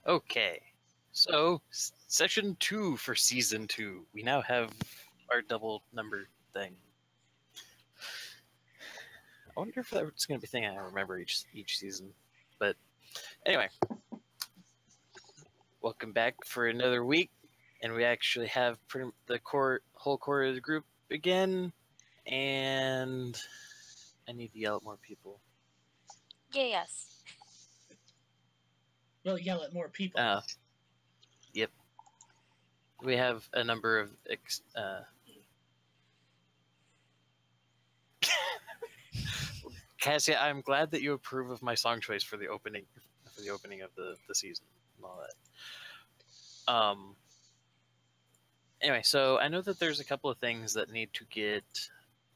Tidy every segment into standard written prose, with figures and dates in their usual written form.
Okay, so session 2 for season 2. We now have our double number thing. I wonder if that's going to be a thing I remember each season. But anyway, welcome back for another week, and we actually have the whole core of the group again. And I need to yell at more people. Yes. We'll yell at more people. Yep. We have a number of Cassie, I'm glad that you approve of my song choice for the opening of the season and all that. Anyway, so I know that there's a couple of things that need to get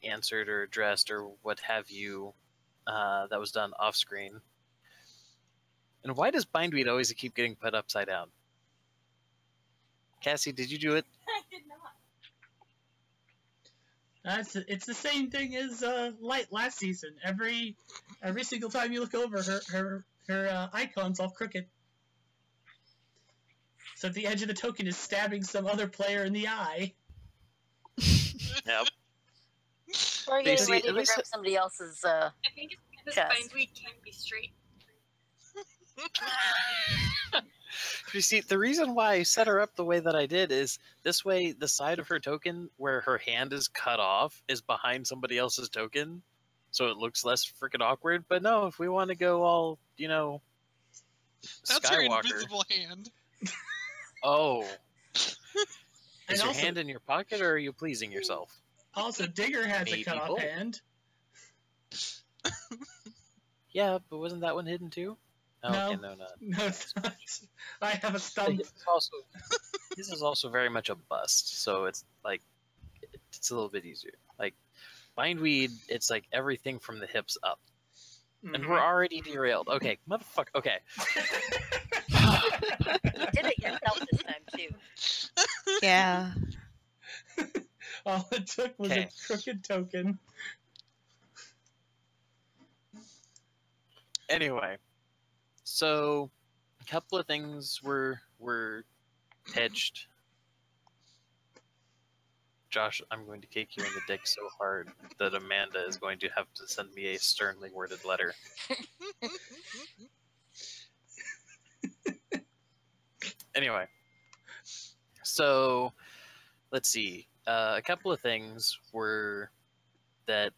answered or addressed or what have you that was done off screen. And why does bindweed always keep getting put upside down? Cassie, did you do it? I did not. It's the same thing as Light last season. Every single time you look over, her icon's all crooked. So the edge of the token is stabbing some other player in the eye. Yep. Or getting ready to grab somebody else's I think it's because chest. bindweed can't be straight. You see, the reason why I set her up the way that I did is this way the side of her token where her hand is cut off is behind somebody else's token, so it looks less freaking awkward. But no, if we want to go all, That's Skywalker. your invisible hand. Oh. And Is your also, hand in your pocket, or are you pleasing yourself? Also, Digger has Maybe a cut-off both. hand. Yeah, but wasn't that one hidden too? Oh, No. okay, no, not. No, it's not. I have a stump. This is also very much a bust, so it's like it's a little bit easier. Like bindweed, it's like everything from the hips up, and we're already derailed. Okay, motherfucker. Okay. You did it yourself this time, too. Yeah. All it took was Okay. a crooked token. Anyway, so a couple of things were pitched. Josh, I'm going to kick you in the dick so hard that Amanda is going to have to send me a sternly worded letter. Anyway, so let's see. A couple of things were that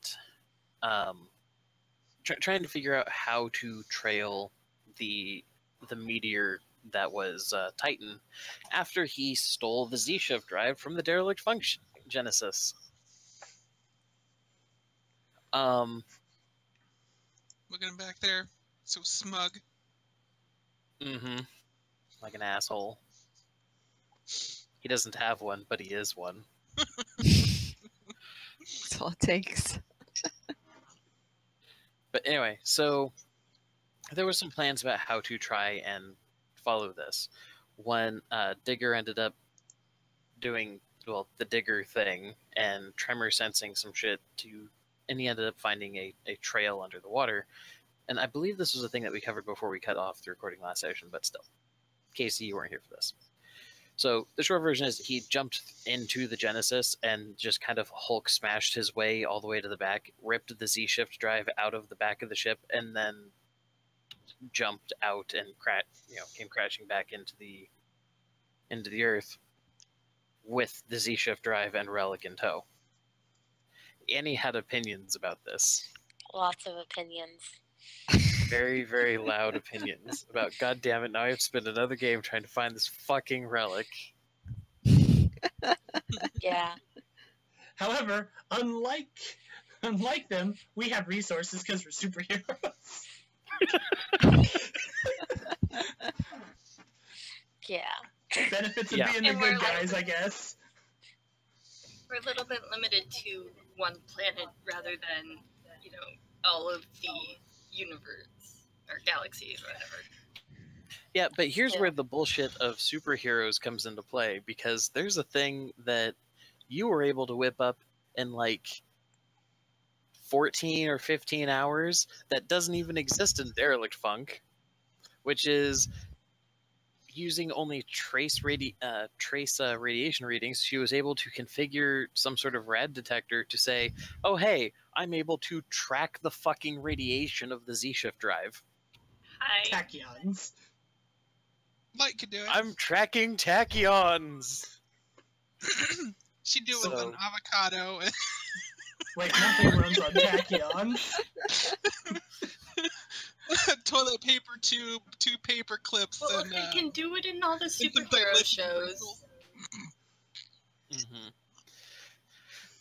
trying to figure out how to trail the meteor that was Titan after he stole the Z-shift drive from the derelict function Genesis. Look at him back there, so smug. Mm-hmm. Like an asshole. He doesn't have one, but he is one. That's all it takes. But anyway, so there were some plans about how to try and follow this. One, Digger ended up doing, the Digger thing and tremor sensing some shit and he ended up finding a trail under the water. And I believe this was a thing that we covered before we cut off the recording last session, but still. Casey, you weren't here for this. So the short version is he jumped into the Genesis and just kind of Hulk smashed his way all the way to the back, ripped the Z-shift drive out of the back of the ship, and then jumped out and came crashing back into the Earth with the Z-shift drive and relic in tow. Annie had opinions about this. Lots of opinions. Very, very loud opinions about, God damn it, now I have to spend another game trying to find this fucking relic. Yeah. However, unlike them, we have resources because we're superheroes. Yeah. Benefits of Yeah. being the And good we're guys, I guess. We're a little bit limited to one planet rather than, all of the universe or galaxies or whatever. Yeah, but here's where the bullshit of superheroes comes into play, because there's a thing that you were able to whip up in like 14 or 15 hours that doesn't even exist in Derelict Funk, which is using only trace radiation readings, she was able to configure some sort of rad detector to say, "Oh hey, I'm able to track the fucking radiation of the Z-shift drive. Hi. Tachyons. Light could do it. I'm tracking tachyons." She'd do it with an avocado. Wait, nothing runs on tachyons. Toilet paper tube, 2 paper clips, Well, and they can do it in all the some superhero dilithium shows. Mm-hmm.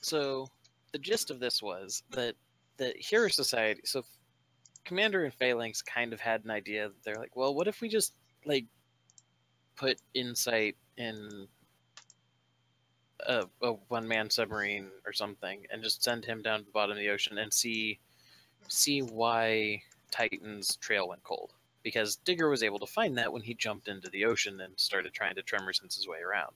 So the gist of this was that the Hero Society, so Commander and Phalanx kind of had an idea. They're like, well, what if we just like put Insight in a one-man submarine or something and just send him down to the bottom of the ocean and see why Titan's trail went cold. Because Digger was able to find that when he jumped into the ocean and started trying to tremor sense his way around.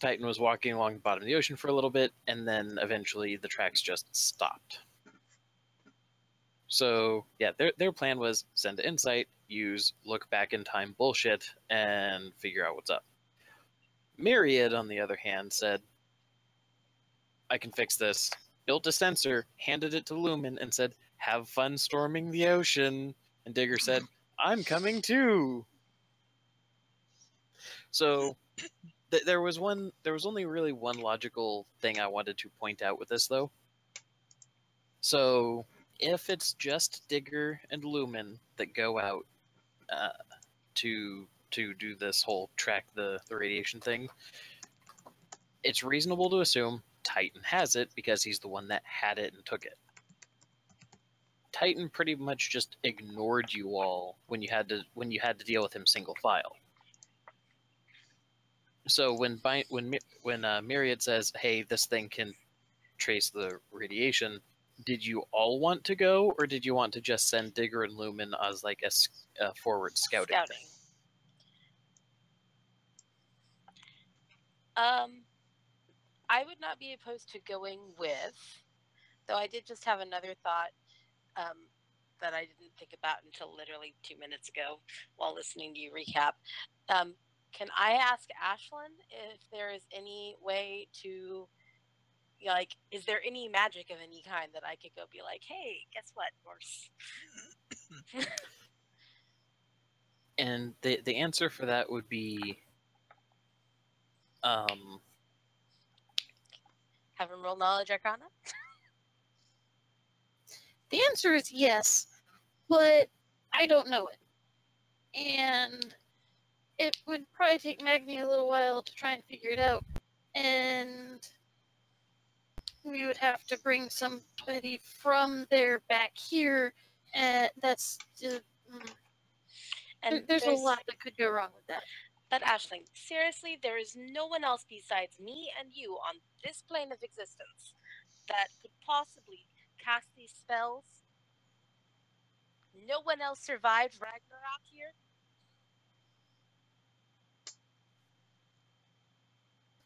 Titan was walking along the bottom of the ocean for a little bit, and then eventually the tracks just stopped. So, yeah, their plan was send to Insight, use look back in time bullshit, and figure out what's up. Myriad, on the other hand, said, I can fix this. Built a sensor, handed it to Lumen, and said, have fun storming the ocean. And Digger said, I'm coming too. So there was only really one logical thing I wanted to point out with this, though. So if it's just Digger and Lumen that go out to do this whole track the radiation thing, it's reasonable to assume Titan has it because he's the one that had it and took it. Titan pretty much just ignored you all when you had to deal with him single file. So when Myriad says, "Hey, this thing can trace the radiation," did you all want to go, or did you want to just send Digger and Lumen as like a forward scouting? I would not be opposed to going with, though I did just have another thought that I didn't think about until literally 2 minutes ago while listening to you recap. Can I ask Ashlyn if there is any way to, like, is there any magic of any kind that I could go be like, hey, guess what, Norse? And the answer for that would be, have him roll knowledge arcana? The answer is yes, but I don't know it. And it would probably take Magni a little while to try and figure it out. And we would have to bring somebody from there back here. That's just, and there's a lot that could go wrong with that. But Aisling, seriously, there is no one else besides me and you on this plane of existence that could possibly cast these spells. No one else survived Ragnarok here.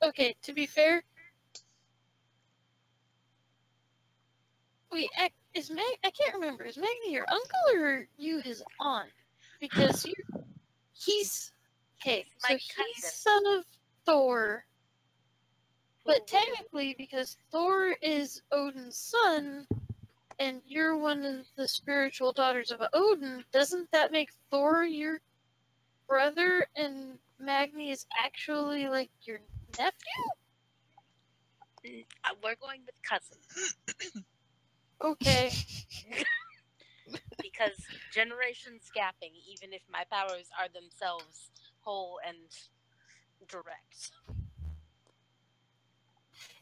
Okay, to be fair, wait, I can't remember. Is Magni your uncle or you his aunt? Because he's okay. So he's son of Thor, but technically, because Thor is Odin's son, and you're one of the spiritual daughters of Odin, doesn't that make Thor your brother, and Magni is actually like your nephew? We're going with cousin. Okay. Because generations gapping, even if my powers are themselves whole and direct.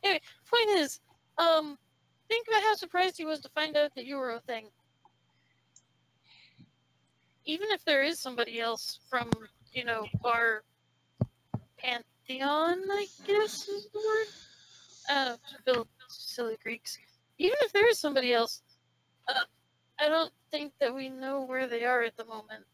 Anyway, point is, think about how surprised he was to find out that you were a thing. Even if there is somebody else from, our pantheon, I guess is the word. Silly Greeks. Even if there is somebody else, I don't think that we know where they are at the moment.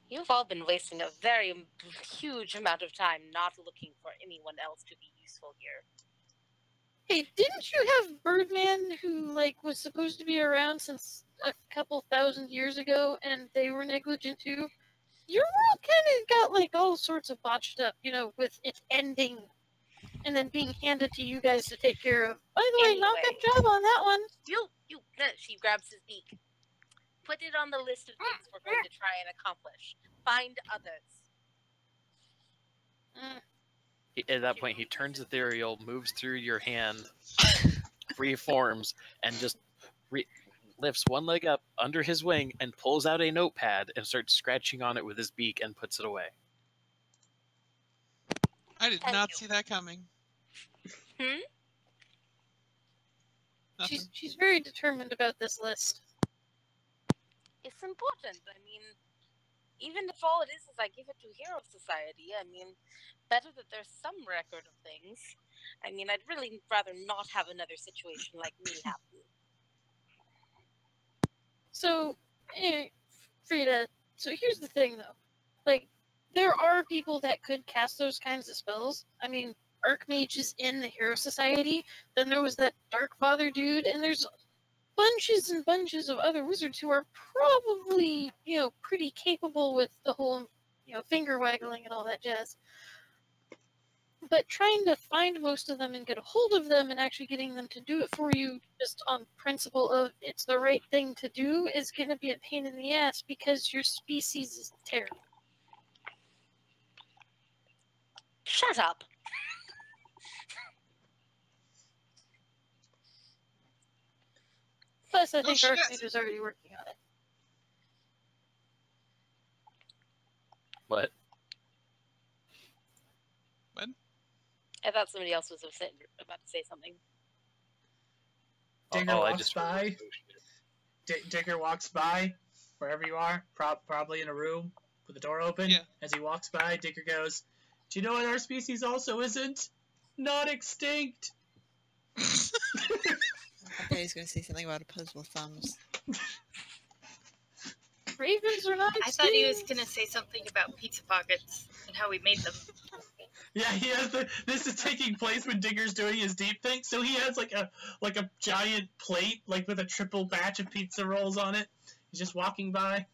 You've all been wasting a very huge amount of time not looking for anyone else to be useful here. Hey, didn't you have Birdman who, was supposed to be around since a couple thousand years ago and they were negligent too, your world kind of got like all sorts of botched up, with it ending and then being handed to you guys to take care of. By the way, knock up Anyway. job on that one. She grabs his beak. Put it on the list of things we're going to try and accomplish. Find others. At that point, he turns ethereal, moves through your hand, reforms, and just lifts one leg up under his wing and pulls out a notepad and starts scratching on it with his beak and puts it away. I did not see that coming. Nothing. She's very determined about this list. It's important. I mean, even if all it is I give it to Hero Society, I mean, better that there's some record of things. I mean, I'd really rather not have another situation like me happen. So, Frida, so here's the thing, though. Like, there are people that could cast those kinds of spells. I mean, Archmage is in the Hero Society. Then there was that Dark Father dude, and there's bunches and bunches of other wizards who are probably, pretty capable with the whole, finger waggling and all that jazz. But trying to find most of them and get a hold of them and actually getting them to do it for you just on principle of it's the right thing to do is going to be a pain in the ass because your species is terrible. Shut up. Plus, I think shit. Archmage is already working on it. What? I thought somebody else was about to say something. Digger walks by. Digger walks by wherever you are, probably in a room with the door open. Yeah. As he walks by, Digger goes, "Do you know what our species also isn't? Not extinct." I thought he was going to say something about opposable thumbs. Ravens are not I thought he was going to say something about pizza pockets and how we made them. Yeah, he has this is taking place when Digger's doing his deep thing, so he has like a giant plate, like with a triple batch of pizza rolls on it. He's just walking by.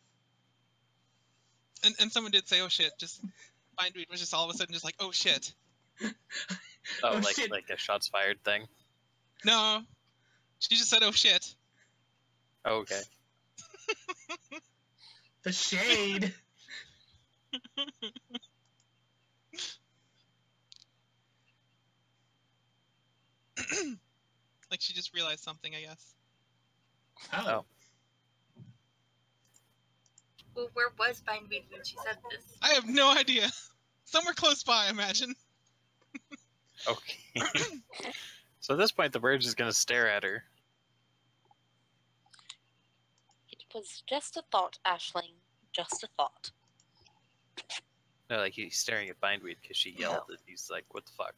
And someone did say, "Oh shit!" Just Bindweed was just all of a sudden just like, "Oh shit!" Oh, Shit. like a shots fired thing. No, she just said, "Oh shit!" Oh, okay. The shade. Like she just realized something, I guess. Oh. Well, where was Bindweed when she said this? I have no idea. Somewhere close by, I imagine. Okay. So at this point, the bird's just going to stare at her. It was just a thought, Aisling. Just a thought. No, like he's staring at Bindweed because she yelled and he's like, what the fuck?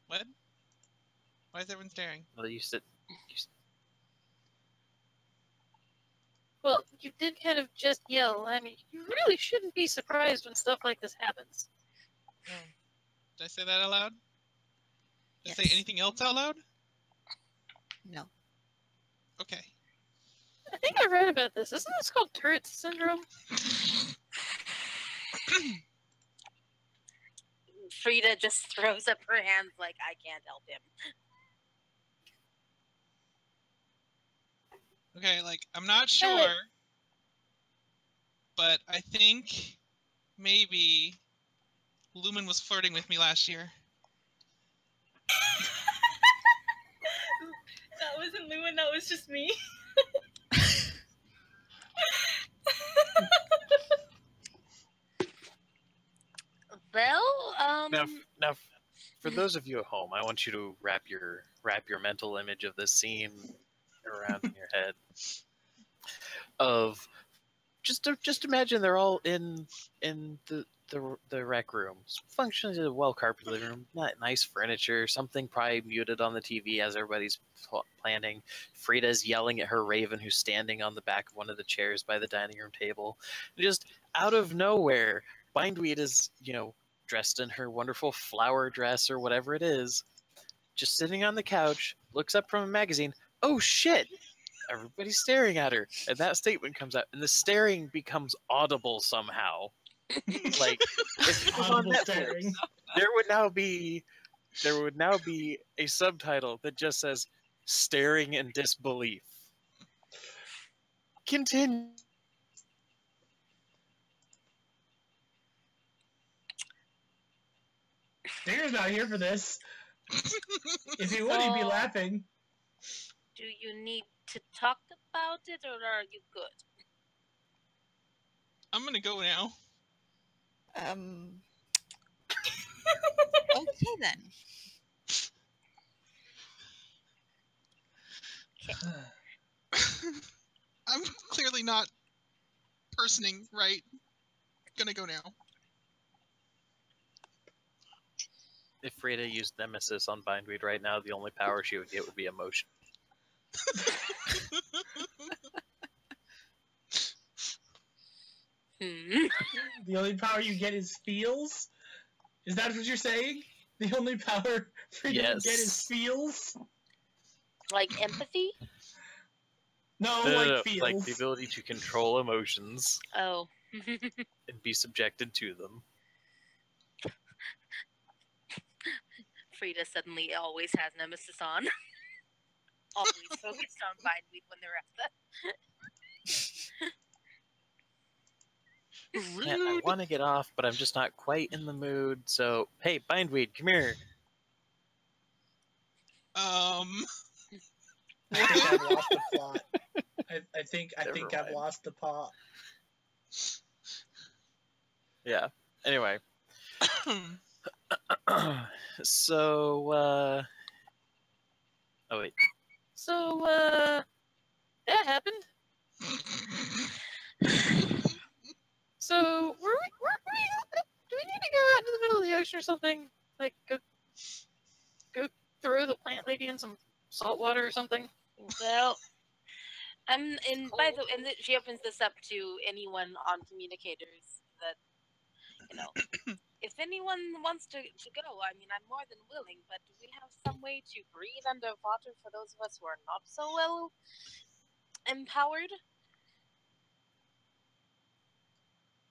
What? Why is everyone staring? Well, you said... Well, you did kind of just yell. I mean, you really shouldn't be surprised when stuff like this happens. Oh. Did I say that out loud? Did I Yes. say anything else out loud? No. Okay. I think I read about this. Isn't this called Tourette syndrome? Frida just throws up her hands like, I can't help him. Okay, like, I'm not sure, but I think maybe Lumen was flirting with me last year. That wasn't Lumen, that was just me. Well, Now, for those of you at home, I want you to wrap your mental image of this scene around in your head. Of just imagine they're all in the rec room, functions as a well carpeted living room, not nice furniture, something probably muted on the TV as everybody's planning. Frida's yelling at her raven who's standing on the back of one of the chairs by the dining room table. Just out of nowhere, Bindweed is, dressed in her wonderful flower dress or whatever it is, just sitting on the couch, looks up from a magazine. Oh shit! Everybody's staring at her, and that statement comes out, and the staring becomes audible somehow. Like if it was on Audible Netflix, staring. there would now be a subtitle that just says "staring in disbelief." Continue. Digger's not here for this. If he would, he'd be laughing. Do you need to talk about it, or are you good? I'm gonna go now. Okay then. I'm clearly not personing right. Gonna go now. If Frida used Nemesis on Bindweed right now, the only power she would get would be emotion. The only power you get is feels? Is that what you're saying? The only power Frida would get is Yes. feels? Like empathy? No, No, like no, feels. like the ability to control emotions Oh. and be subjected to them. Frida suddenly always has Nemesis on. Always focused on Bindweed when they're at that. Yeah, I want to get off, but I'm just not quite in the mood. So, hey, Bindweed, come here. I think I've lost the plot. I think Never I've mind. lost the plot. Yeah. Anyway. So, oh wait. So, that happened. So, were we, do we need to go out into the middle of the ocean or something? Like, go throw the plant lady in some salt water or something? Well, and by the and she opens this up to anyone on communicators that, you know, if anyone wants to go, I mean, I'm more than willing, but do we have some way to breathe underwater for those of us who are not so well empowered?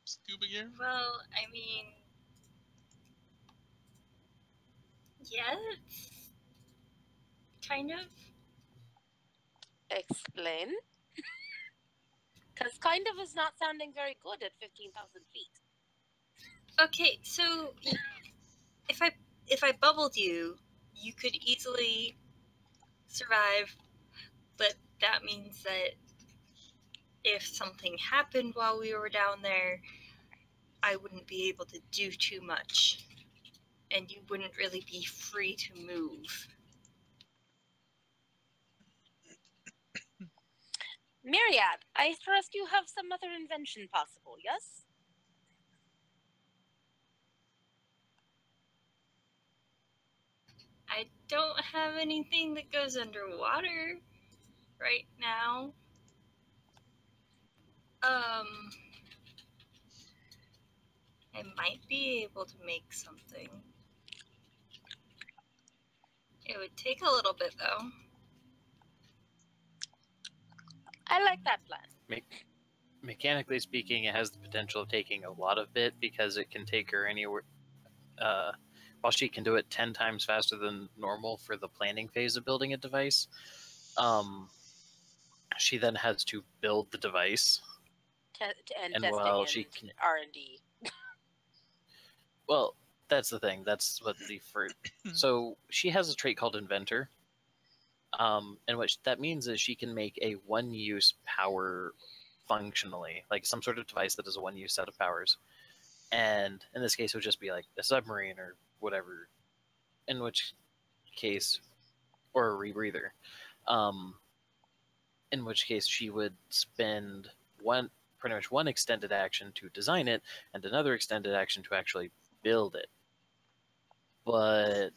Scuba gear? Well, I mean, yes, kind of. Explain. Because kind of is not sounding very good at 15,000 feet. Okay, so if I bubbled you, you could easily survive, but that means that if something happened while we were down there, I wouldn't be able to do too much, and you wouldn't really be free to move. Myriad, I trust you have some other invention possible, yes? I don't have anything that goes underwater right now. I might be able to make something. It would take a little bit, though. I like that plan. Mechanically speaking, it has the potential of taking a lot of bit because it can take her anywhere. While she can do it 10 times faster than normal for the planning phase of building a device, she then has to build the device. And And testing while and she can, R&D. well, that's the thing. That's what the fruit. So she has a trait called Inventor, and what that means is she can make a one-use power functionally, like some sort of device that is a one-use set of powers. And in this case, it would just be like a submarine or whatever. In which case, or a rebreather. In which case, she would spend pretty much one extended action to design it, and another extended action to actually build it. But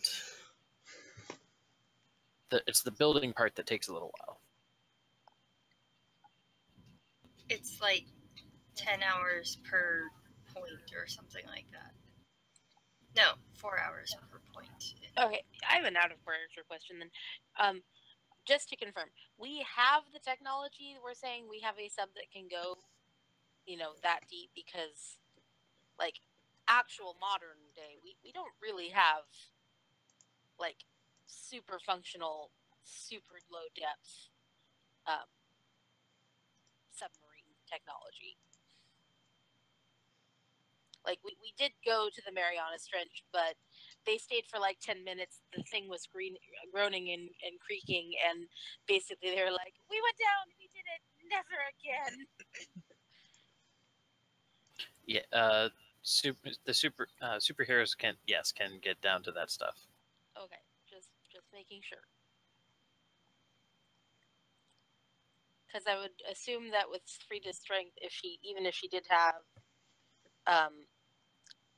it's the building part that takes a little while. It's like 10 hours per point or something like that. No, 4 hours per point. Okay, I have an out of character question then. Just to confirm, we have the technology. We're saying we have a sub that can go, that deep because, like, actual modern day, we don't really have, like, super functional, super low depth submarine technology. Like, we did go to the Marianas Trench, but they stayed for like 10 minutes. The thing was groaning and creaking, and basically they were like, we went down, we did it, never again. Yeah, superheroes can get down to that stuff. Okay, just making sure. Because I would assume that with Frida's strength, even if she did have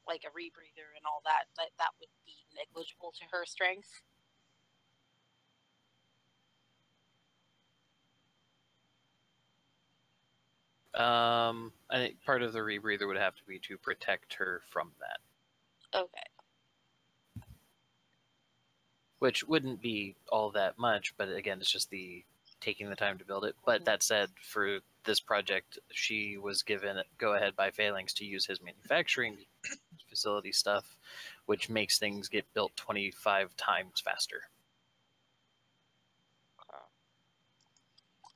like a rebreather and all that would be negligible to her strength. I think part of the rebreather would have to be to protect her from that. Okay. Which wouldn't be all that much, but again, it's just taking the time to build it. But that said, for this project, she was given go-ahead by Phalanx to use his manufacturing facility stuff, which makes things get built 25 times faster.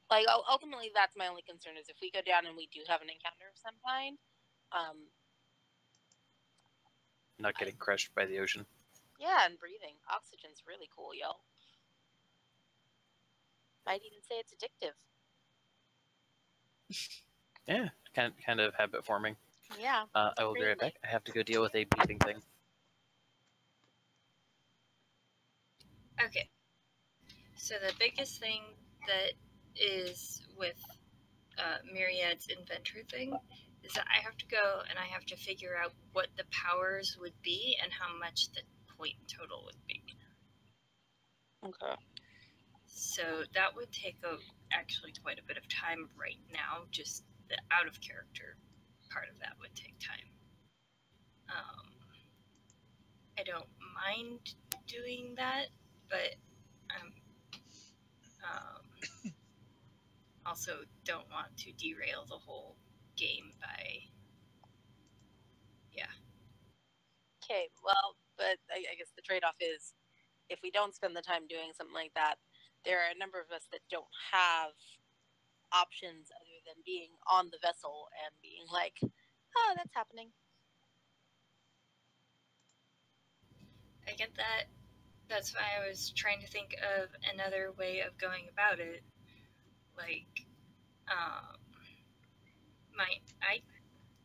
Like, ultimately, that's my only concern, is if we go down and we do have an encounter of some kind, not getting crushed by the ocean. Yeah, and breathing. Oxygen's really cool, yo. Might even say it's addictive. Yeah, kind of habit forming. Yeah. I will be right back. I have to go deal with a beeping thing. Okay. So the biggest thing that is with Myriad's inventor thing is that I have to go and I have to figure out what the powers would be and how much the point total would be. Okay. So that would take actually quite a bit of time right now. Just the out of character part of that would take time. I don't mind doing that, but I'm also don't want to derail the whole game by, Okay, well, but I guess the trade-off is, if we don't spend the time doing something like that, there are a number of us that don't have options other than being on the vessel and being like, oh, that's happening. I get that. That's why I was trying to think of another way of going about it. Like,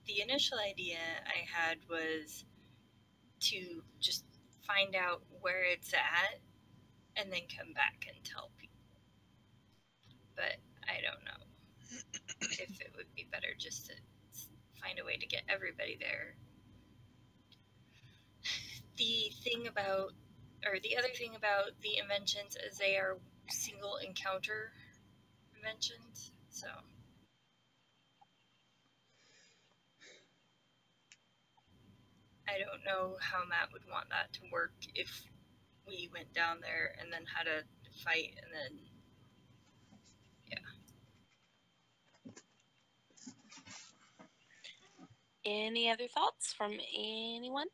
the initial idea I had was to just find out where it's at and then come back and tell people. But I don't know if it would be better just to find a way to get everybody there. The other thing about the inventions is they are single encounter inventions, so I don't know how Matt would want that to work if we went down there and then had a fight and then, Any other thoughts from anyone?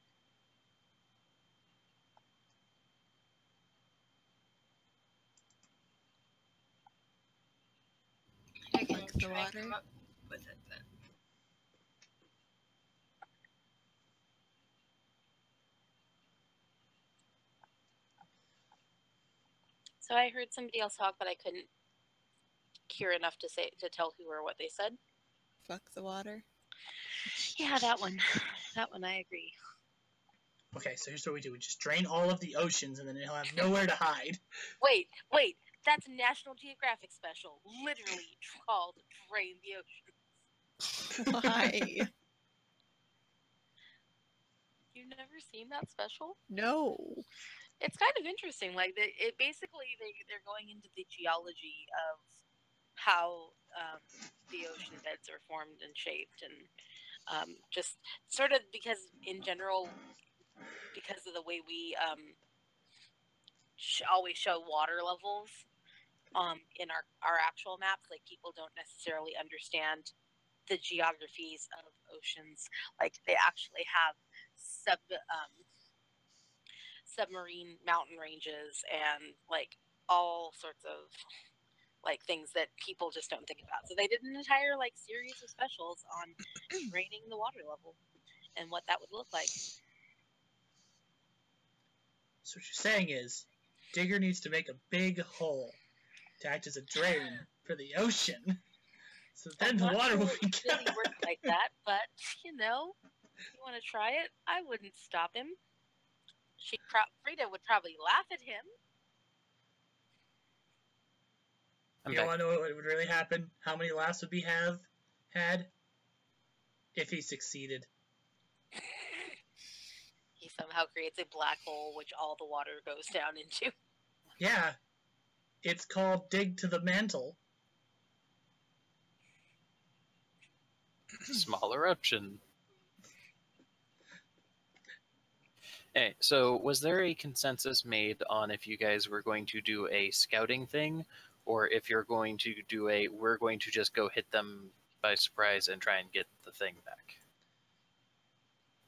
I can Like the try and water? come up with it then. So I heard somebody else talk, but I couldn't hear enough to tell who or what they said. Fuck the water? Yeah, that one. That one, I agree. Okay, so here's what we do. We just drain all of the oceans, and then he'll have nowhere to hide. Wait. That's a National Geographic special. Literally called Drain the Oceans. Why? You've never seen that special? No. It's kind of interesting. Like, they're going into the geology of how the ocean beds are formed and shaped, and just sort of because in general because of the way we always show water levels in our actual maps. Like, people don't necessarily understand the geographies of oceans. Like, they actually have submarine mountain ranges and like all sorts of like things that people just don't think about. So they did an entire like series of specials on draining the water level and what that would look like. So what you're saying is, Digger needs to make a big hole to act as a drain for the ocean. So then the water will be It really work like that, but you know, if you want to try it, I wouldn't stop him. Frida would probably laugh at him. You don't want to know what would really happen? How many laughs would he have had if he succeeded? He somehow creates a black hole which all the water goes down into. Yeah. It's called Dig to the Mantle. Small eruption. Hey, so was there a consensus made on if you guys were going to do a scouting thing, or if you're going to do we're going to just go hit them by surprise and try and get the thing back?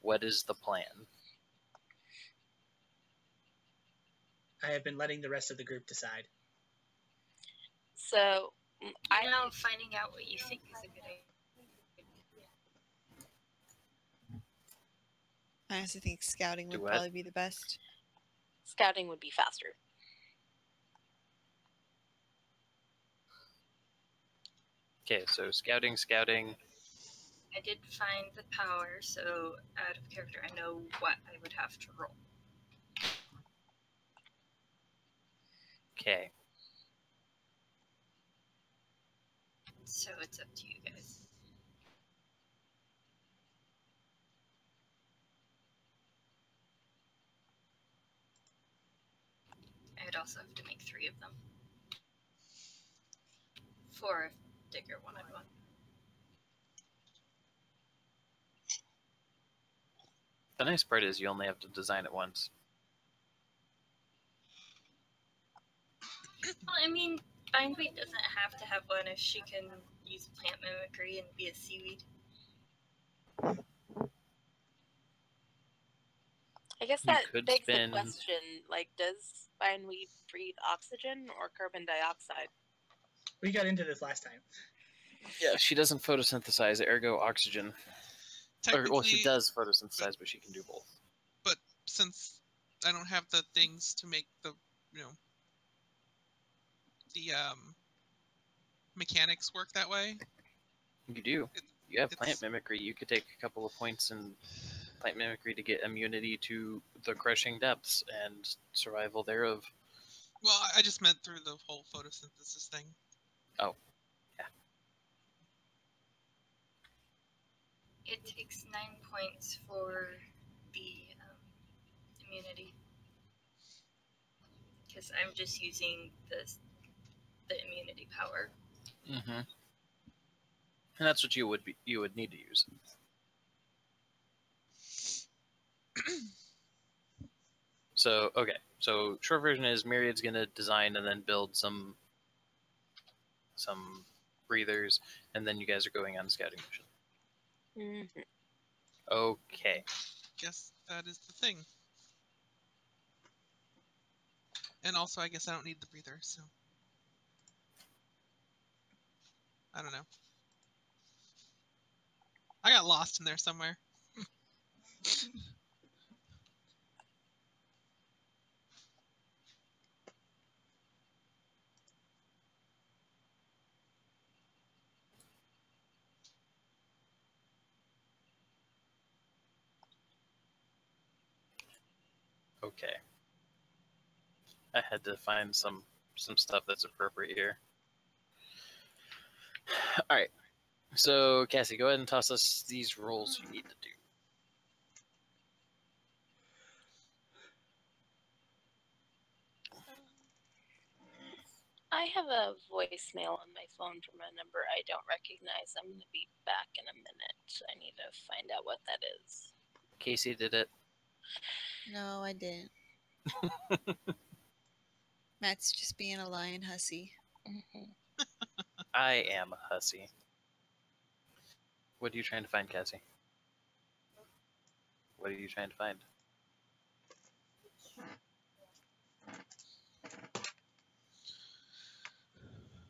What is the plan? I have been letting the rest of the group decide. So, finding out what you think is a good idea. I honestly think scouting would probably be the best. Scouting would be faster. Okay, so scouting. I did find the power, so out of character, I know what I would have to roll. Okay. So it's up to you guys. I'd also have to make 3 of them. 4 if Digger wanted one. The nice part is you only have to design it once. Well, I mean, Bindweed doesn't have to have one if she can use plant mimicry and be a seaweed. I guess that begs the question, like, does bindweed breathe oxygen or carbon dioxide? We got into this last time. Yeah, she doesn't photosynthesize, ergo oxygen. Well, she does photosynthesize, but she can do both. But since I don't have the things to make the, the mechanics work that way. You do. You have plant mimicry. You could take a couple of points in plant mimicry to get immunity to the crushing depths and survival thereof. Well, I just meant through the whole photosynthesis thing. Oh, yeah. It takes 9 points for the immunity. Because I'm just using the immunity power. Mm-hmm. And that's what you would need to use. So, okay. So, short version is Myriad's going to design and then build some breathers, and then you guys are going on a scouting mission. Mm-hmm. Okay. Guess that is the thing. And also, I guess I don't need the breather, so... I don't know. I got lost in there somewhere. Okay. I had to find some stuff that's appropriate here. All right. So, Cassie, go ahead and toss us these rolls you need to do. I have a voicemail on my phone from a number I don't recognize. I'm going to be back in a minute. I need to find out what that is. Casey did it. No, I didn't. Matt's just being a lion hussy. I am a hussy. What are you trying to find, Cassie? What are you trying to find?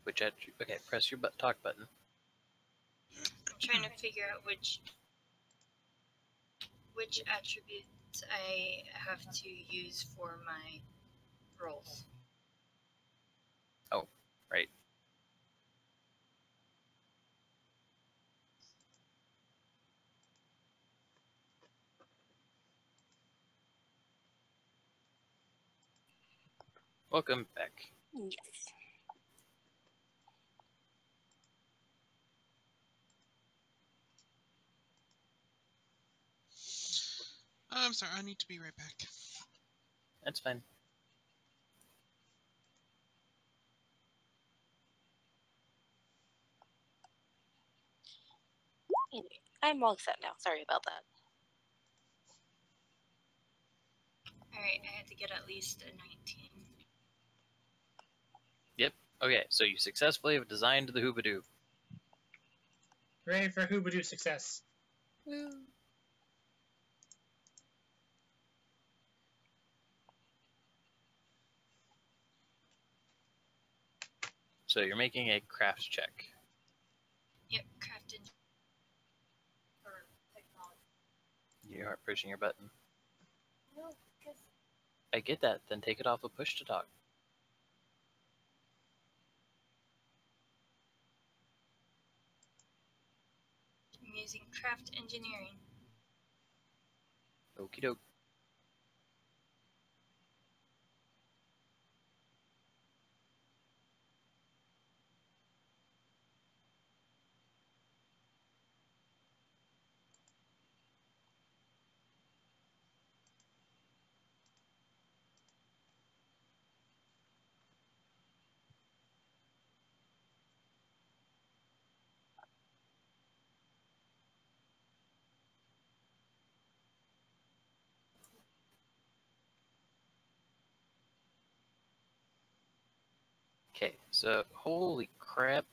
Which okay, press your talk button. I'm trying to figure out which attributes I have to use for my roles. Oh, right. Welcome back. Yes. I'm sorry, I need to be right back. That's fine. Anyway, I'm all set now. Sorry about that. Alright, I had to get at least a 19. Yep. Okay, so you successfully have designed the Hoobadoo. Hooray for Hoobadoo success. Woo. So you're making a craft check. Yep, crafted. Or technology. You aren't pushing your button. No, because I get that. Then take it off of push to talk. I'm using craft engineering. Okie doke. Okay, so holy crap.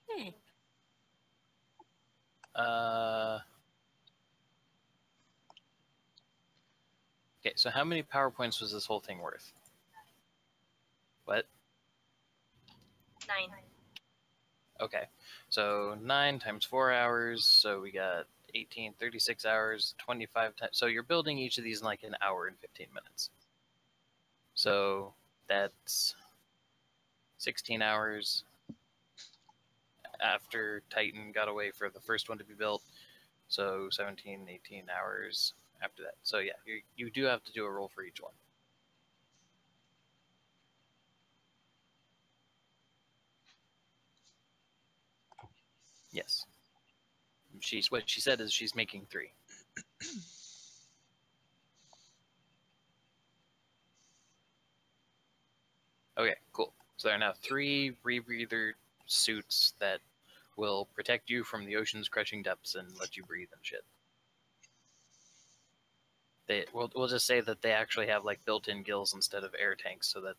Hmm. Okay, so how many PowerPoints was this whole thing worth? What? 9. Okay, so 9 times 4 hours, so we got 18, 36 hours, 25 times. So you're building each of these in like an hour and 15 minutes. So that's 16 hours after Titan got away for the first one to be built. So 17, 18 hours after that. So yeah, you do have to do a roll for each one. Yes. What she said is she's making 3. Okay, cool. So there are now 3 rebreather suits that will protect you from the ocean's crushing depths and let you breathe and shit. We'll just say that they actually have like built-in gills instead of air tanks, so that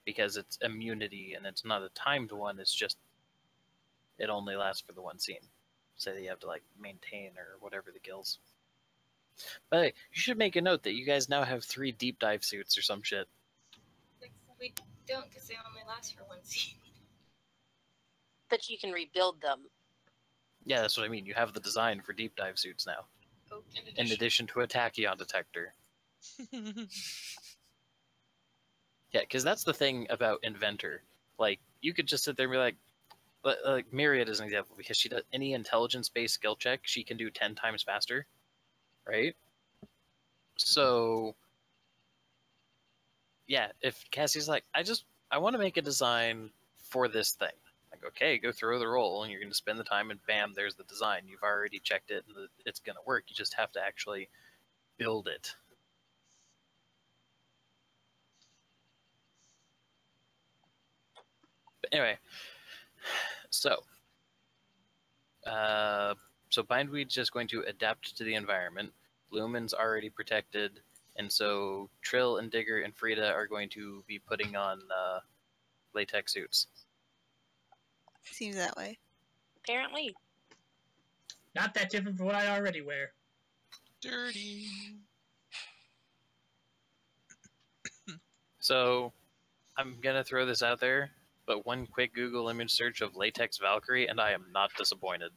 because it's immunity and it's not a timed one. It's just it only lasts for the one scene. So you have to like maintain or whatever the gills. But hey, you should make a note that you guys now have 3 deep dive suits or some shit. We don't, because they only last for one scene. But you can rebuild them. Yeah, that's what I mean. You have the design for deep dive suits now, Oh, in addition to a tachyon detector. Yeah, because that's the thing about Inventor. Like, you could just sit there and be like Myriad is an example, because she does any intelligence-based skill check, she can do 10 times faster, right? So, yeah, if Cassie's like, I want to make a design for this thing. Like, okay, go through the roll, and you're going to spend the time, and bam, there's the design. You've already checked it, and it's going to work. You just have to actually build it. But anyway, so Bindweed's just going to adapt to the environment. Lumen's already protected, and so Trill and Digger and Frida are going to be putting on latex suits. Seems that way. Apparently. Not that different from what I already wear. Dirty. So, I'm gonna throw this out there, but one quick Google image search of latex Valkyrie, and I am not disappointed.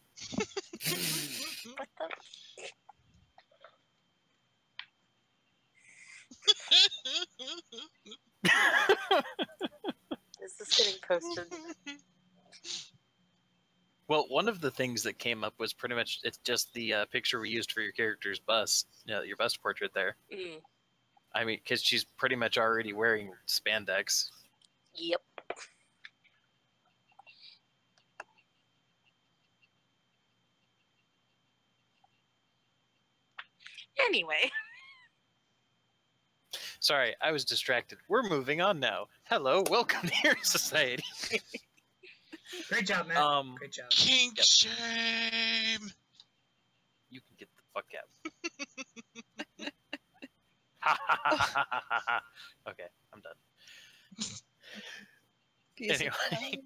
What the? Is this getting posted? Well, one of the things that came up was pretty much it's just the picture we used for your character's bust, your bust portrait there. Mm. I mean, because she's pretty much already wearing spandex. Yep. Anyway. Sorry, I was distracted. We're moving on now. Hello, welcome to Hero Society. Great job, Matt. Great job. Kink Yep. shame. You can get the fuck out. Ha ha ha ha ha ha. Okay, I'm done. Anyway,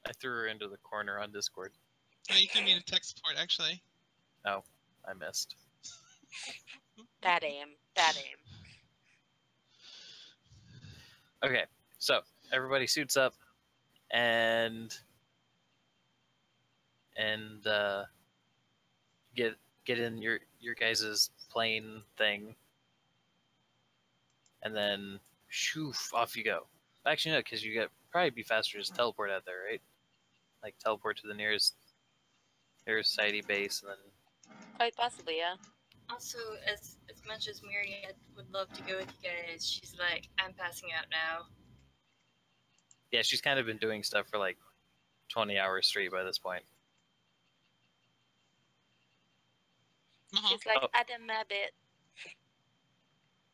I threw her into the corner on Discord. Oh, you can be in a tech support, actually. Oh, I missed. Bad aim. Bad aim. Okay, so everybody suits up and get in your guys' plane thing, and then shoof, off you go. Actually, no, because you get probably be faster to just teleport out there, right? Like teleport to the nearest society base, and then Quite possibly, yeah. Also, as much as Myriad would love to go with you guys, she's like, I'm passing out now. yeah, she's kind of been doing stuff for like 20 hours straight by this point. Uh-huh. She's like, Oh. Adam a bit.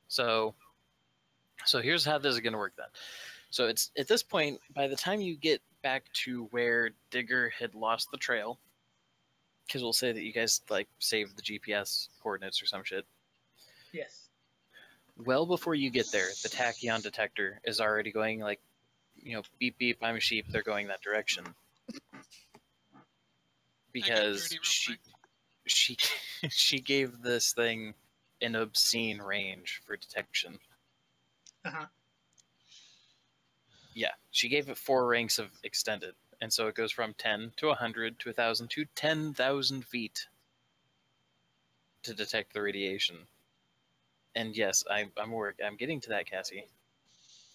So here's how this is going to work then. So it's at this point, by the time you get back to where Digger had lost the trail, because we'll say that you guys like saved the GPS coordinates or some shit. Yes. Well before you get there, the tachyon detector is already going like, beep beep, I'm a sheep. They're going that direction because dirty real she gave this thing an obscene range for detection. Uh-huh. Yeah, she gave it 4 ranks of extended, and so it goes from 10 to 100 to 1,000 to 10,000 feet to detect the radiation. And yes, I'm getting to that, Cassie.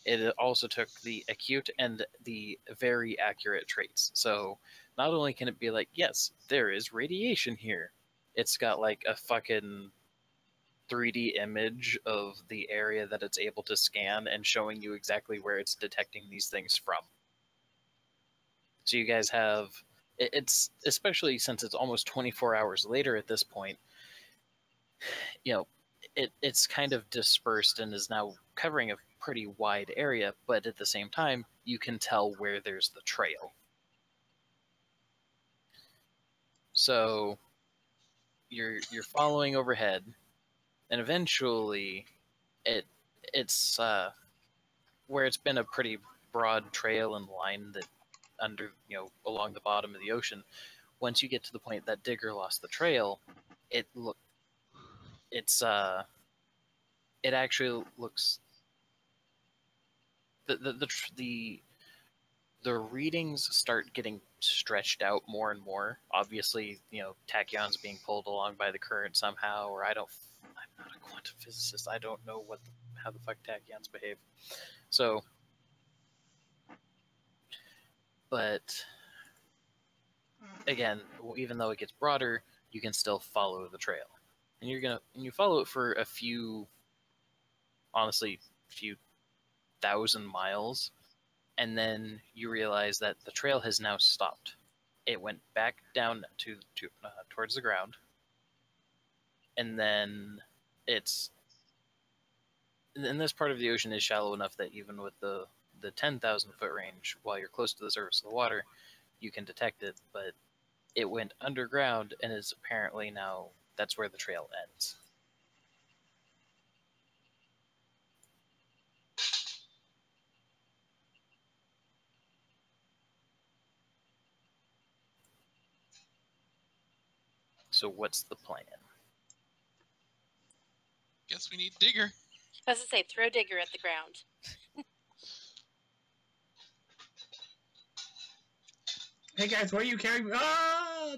It also took the acute and the very accurate traits. So not only can it be like, yes, there is radiation here, it's got like a fucking 3D image of the area that it's able to scan and showing you exactly where it's detecting these things from. So you guys have, it's especially since it's almost 24 hours later at this point, it's kind of dispersed and is now covering a pretty wide area, but at the same time, you can tell where there's the trail. So you're following overhead, and eventually it's where it's been a pretty broad trail and line that under along the bottom of the ocean. Once you get to the point that Digger lost the trail, it actually looks the readings start getting stretched out more and more. Obviously, tachyon's being pulled along by the current somehow, or I'm not a quantum physicist. I don't know how the fuck tachyons behave. So, but again, even though it gets broader, you can still follow the trail, and you follow it for a few thousand miles, and then you realize that the trail has now stopped. It went back down to towards the ground, and then and this part of the ocean is shallow enough that even with the 10,000 foot range, while you're close to the surface of the water, you can detect it, but it went underground and is apparently now that's where the trail ends. So what's the plan? Guess we need Digger. I was to say, throw Digger at the ground. Hey guys, where are you carrying me? Ah!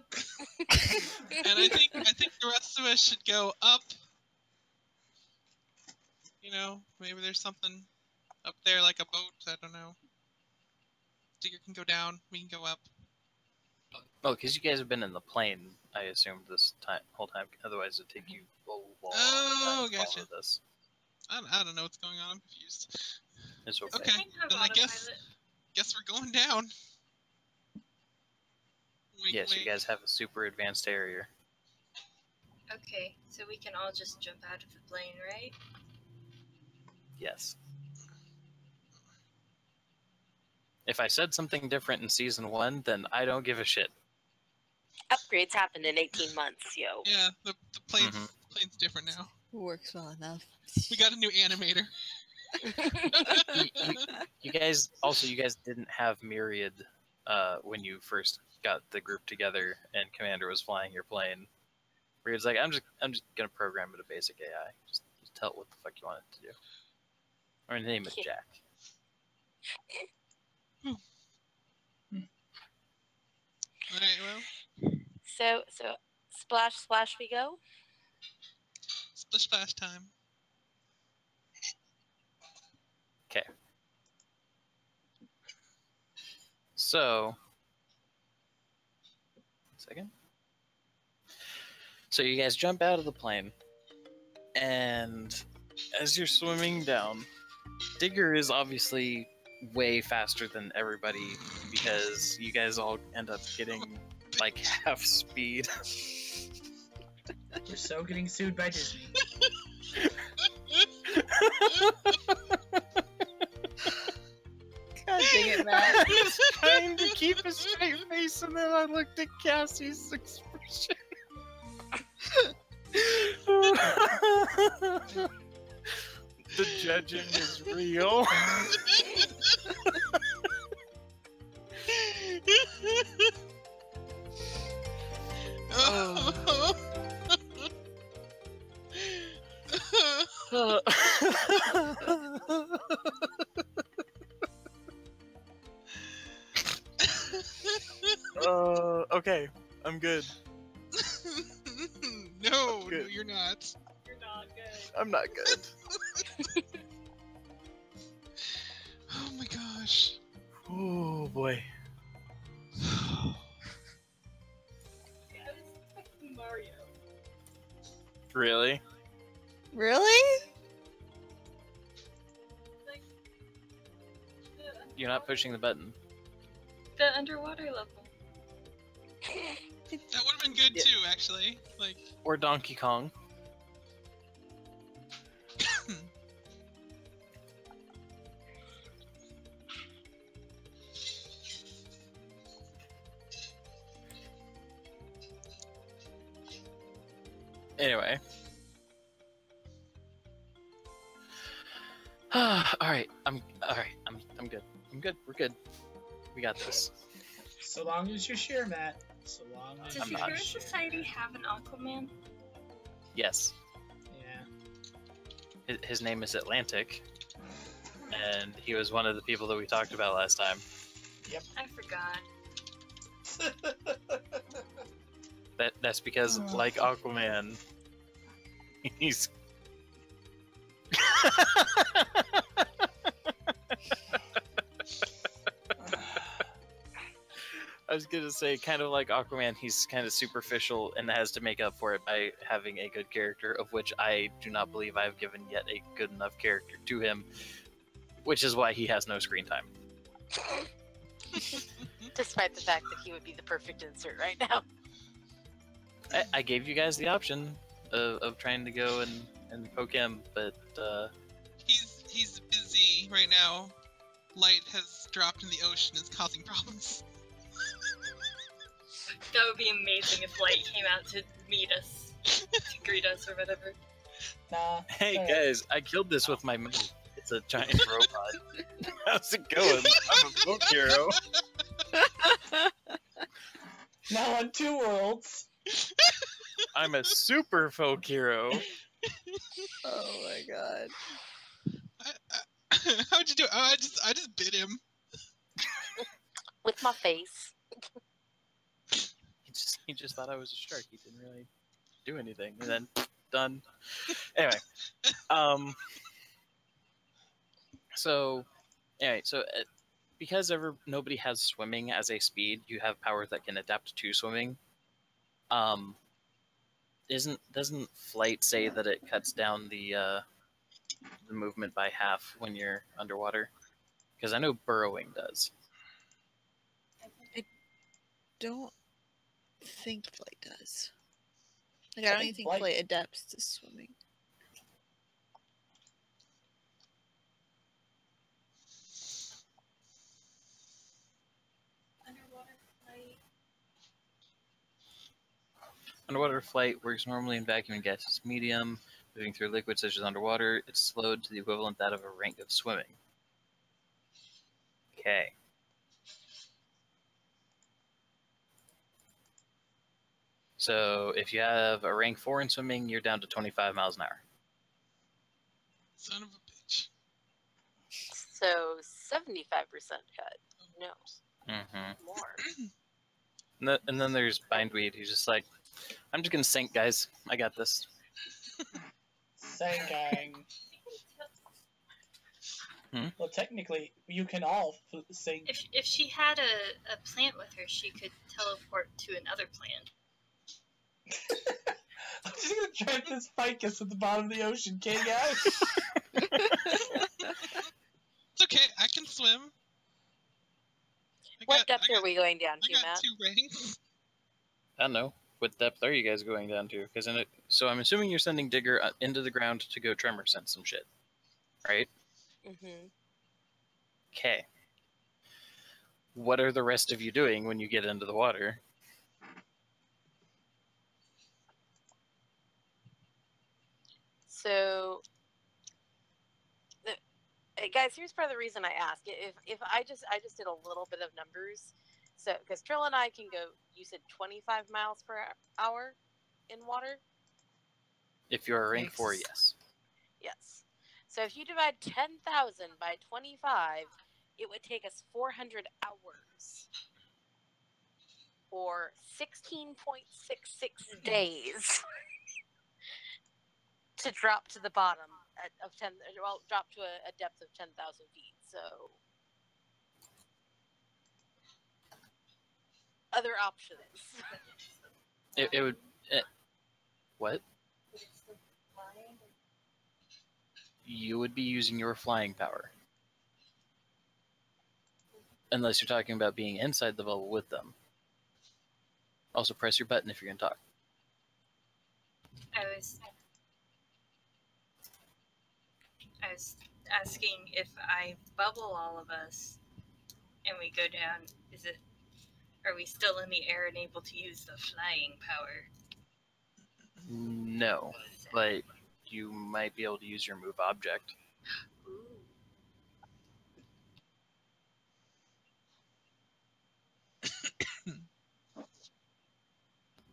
And I think the rest of us should go up. You know, maybe there's something up there like a boat. I don't know. Digger can go down. We can go up. Oh, because you guys have been in the plane, I assumed this whole time. Otherwise, it'd take you a long Oh, time to gotcha. follow this. I don't know what's going on. I'm confused. It's okay. Okay, then I guess we're going down. Wink, Yes, wink. you guys have a super advanced area. Okay, so we can all just jump out of the plane, right? Yes. If I said something different in season 1, then I don't give a shit. Upgrades happened in 18 months, yo. Yeah, the plane's different now. Works well enough. We got a new animator. You guys didn't have Myriad when you first got the group together and Commander was flying your plane. Myriad's like, I'm just gonna program it a basic AI. Just tell it what the fuck you want it to do. Or name it Jack. Alright, well. So splash we go. Splish splash time. Okay. So, second. So you guys jump out of the plane, and as you're swimming down, Digger is obviously way faster than everybody because you guys all end up getting like half speed. We're so getting sued by Disney. God dang it, Matt. I was trying to keep a straight face, and then I looked at Cassie's expression. The judging is real. Okay, I'm good. No, Good. no, you're not. You're not good. I'm not good. Oh my gosh. Oh boy. I was expecting Mario. Really? Really? Like, You're not pushing the button. the underwater level. That would have been good Yeah. too, actually. Like, Or Donkey Kong. Anyway. Alright, I'm good. I'm good. We're good. We got this. So long as you're sure, Matt. So long as Does I'm the not Hero sure. Society have an Aquaman? Yes. Yeah. His name is Atlantic. And he was one of the people that we talked about last time. I forgot. That's because, like Aquaman, he's... I was gonna say, kind of like Aquaman, he's kind of superficial and has to make up for it by having a good character, of which I do not believe I've given yet a good enough character to him, which is why he has no screen time. Despite the fact that he would be the perfect insert right now. I gave you guys the option of trying to go and poke him, but he's busy right now. Light has dropped in the ocean and is causing problems. That would be amazing if Light came out to meet us, to greet us or whatever. Nah. hey nah. guys, I killed this with my mouth. It's a giant robot. How's it going? I'm a book hero. Now on Two Worlds. I'm a super folk hero. Oh my god. How'd you do it? Oh, I just bit him. With my face. He just thought I was a shark. He didn't really do anything, and then done. Anyway, so because nobody has swimming as a speed, you have power that can adapt to swimming. Doesn't flight say that it cuts down the movement by half when you're underwater? Because I know burrowing does. Don't think flight does. Like, I don't even think flight adapts to swimming. Underwater flight works normally in vacuum and gaseous medium. Moving through liquids such as underwater, it's slowed to the equivalent that of a rank of swimming. Okay. So if you have a rank 4 in swimming, you're down to 25 miles an hour. Son of a bitch. So 75% cut. No. Mm-hmm. More. And then there's Bindweed, who's just like, I'm just gonna sink, guys. I got this. Sinking. Well, technically, you can all sing. If she had a plant with her, she could teleport to another plant. I'm just gonna trap this ficus at the bottom of the ocean, okay, guys? It's okay, I can swim. What depth are we going down to, I got Matt? 2 ranks. I don't know. What depth are you guys going down to? So I'm assuming you're sending Digger into the ground to go tremor sense some shit, right? Mm-hmm. Okay. What are the rest of you doing when you get into the water? So, guys, here's part of the reason I ask. If I just did a little bit of numbers, so because Trill and I can go, you said 25 miles per hour in water. If you're a rank 4, yes. Yes. So if you divide 10,000 by 25, it would take us 400 hours, or 16.66 days, to drop to the bottom of 10. Well, drop to a depth of 10,000 feet. So, other options. It would. What? You would be using your flying power. Unless you're talking about being inside the bubble with them. Also, press your button if you're going to talk. I was asking if I bubble all of us and we go down, are we still in the air and able to use the flying power? No, but you might be able to use your move object. Ooh.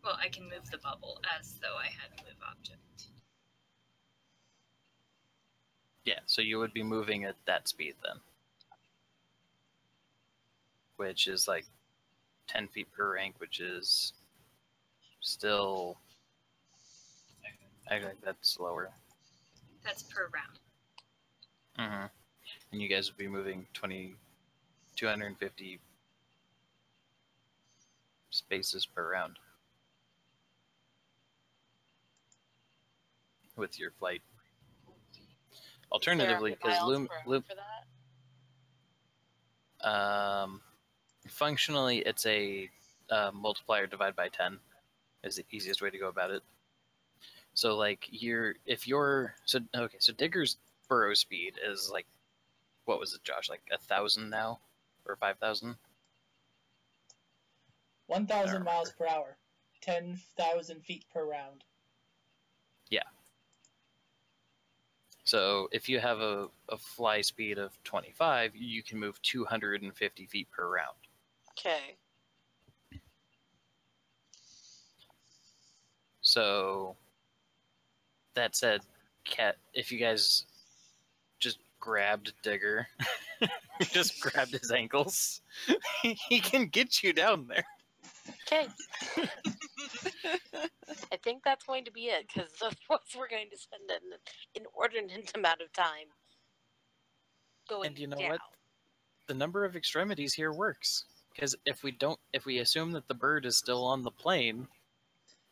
Well, I can move the bubble as though I had a move object. Yeah, so you would be moving at that speed then. Which is like 10 feet per rank, which is still... I think that's lower. That's per round. Mm-hmm. And you guys would be moving 250 spaces per round. With your flight. Alternatively, because functionally it's a multiplier divided by 10 is the easiest way to go about it. So like so Digger's burrow speed is like, what was it, Josh? Like 1,000 now, or 5,000? 1,000 miles per hour, 10,000 feet per round. Yeah. So if you have a fly speed of 25, you can move 250 feet per round. So, that said, Cat, if you guys just grabbed Digger, just grabbed his ankles, he can get you down there. Okay. I think that's going to be it, because otherwise we're going to spend an inordinate amount of time going And you know down. what? The number of extremities here works. Because if we assume that the bird is still on the plane,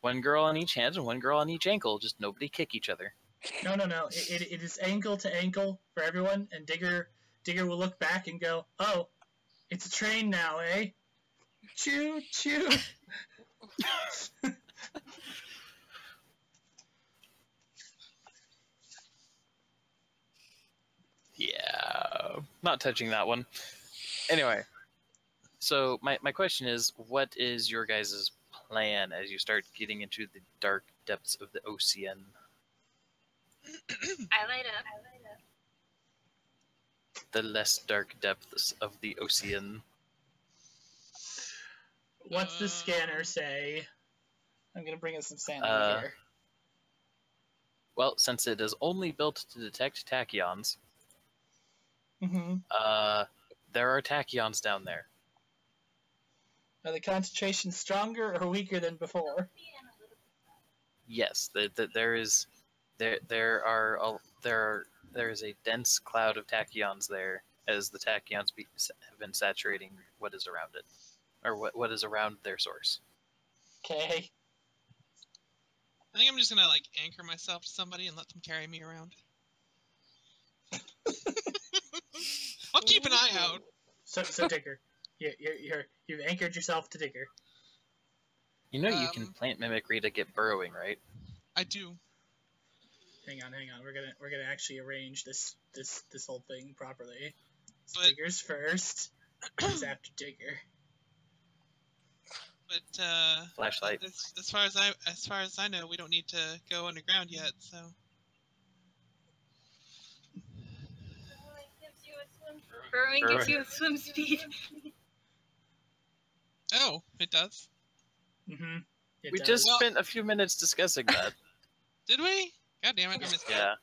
one girl on each hand and one girl on each ankle, just nobody kick each other. No. It is ankle to ankle for everyone, and Digger will look back and go, "Oh, it's a train now, eh? Choo choo." Yeah, not touching that one. Anyway, so my question is, what is your guys' plan as you start getting into the dark depths of the ocean? I light up. The less dark depths of the ocean. What's the scanner say? I'm gonna bring us some sanity here. Well, since it is only built to detect tachyons, Mm-hmm. there are tachyons down there. Are the concentrations stronger or weaker than before? Yes, there is a dense cloud of tachyons there, as the tachyons have been saturating what is around it, or what is around their source. Okay. I think I'm just gonna like anchor myself to somebody and let them carry me around. I'll keep an eye out. So Digger, you've anchored yourself to Digger. You know you can plant mimicry to get burrowing, right? I do. Hang on. We're gonna actually arrange this whole thing properly. So But- Digger's first. It's after Digger. But Flashlight. as far as I know, we don't need to go underground yet. So Burrowing gives you a swim speed. oh, it does. Mm-hmm. We just spent a few minutes discussing that. Did we? God damn it! I missed Yeah.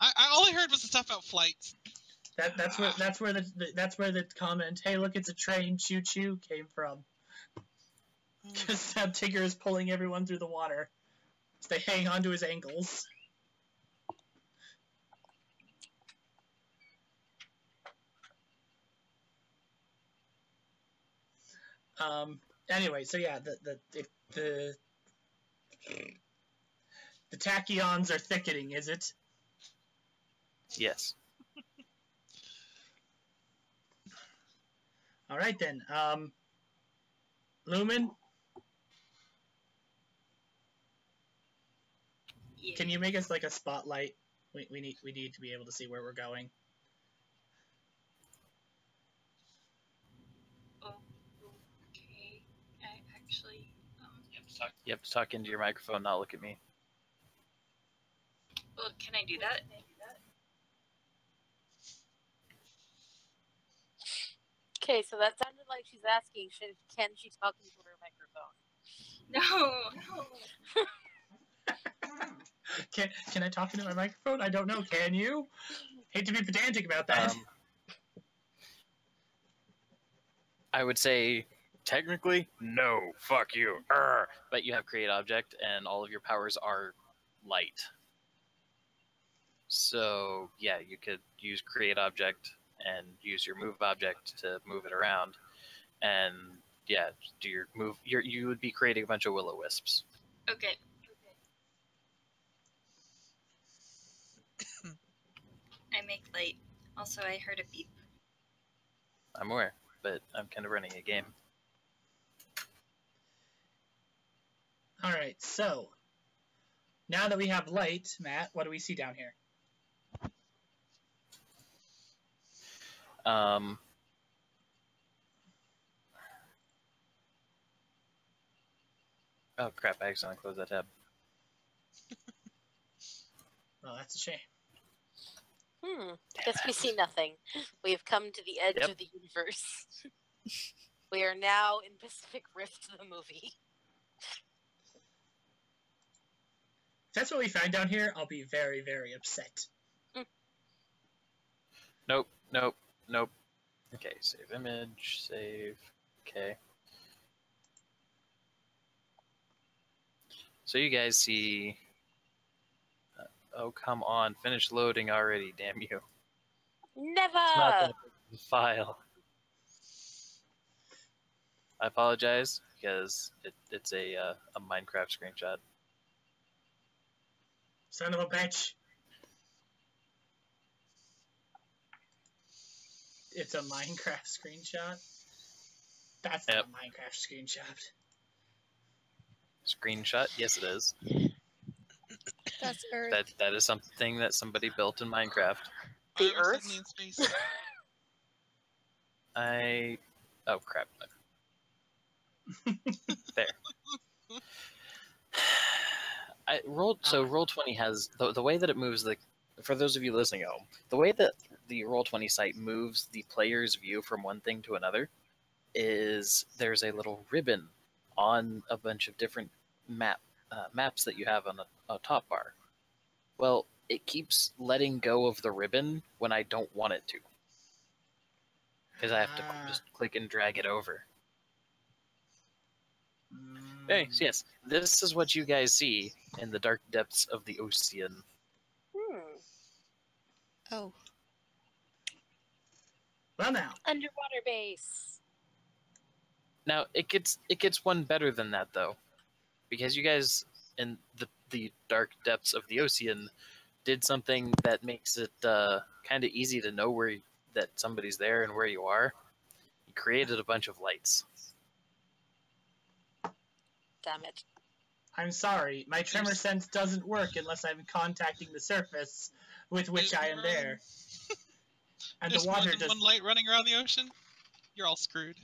that. All I heard was the stuff about flights. That's where the comment, "Hey, look, it's a train, choo choo," came from. Because now Tigger is pulling everyone through the water. So they hang onto his ankles. Anyway, so yeah, the tachyons are thickening, is it? Yes. All right then. Lumen, Yeah. can you make us like a spotlight? We need to be able to see where we're going. Oh, okay. I actually. You have to talk into your microphone, not look at me. Well, can I do that? Okay, so that sounded like she's asking, can she talk into her microphone? No. Can I talk into my microphone? I don't know. Can you? Hate to be pedantic about that. I would say, technically, no. Fuck you. But you have create object, and all of your powers are light. So yeah, you could use create object and use your move object to move it around, and yeah, do your move. You would be creating a bunch of will-o-wisps. Okay. I make light. Also, I heard a beep. I'm aware, but I'm kind of running a game. All right, so now that we have light, Matt, what do we see down here? Oh crap! I accidentally closed that tab. Oh, that's a shame. Guess we see nothing. We have come to the edge Yep. of the universe. We are now in Pacific Rift, the movie. that's what we find down here, I'll be very, very upset. Nope, nope, nope. Okay, save image, save. Okay. So you guys see... oh, come on. Finish loading already, damn you. Never! It's not going to pick the file. I apologize, because it's a Minecraft screenshot. Son of a bitch. It's a Minecraft screenshot? That's not Yep. a Minecraft screenshot. Screenshot? Yes, it is. That's Earth. That is something that somebody built in Minecraft. The Why am I Earth? suddenly in space? Oh, crap. There. Roll20 has the way that it moves for those of you listening at home, the way that the Roll20 site moves the player's view from one thing to another is there's a little ribbon on a bunch of different maps that you have on a top bar. Well, it keeps letting go of the ribbon when I don't want it to, because I have to just click and drag it over. Hey, so yes, this is what you guys see in the dark depths of the ocean. Oh. Well, now. Underwater base. Now it gets one better than that though, because you guys in the dark depths of the ocean did something that makes it kind of easy to know that somebody's there and where you are. You created a bunch of lights. Damn it. I'm sorry, my tremor sense doesn't work unless I'm contacting the surface with which I am there. And There's the water more than one light running around the ocean? You're all screwed.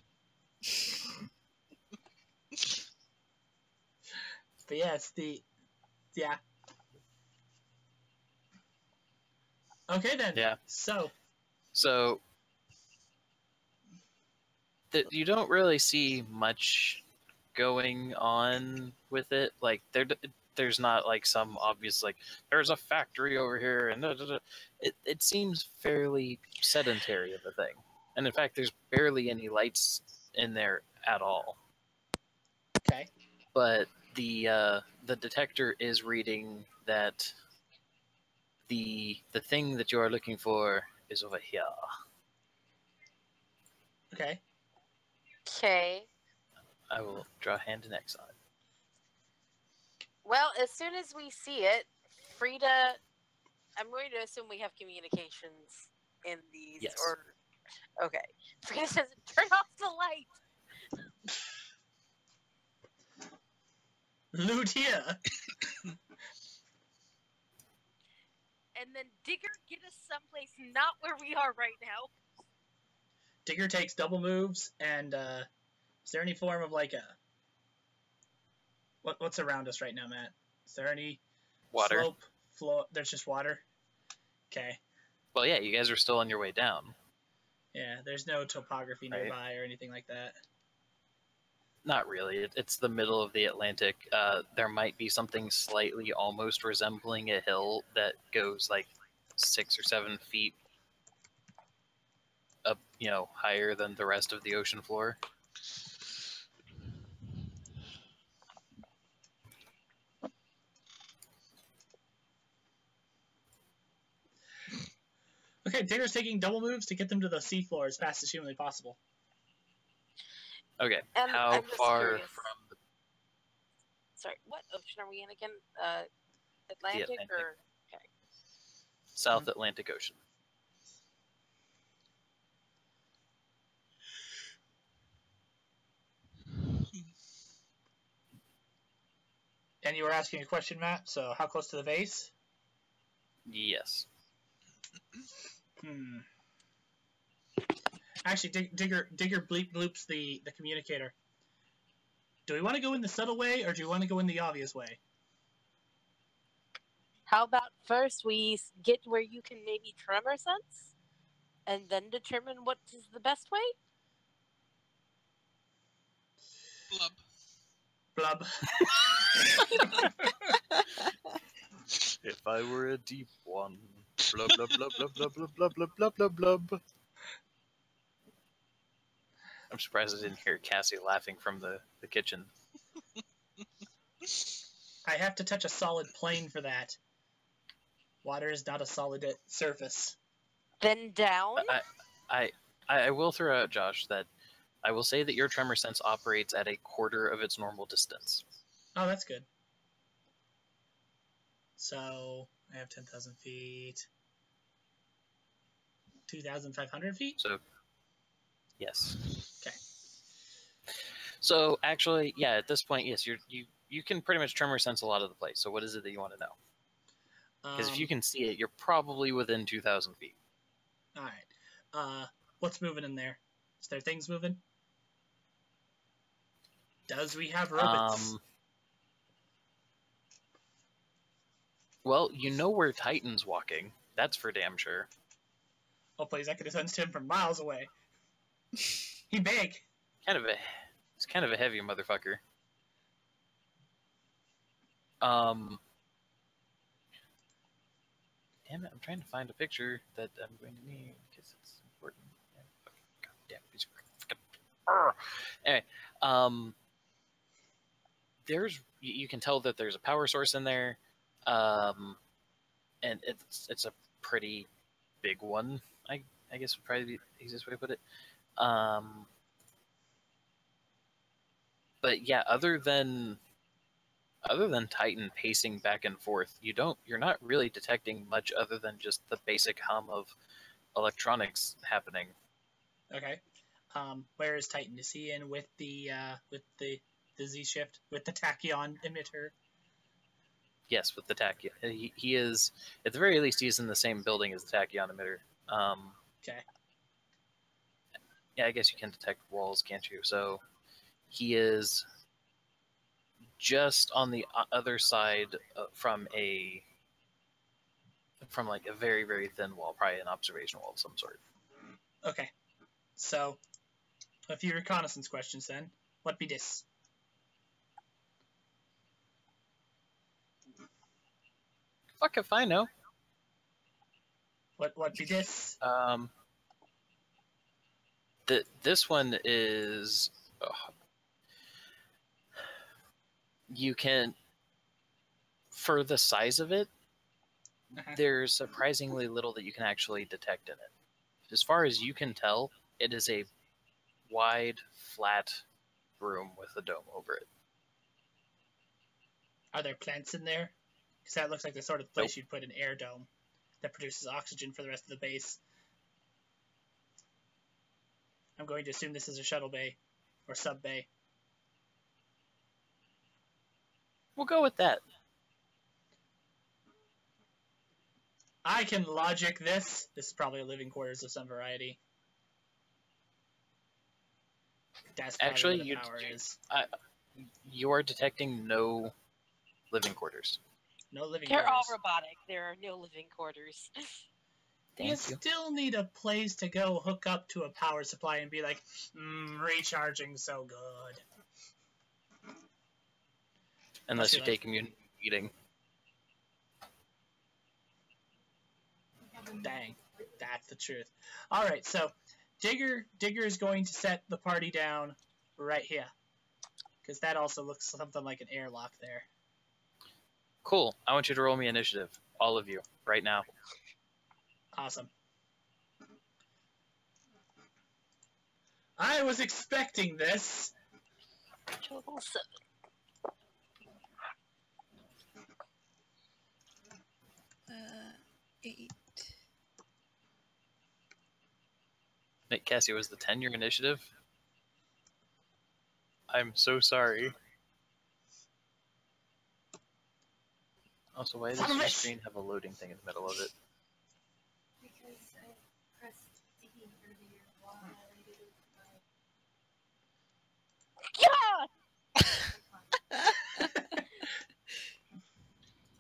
But yes, yeah. Okay then. Yeah. So you don't really see much going on with it. Like there's not like some obvious like there's a factory over here and it seems fairly sedentary of a thing. And in fact, there's barely any lights in there at all. okay. But the detector is reading that the thing that you are looking for is over here. Okay. Okay. I will draw hand and X on it. Well, as soon as we see it, Frida, I'm going to assume we have communications in these. Yes. Okay. Frida says, turn off the light. Loot here. And then Digger, get us someplace not where we are right now. Digger takes double moves, and is there any form of like a what's around us right now, Matt? Is there any Water. slope, floor? There's just water. Okay. Well, yeah, you guys are still on your way down. Yeah, there's no topography nearby or anything like that. Not really. It's the middle of the Atlantic. There might be something slightly almost resembling a hill that goes like 6 or 7 feet up, higher than the rest of the ocean floor. Okay, Digger's taking double moves to get them to the seafloor as fast as humanly possible. Okay, I'm how just far curious. from the... Sorry, what ocean are we in again? Atlantic, Atlantic. or... Okay. South Atlantic Ocean? And you were asking a question, Matt, so how close to the base? Yes. Actually, Digger bleep bloops the communicator. Do we want to go in the subtle way, or do we want to go in the obvious way? How about first we get where you can maybe tremor sense, and then determine what is the best way? Blub. Blub. if I were a deep one. Blub, blub, blub, blub, blub, blub, blub, blub, blub, blub, blub. I'm surprised I didn't hear Cassie laughing from the kitchen. I have to touch a solid plane for that. Water is not a solid surface. Then down? I will throw out, Josh, that I will say that your tremor sense operates at a quarter of its normal distance. Oh, that's good. So, I have 10,000 feet. 2,500 feet? So, yes. Okay. So, actually, yeah, at this point, yes, you can pretty much tremor sense a lot of the place. So what is it that you want to know? Because if you can see it, you're probably within 2,000 feet. All right. What's moving in there? Is there things moving? Does we have robots? Well, you know where Titan's walking. That's for damn sure. Oh, please, I could have sensed him from miles away. He big. It's kind of a heavy motherfucker. Damn it, I'm trying to find a picture that I'm going to need because it's important. God damn piece of anyway, you can tell that there's a power source in there, and it's a pretty big one. I guess would probably be the easiest way to put it. But yeah, other than Titan pacing back and forth, you're not really detecting much other than just the basic hum of electronics happening. Okay. Where is Titan? Is he in with the Z shift with the tachyon emitter? Yes, with the tachyon. He is, at the very least, he's in the same building as the tachyon emitter. Okay. Yeah, I guess you can detect walls, can't you? So he is just on the other side from like a very, very thin wall, probably an observation wall of some sort. Okay. So, a few reconnaissance questions then. What be this? Fuck if I know. What be this? This one is... you can... For the size of it, there's surprisingly little that you can actually detect in it. As far as you can tell, it is a wide, flat room with a dome over it. Are there plants in there? Because that looks like the sort of place you'd put an air dome that produces oxygen for the rest of the base. I'm going to assume this is a shuttle bay or sub bay. We'll go with that. I can logic this. This is probably a living quarters of some variety. That's actually where the power is. You are detecting no living quarters. No living They're quarters. all robotic. There are no living quarters. You still need a place to go hook up to a power supply and be like, recharging so good. Unless you take immune eating. Dang, that's the truth. All right, so Digger is going to set the party down right here, because that also looks something like an airlock there. Cool. I want you to roll me initiative, all of you, right now. Awesome. I was expecting this. Total 7. Eight. Nick, Cassie, was the 10 your initiative? I'm so sorry. Also, why does your screen have a loading thing in the middle of it? Because I pressed D earlier while I did Yeah!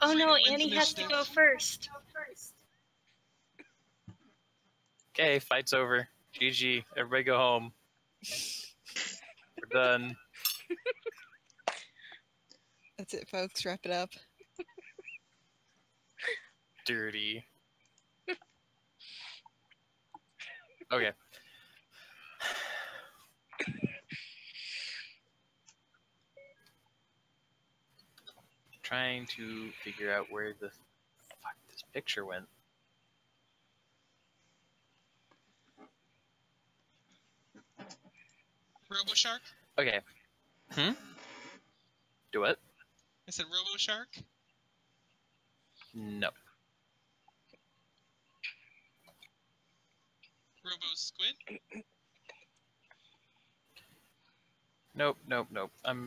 Oh no, Wins Annie has to initiative. go first. Okay, fight's over. GG. Everybody go home. We're done. That's it, folks. Wrap it up. dirty. Okay. Trying to figure out where the fuck this picture went. RoboShark? Okay. Do what? I said RoboShark? No. RoboSquid? Nope, nope, nope. God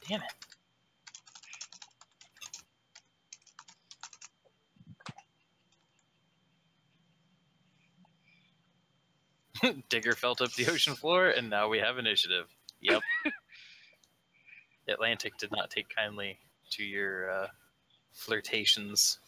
damn it. Digger felt up the ocean floor, and now we have initiative. Yep. Atlantic did not take kindly to your flirtations.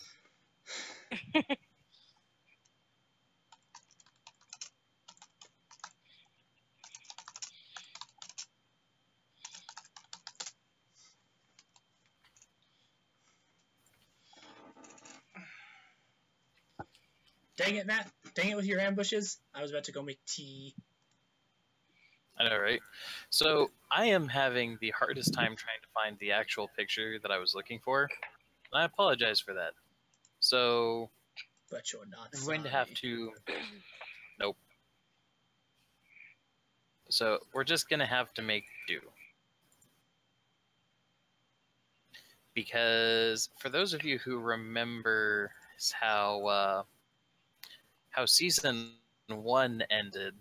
Dang it, Matt. Dang it with your ambushes. I was about to go make tea. I know, right? So I am having the hardest time trying to find the actual picture that I was looking for. And I apologize for that. So But you're not I'm going to have to... Nope. So we're just going to have to make do. Because for those of you who remember how season 1 ended,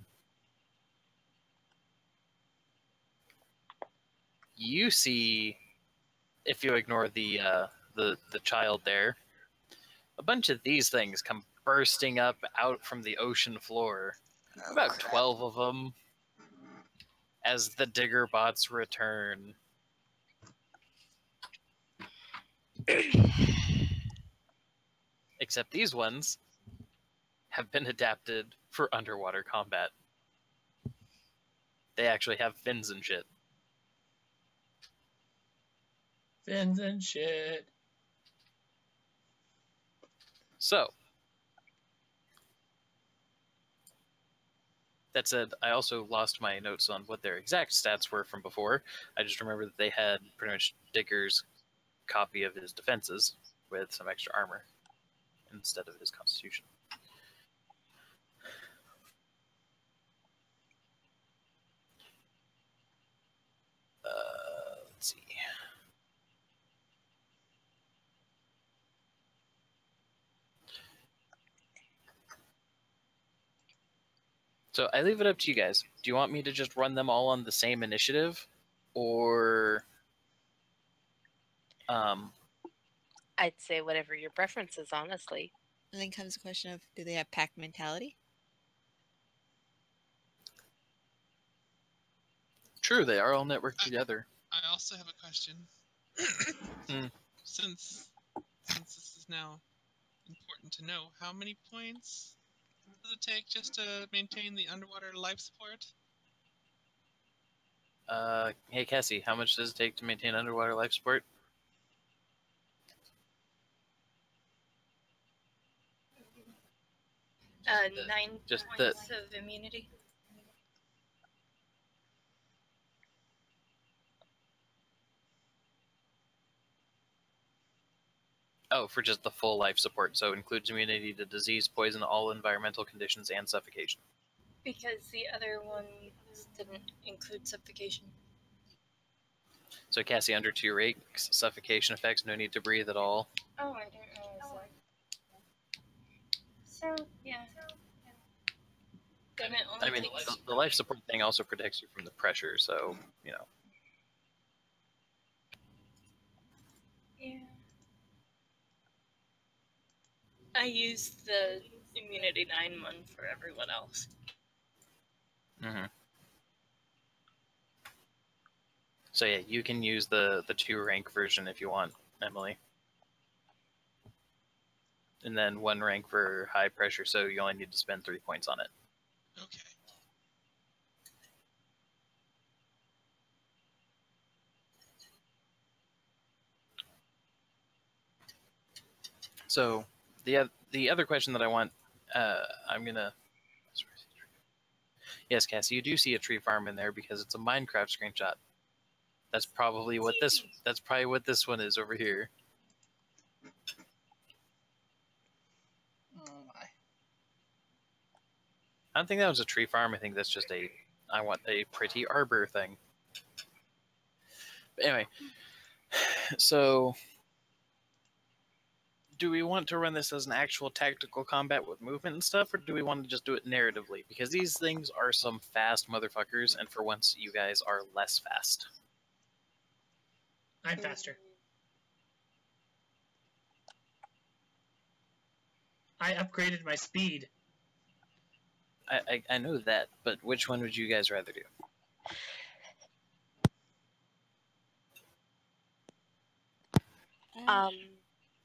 you see, if you ignore the child there, a bunch of these things come bursting up out from the ocean floor. About 12 of them, as the digger bots return. Except these ones have been adapted for underwater combat. They actually have fins and shit. Fins and shit. So, that said, I also lost my notes on what their exact stats were from before. I just remember that they had pretty much Digger's copy of his defenses with some extra armor instead of his constitution. Let's see. So I leave it up to you guys. Do you want me to just run them all on the same initiative? Or... I'd say whatever your preference is, honestly. And then comes the question of, do they have pack mentality? True, they are all networked together. I also have a question. Since this is now important to know, how many points does it take just to maintain the underwater life support? Hey Cassie, how much does it take to maintain underwater life support? 9 Just points of immunity. Oh, for just the full life support, so it includes immunity to disease, poison, all environmental conditions, and suffocation. Because the other ones didn't include suffocation. So Cassie, under 2 ranks, suffocation effects, no need to breathe at all. Oh, I didn't realize that. So, yeah. Then it only I mean, takes... the life support thing also protects you from the pressure, so, you know. Yeah. I used the immunity 9 one for everyone else. Mm-hmm. So yeah, you can use the 2 rank version if you want, Emily. and then 1 rank for high pressure, so you only need to spend 3 points on it. Okay. So the other question that I want, I'm gonna. Yes, Cassie, you do see a tree farm in there because it's a Minecraft screenshot. That's probably what this. That's probably what this one is over here. Oh my. I don't think that was a tree farm. I think that's just a. I want a pretty arbor thing. But anyway, so do we want to run this as an actual tactical combat with movement and stuff, or do we want to just do it narratively? Because these things are some fast motherfuckers, and for once, you guys are less fast. I'm faster. I upgraded my speed. I know that, but which one would you guys rather do?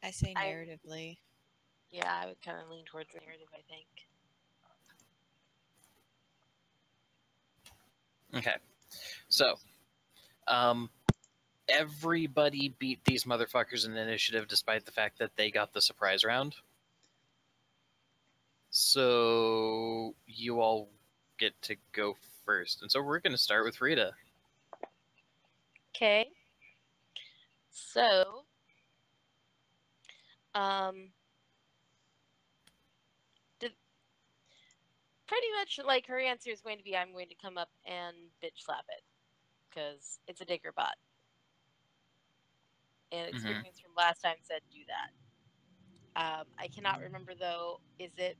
I say narratively. Yeah, I would kind of lean towards narrative, I think. Okay, so, everybody beat these motherfuckers in initiative despite the fact that they got the surprise round. So, you all get to go first. And so we're going to start with Rita. Okay. So, pretty much like her answer is going to be, I'm going to come up and bitch slap it because it's a digger bot. And experience from last time said do that. I cannot remember though, is it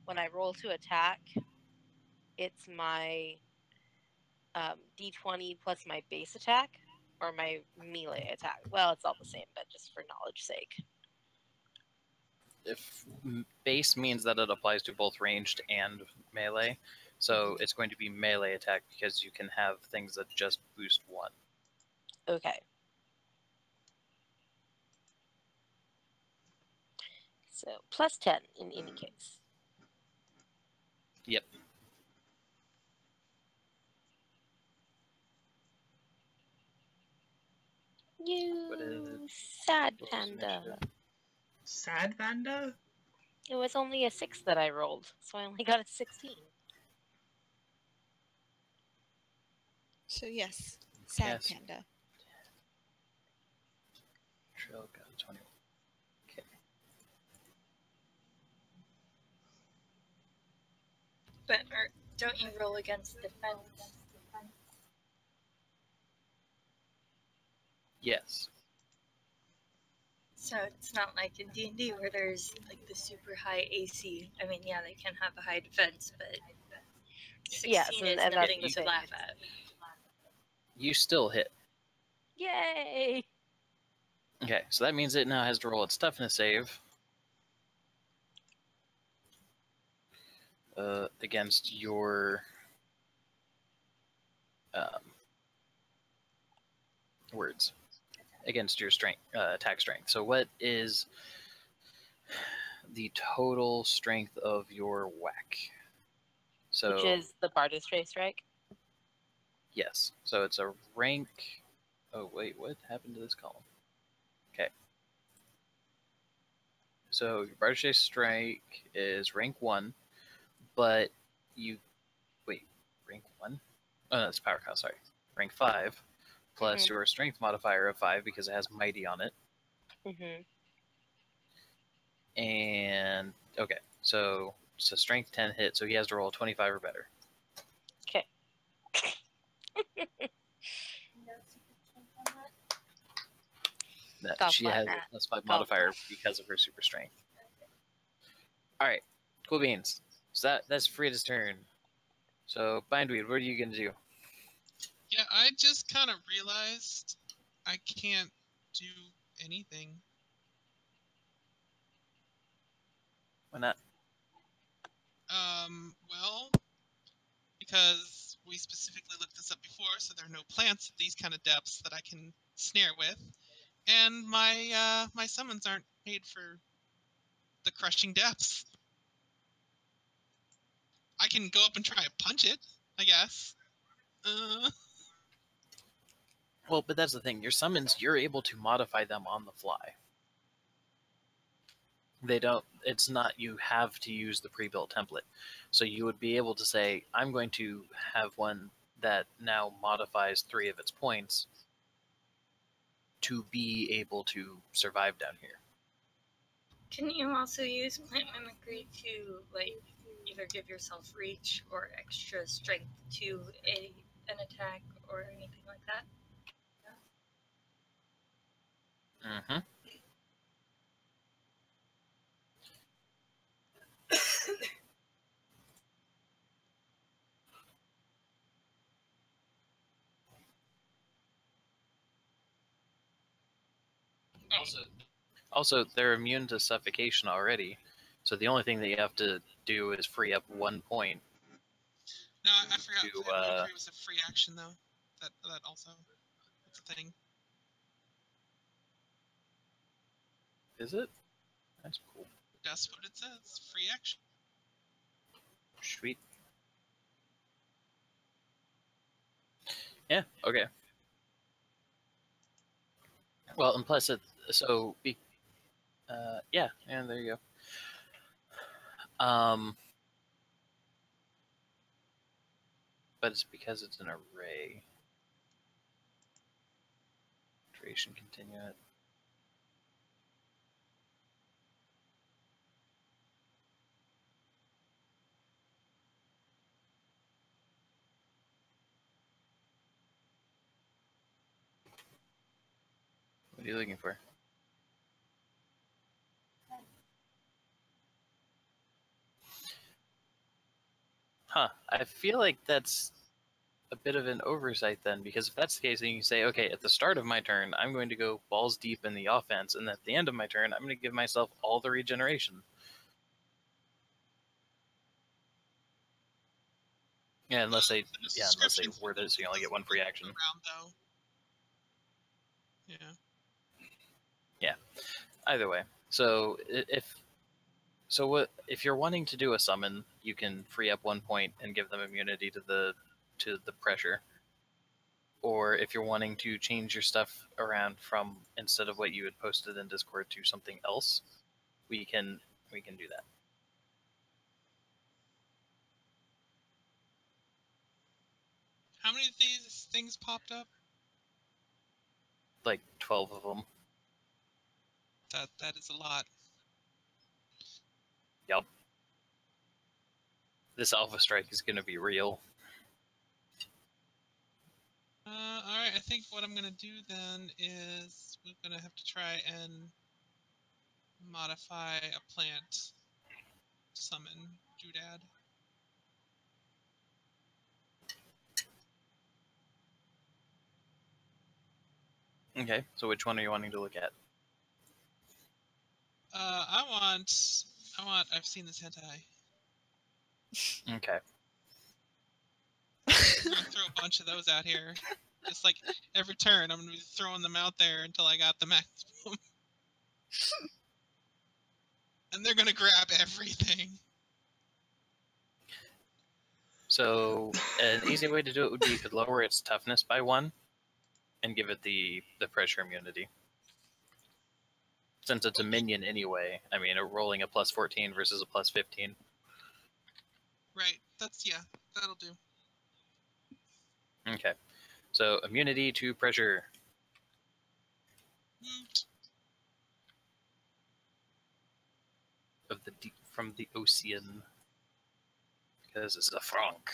when I roll to attack, it's my D20 plus my base attack or my melee attack? Well, it's all the same, but just for knowledge sake. If base means that it applies to both ranged and melee, so it's going to be melee attack because you can have things that just boost 1. Okay. So plus 10 in any case. Yep. You sad panda. Sad panda? It was only a 6 that I rolled, so I only got a 16. So yes, sad Yes. panda. Trail got 21. Okay. But don't you roll against defense? Yes. So it's not like in D&D where there's like the super high AC. I mean, yeah, they can have a high defense, but 16 Yes, is and nothing that's to the laugh thing. at. You still hit. Yay! Okay, so that means it now has to roll its toughness save against your words. Against your strength, attack strength. So what is the total strength of your whack? So, Which is the Bardus Trace, right? yes. So it's a rank. Oh wait, what happened to this column? Okay. So your Bardic Strike is rank 1, but you rank 1? Oh no, it's power cost. Sorry, rank 5 plus your strength modifier of 5 because it has mighty on it. And okay, so it's a strength 10 hit, so he has to roll 25 or better. Okay. That she has a plus 5 modifier because of her super strength. All right, cool beans. So that's Frida's turn. So Bindweed, what are you gonna do? Yeah, I just kind of realized I can't do anything. Why not? Well, because we specifically looked this up before, so there are no plants at these kind of depths that I can snare with, and my my summons aren't made for the crushing depths. I can go up and try and punch it, I guess. Well, but that's the thing. Your summons, you're able to modify them on the fly. They don't. It's not. You have to use the pre-built template. So you would be able to say, I'm going to have one that now modifies 3 of its points to be able to survive down here. Can you also use plant mimicry to, like, either give yourself reach or extra strength to an attack or anything like that? Mm-hmm. Also, they're immune to suffocation already, so the only thing that you have to do is free up 1 point. No, I forgot. Mimicry was a free action, though. That also, that's a thing. Is it? That's cool. That's what it says. Free action. Sweet. Yeah. Okay. Well, and plus it. So, yeah, and there you go. But it's because it's an array. Duration continue it. What are you looking for? Huh. I feel like that's a bit of an oversight then, because if that's the case, then you can say, okay, at the start of my turn, I'm going to go balls deep in the offense, and at the end of my turn, I'm going to give myself all the regeneration. Yeah, unless they word it so you only get 1 free action. Around, though. Yeah. Yeah. Either way, so if you're wanting to do a summon, you can free up 1 point and give them immunity to the pressure. Or if you're wanting to change your stuff around from instead of what you had posted in Discord to something else, we can do that. How many of these things popped up? Like 12 of them. That is a lot. Yep. This Alpha Strike is going to be real. Alright, I think what I'm going to do then is we're going to have to try and modify a plant summon Doodad. Okay, so which one are you wanting to look at? I've seen this hentai. Okay. I'm gonna throw a bunch of those out here. Just like every turn, I'm gonna be throwing them out there until I got the maximum. And they're gonna grab everything. So an easy way to do it would be to lower its toughness by 1 and give it the pressure immunity. Since it's a minion anyway, I mean, rolling a +14 versus a +15. Right, that'll do. Okay, so immunity to pressure. Of the deep, from the ocean, because it's a franc.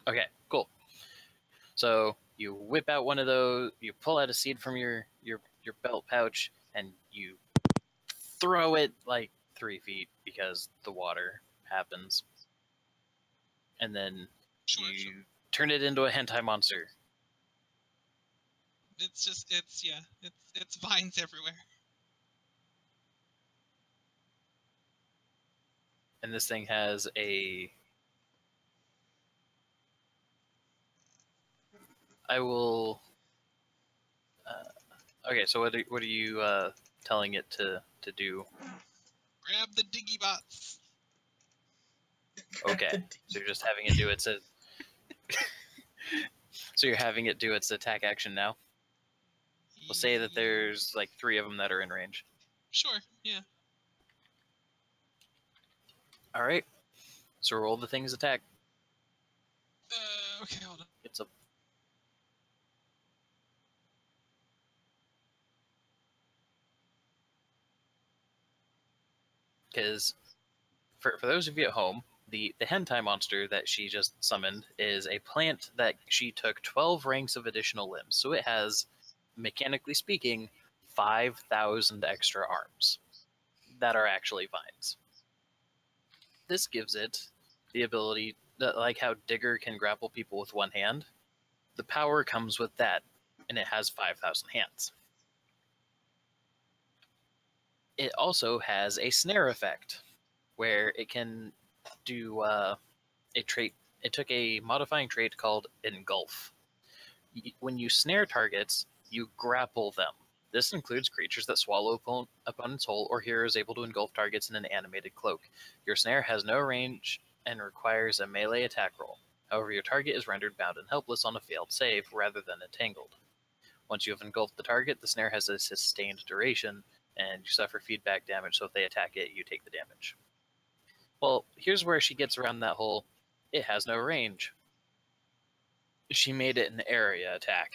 Okay, cool. So you whip out one of those, you pull out a seed from your belt pouch, and you throw it like 3 feet because the water happens, and then you turn it into a hentai monster. It's vines everywhere. And this thing has a... I will... okay, so what are you telling it to do. Grab the diggy bots. Okay, so you're just having it do its. So you're having it do its attack action now. We'll say that there's like 3 of them that are in range. Sure. Yeah. All right. So roll the thing's attack. Okay, hold on. It's a. Because for those of you at home, the hentai monster that she just summoned is a plant that she took 12 ranks of additional limbs. So it has, mechanically speaking, 5,000 extra arms that are actually vines. This gives it the ability, like how Digger can grapple people with one hand, the power comes with that, and it has 5,000 hands. It also has a snare effect, where it can do a trait. It took a modifying trait called Engulf. When you snare targets, you grapple them. This includes creatures that swallow opponents whole, or heroes able to engulf targets in an animated cloak. Your snare has no range and requires a melee attack roll. However, your target is rendered bound and helpless on a failed save rather than entangled. Once you have engulfed the target, the snare has a sustained duration, and you suffer feedback damage, so if they attack it, you take the damage. Well, here's where she gets around that whole, it has no range. She made it an area attack.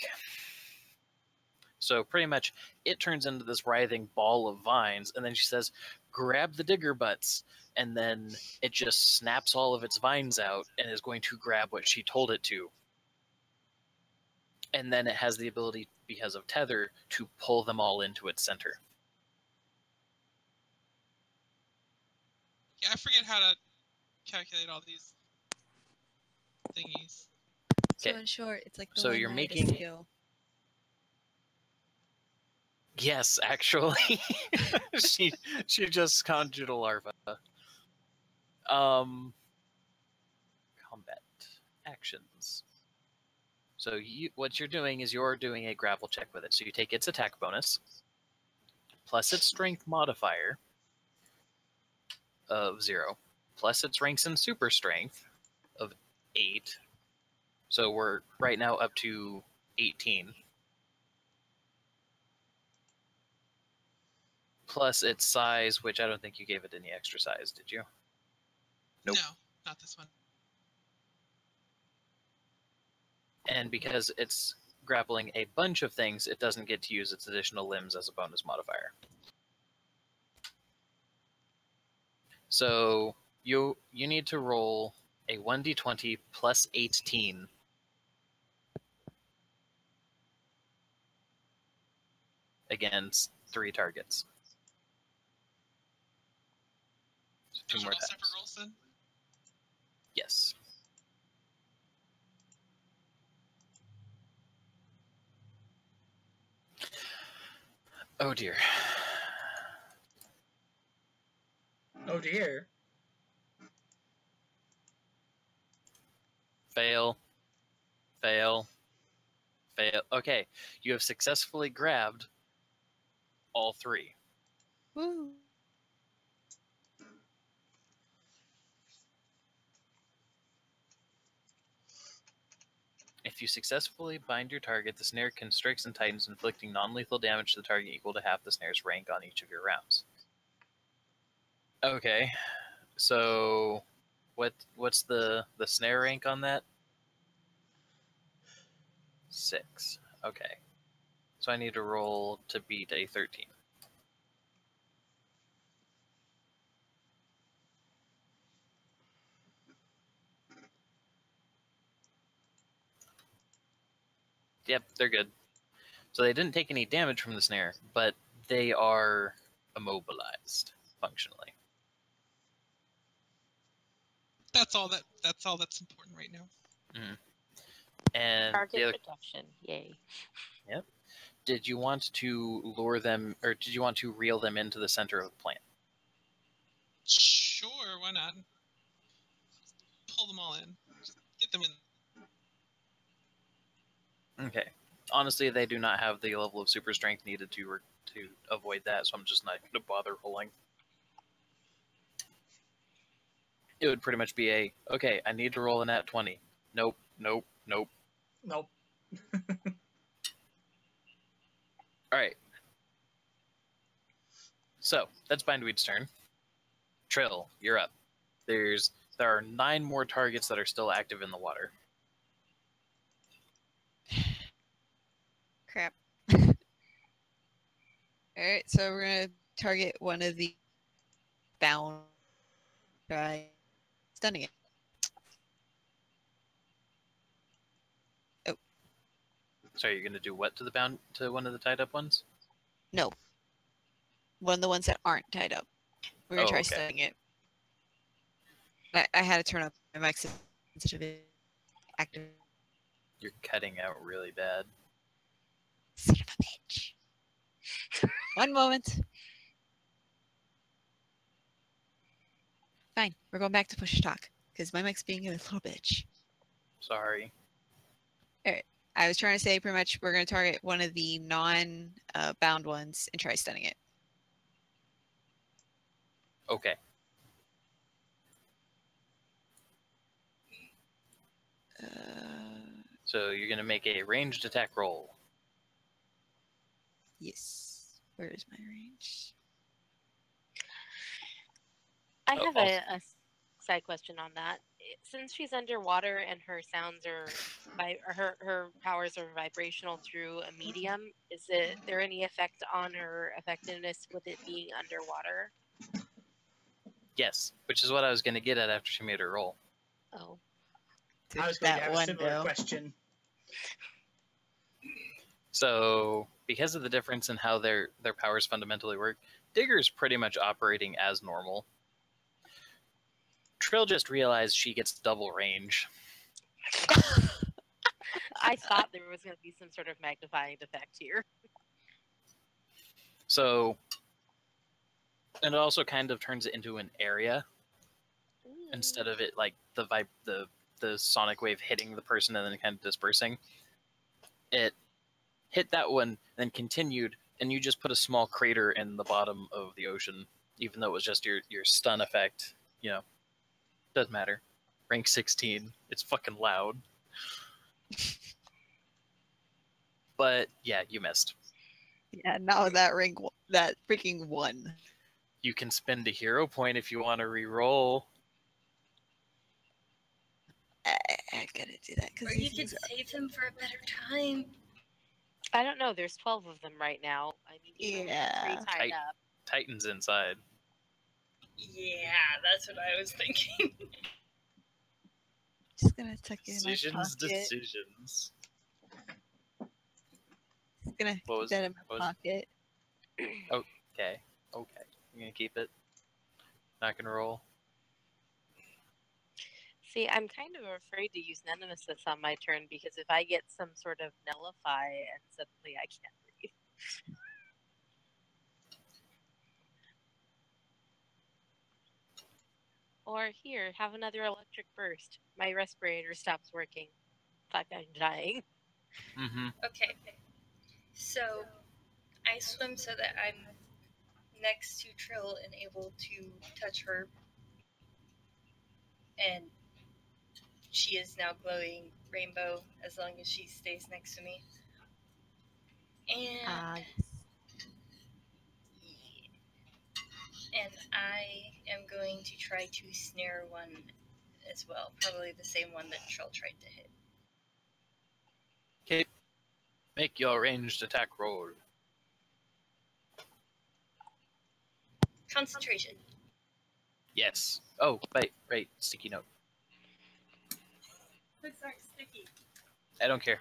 So pretty much, it turns into this writhing ball of vines, and then she says, grab the digger butts, and then it just snaps all of its vines out and is going to grab what she told it to. And then it has the ability, because of tether, to pull them all into its center. Yeah, I forget how to calculate all these thingies. So Okay. in short, it's like the So one you're night making- skill. Yes, actually. she just conjured a larva. Combat actions. So what you're doing is you're doing a grapple check with it. So you take its attack bonus, plus its strength modifier of 0, plus its ranks in super strength of 8. So we're right now up to 18. Plus its size, which I don't think you gave it any extra size, did you? Nope. No, not this one. And because it's grappling a bunch of things, it doesn't get to use its additional limbs as a bonus modifier. So you need to roll a 1d20 plus 18 against 3 targets. So 2 Those are more all times. separate rolls then? Yes. Oh dear. Oh dear. Fail. Fail. Fail. Okay, you have successfully grabbed all 3. Woo. If you successfully bind your target, the snare constricts and tightens, inflicting non-lethal damage to the target equal to half the snare's rank on each of your rounds. Okay, so what's the snare rank on that? 6. Okay, so I need to roll to beat a 13. Yep, they're good. So they didn't take any damage from the snare, but they are immobilized functionally. That's all that's important right now. And Target the other, protection. Yay. did you want to lure them, or did you want to reel them into the center of the plant? Sure, why not? Pull them all in. Just get them in. Okay. Honestly, they do not have the level of super strength needed to to avoid that, so I'm just not going to bother rolling. It would pretty much be okay, I need to roll a nat 20. Nope, nope, nope. Nope. Alright. So, that's Bindweed's turn. Trill, you're up. There are 9 more targets that are still active in the water. Crap. Alright, so we're gonna target one of the bound by stunning it. Oh. Sorry, you're going to do what to one of the tied up ones? No. One of the ones that aren't tied up. We're gonna try stunning it. I had to turn up my mic sensitivity active. You're cutting out really bad. Son of a bitch. One moment. Fine, we're going back to push talk because my mic's being a little bitch. Sorry. Alright, I was trying to say pretty much we're going to target one of the non-bound ones and try stunning it. Okay. So you're going to make a ranged attack roll. Yes. Where is my range? I have a side question on that. Since she's underwater and her sounds are, her powers are vibrational through a medium, is there any effect on her effectiveness with it being underwater? Yes, which is what I was going to get at after she made her roll. Oh. I was going to have a similar question. So, because of the difference in how their powers fundamentally work, Digger's pretty much operating as normal. Trill just realized she gets double range. I thought there was going to be some sort of magnifying effect here. So, and it also kind of turns it into an area instead of it like the sonic wave hitting the person and then kind of dispersing. It hit that one, then continued, and you just put a small crater in the bottom of the ocean, even though it was just your stun effect. You know, doesn't matter. Rank 16, it's fucking loud. But yeah, you missed. Yeah, not with that rank, that freaking 1. You can spend a hero point if you want to re-roll. I gotta do that Or you could save them for a better time. I don't know. There's 12 of them right now. I mean, even with the 3 tied up. Titan's inside. Yeah, that's what I was thinking. Just gonna tuck it in my pocket. Decisions. Just gonna put that in my pocket. Okay. I'm gonna keep it. Not gonna roll. See, I'm kind of afraid to use Nemesis on my turn because if I get some sort of nullify and suddenly I can't breathe. Or here, have another electric burst. My respirator stops working. Fuck, I'm dying. Mm-hmm. Okay. So, I swim so that I'm next to Trill and able to touch her. And she is now glowing rainbow as long as she stays next to me. And and I am going to try to snare one as well. Probably the same one that Trill tried to hit. Okay. Make your ranged attack roll. Concentration. Yes. Oh, wait. Sticky note. Looks like sticky. I don't care.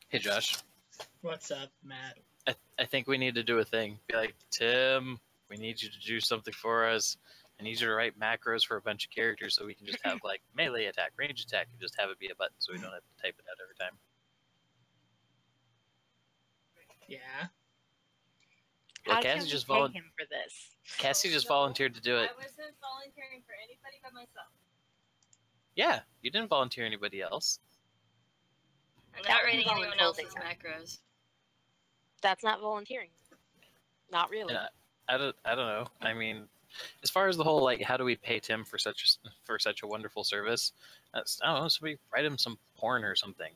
Hey, Josh. What's up, Matt? I think we need to do a thing. Be like, Tim, we need you to do something for us. I need you to write macros for a bunch of characters so we can just have like melee attack, range attack, and just have it be a button so we don't have to type it out every time. Yeah. Well, How Cassie can we just pay him for this? Cassie just volunteered to do it. I wasn't volunteering for anybody but myself. Yeah, you didn't volunteer anybody else. I'm That not would be writing anyone voluntold else's data. macros. That's not volunteering. Not really. Yeah, I don't know. I mean, as far as the whole like, how do we pay Tim for such a wonderful service? That's, I don't know. Somebody write him some porn or something.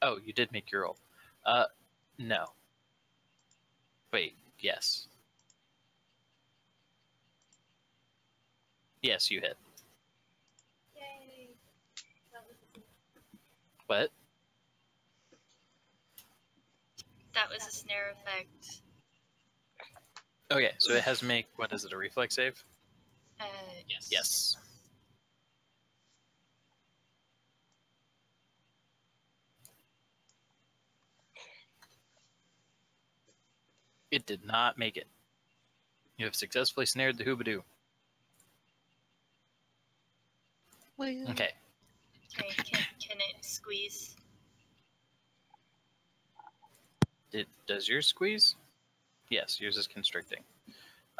Oh, you did make your roll. No. Wait, yes. Yes, you hit. Yay. What? That was a snare effect. Okay, so it has to make, what is it, a reflex save? Yes. Yes. It did not make it. You have successfully snared the hoobadoo. Well, Okay. Can it squeeze? Does yours squeeze? Yes, yours is constricting.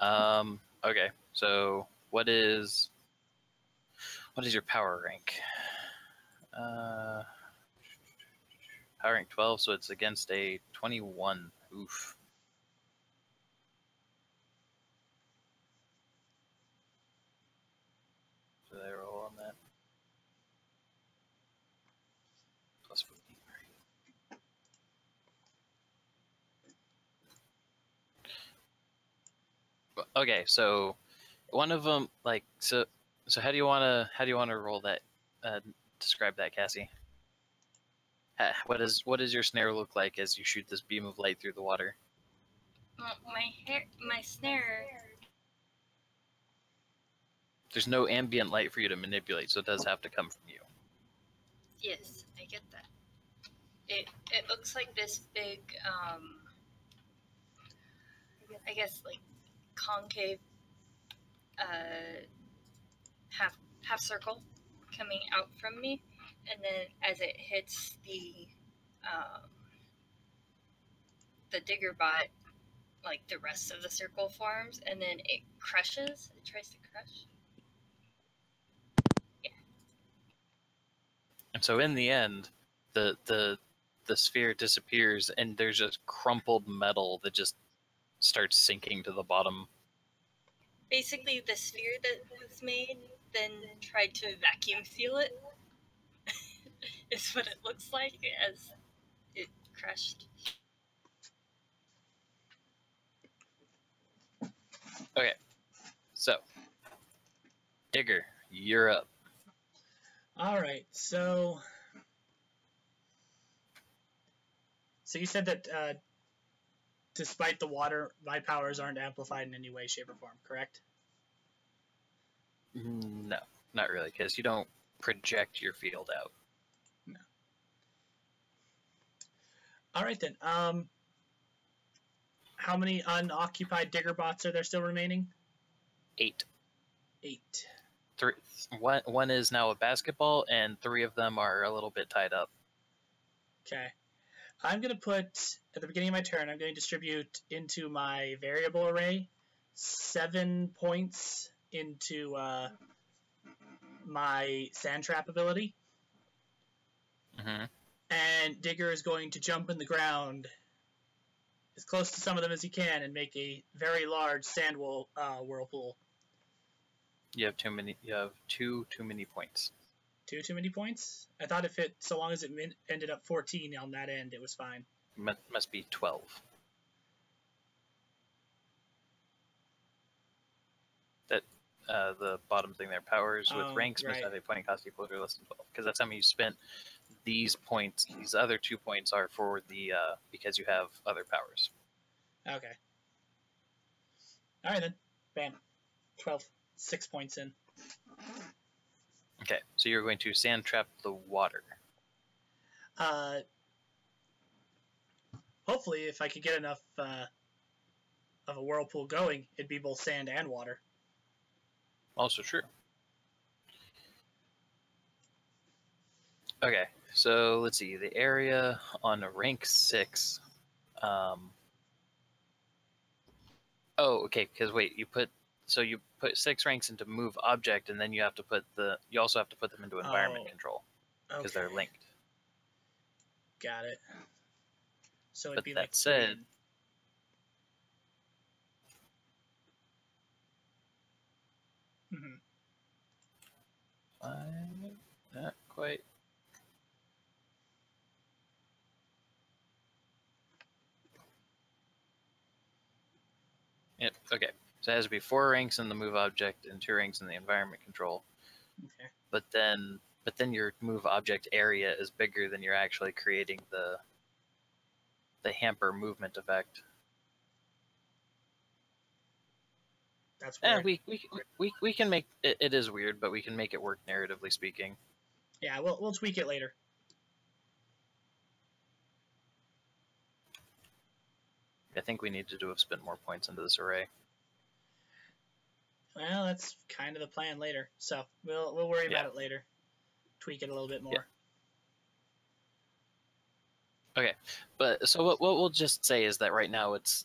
Okay, so what is your power rank? Power rank 12, so it's against a 21. Oof. Did I roll on that? Plus 15. Okay, so one of them, like, so how do you want to roll that? Describe that, Cassie. What does your snare look like as you shoot this beam of light through the water? Well, my snare. There's no ambient light for you to manipulate, so it does have to come from you. Yes, I get that. It looks like this big, I guess like concave, half circle coming out from me, and then as it hits the digger bot, like the rest of the circle forms, and then it crushes. It tries to crush. And so in the end, the sphere disappears, and there's just crumpled metal that just starts sinking to the bottom. Basically, the sphere that was made then tried to vacuum seal it. Is what it looks like as it crushed. Okay, so Digger, you're up. All right, so you said that despite the water, my powers aren't amplified in any way, shape, or form, correct? No, not really, because you don't project your field out. No. All right then. How many unoccupied digger bots are there still remaining? 8. 8. One is now a basketball, and 3 of them are a little bit tied up. Okay. I'm going to put, at the beginning of my turn, I'm going to distribute into my variable array 7 points into my sand trap ability. Mm-hmm. And Digger is going to jump in the ground as close to some of them as he can and make a very large sand whirlpool. You have too many. You have two too many points. 2 too many points? I thought if it, so long as it ended up 14 on that end, it was fine. Must be 12. That the bottom thing there. Powers with ranks must have a point cost equal to or less than 12. Because that's how many you spent. These points, these other 2 points are for the because you have other powers. Okay. All right then. Bam. 12. 6 points in. Okay, so you're going to sand trap the water. hopefully, if I could get enough of a whirlpool going, it'd be both sand and water. Also true. Okay, so let's see. The area on rank 6. Oh, okay. Because wait, you put 6 ranks into move object, and then you also have to put them into environment control because they're linked. Got it. So it'd But be that like said, not quite. Yep. Okay. So it has to be 4 ranks in the move object and 2 ranks in the environment control. Okay. But then your move object area is bigger than you're actually creating the hamper movement effect. That's weird. We can make it. It is weird, but we can make it work narratively speaking. Yeah, we'll tweak it later. I think we need to have spent more points into this array. Well, that's kind of the plan later. So we'll worry about it later. Tweak it a little bit more. Yeah. Okay, but so what we'll just say is that right now it's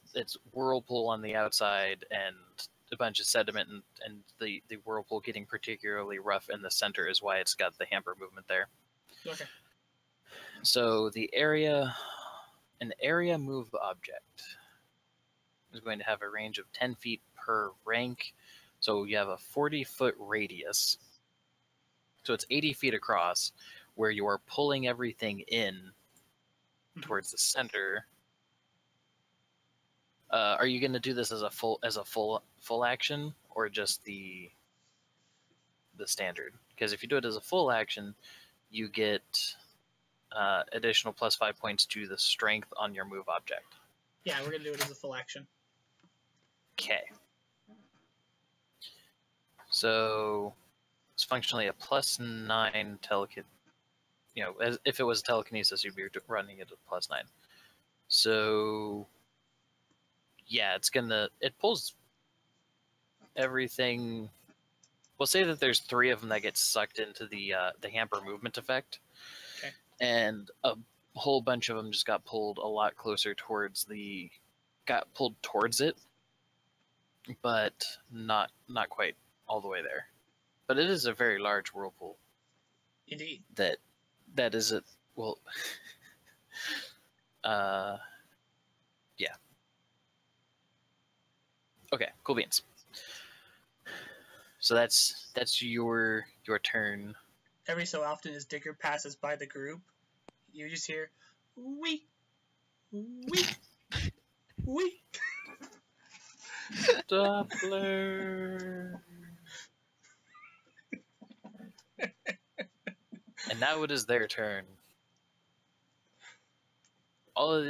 whirlpool on the outside and a bunch of sediment, and the whirlpool getting particularly rough in the center is why it's got the hamper movement there. Okay. So an area move object is going to have a range of 10 feet per rank. So you have a 40-foot radius. So it's 80 feet across, where you are pulling everything in towards the center. Are you going to do this as a full action, or just the standard? Because if you do it as a full action, you get additional +5 points to the strength on your move object. Yeah, we're gonna do it as a full action. Okay. So it's functionally a +9 telekinesis. You know, as if it was telekinesis, you'd be running it at +9. So yeah, it pulls everything. We'll say that there's 3 of them that get sucked into the hamper movement effect, and a whole bunch of them just got pulled a lot closer towards it, but not quite all the way there. But it is a very large whirlpool. Indeed. That is it. Well, yeah. Okay, cool beans. So that's your turn. Every so often, as Digger passes by the group, you just hear, "Wee, wee, wee." Doppler. And now it is their turn. All of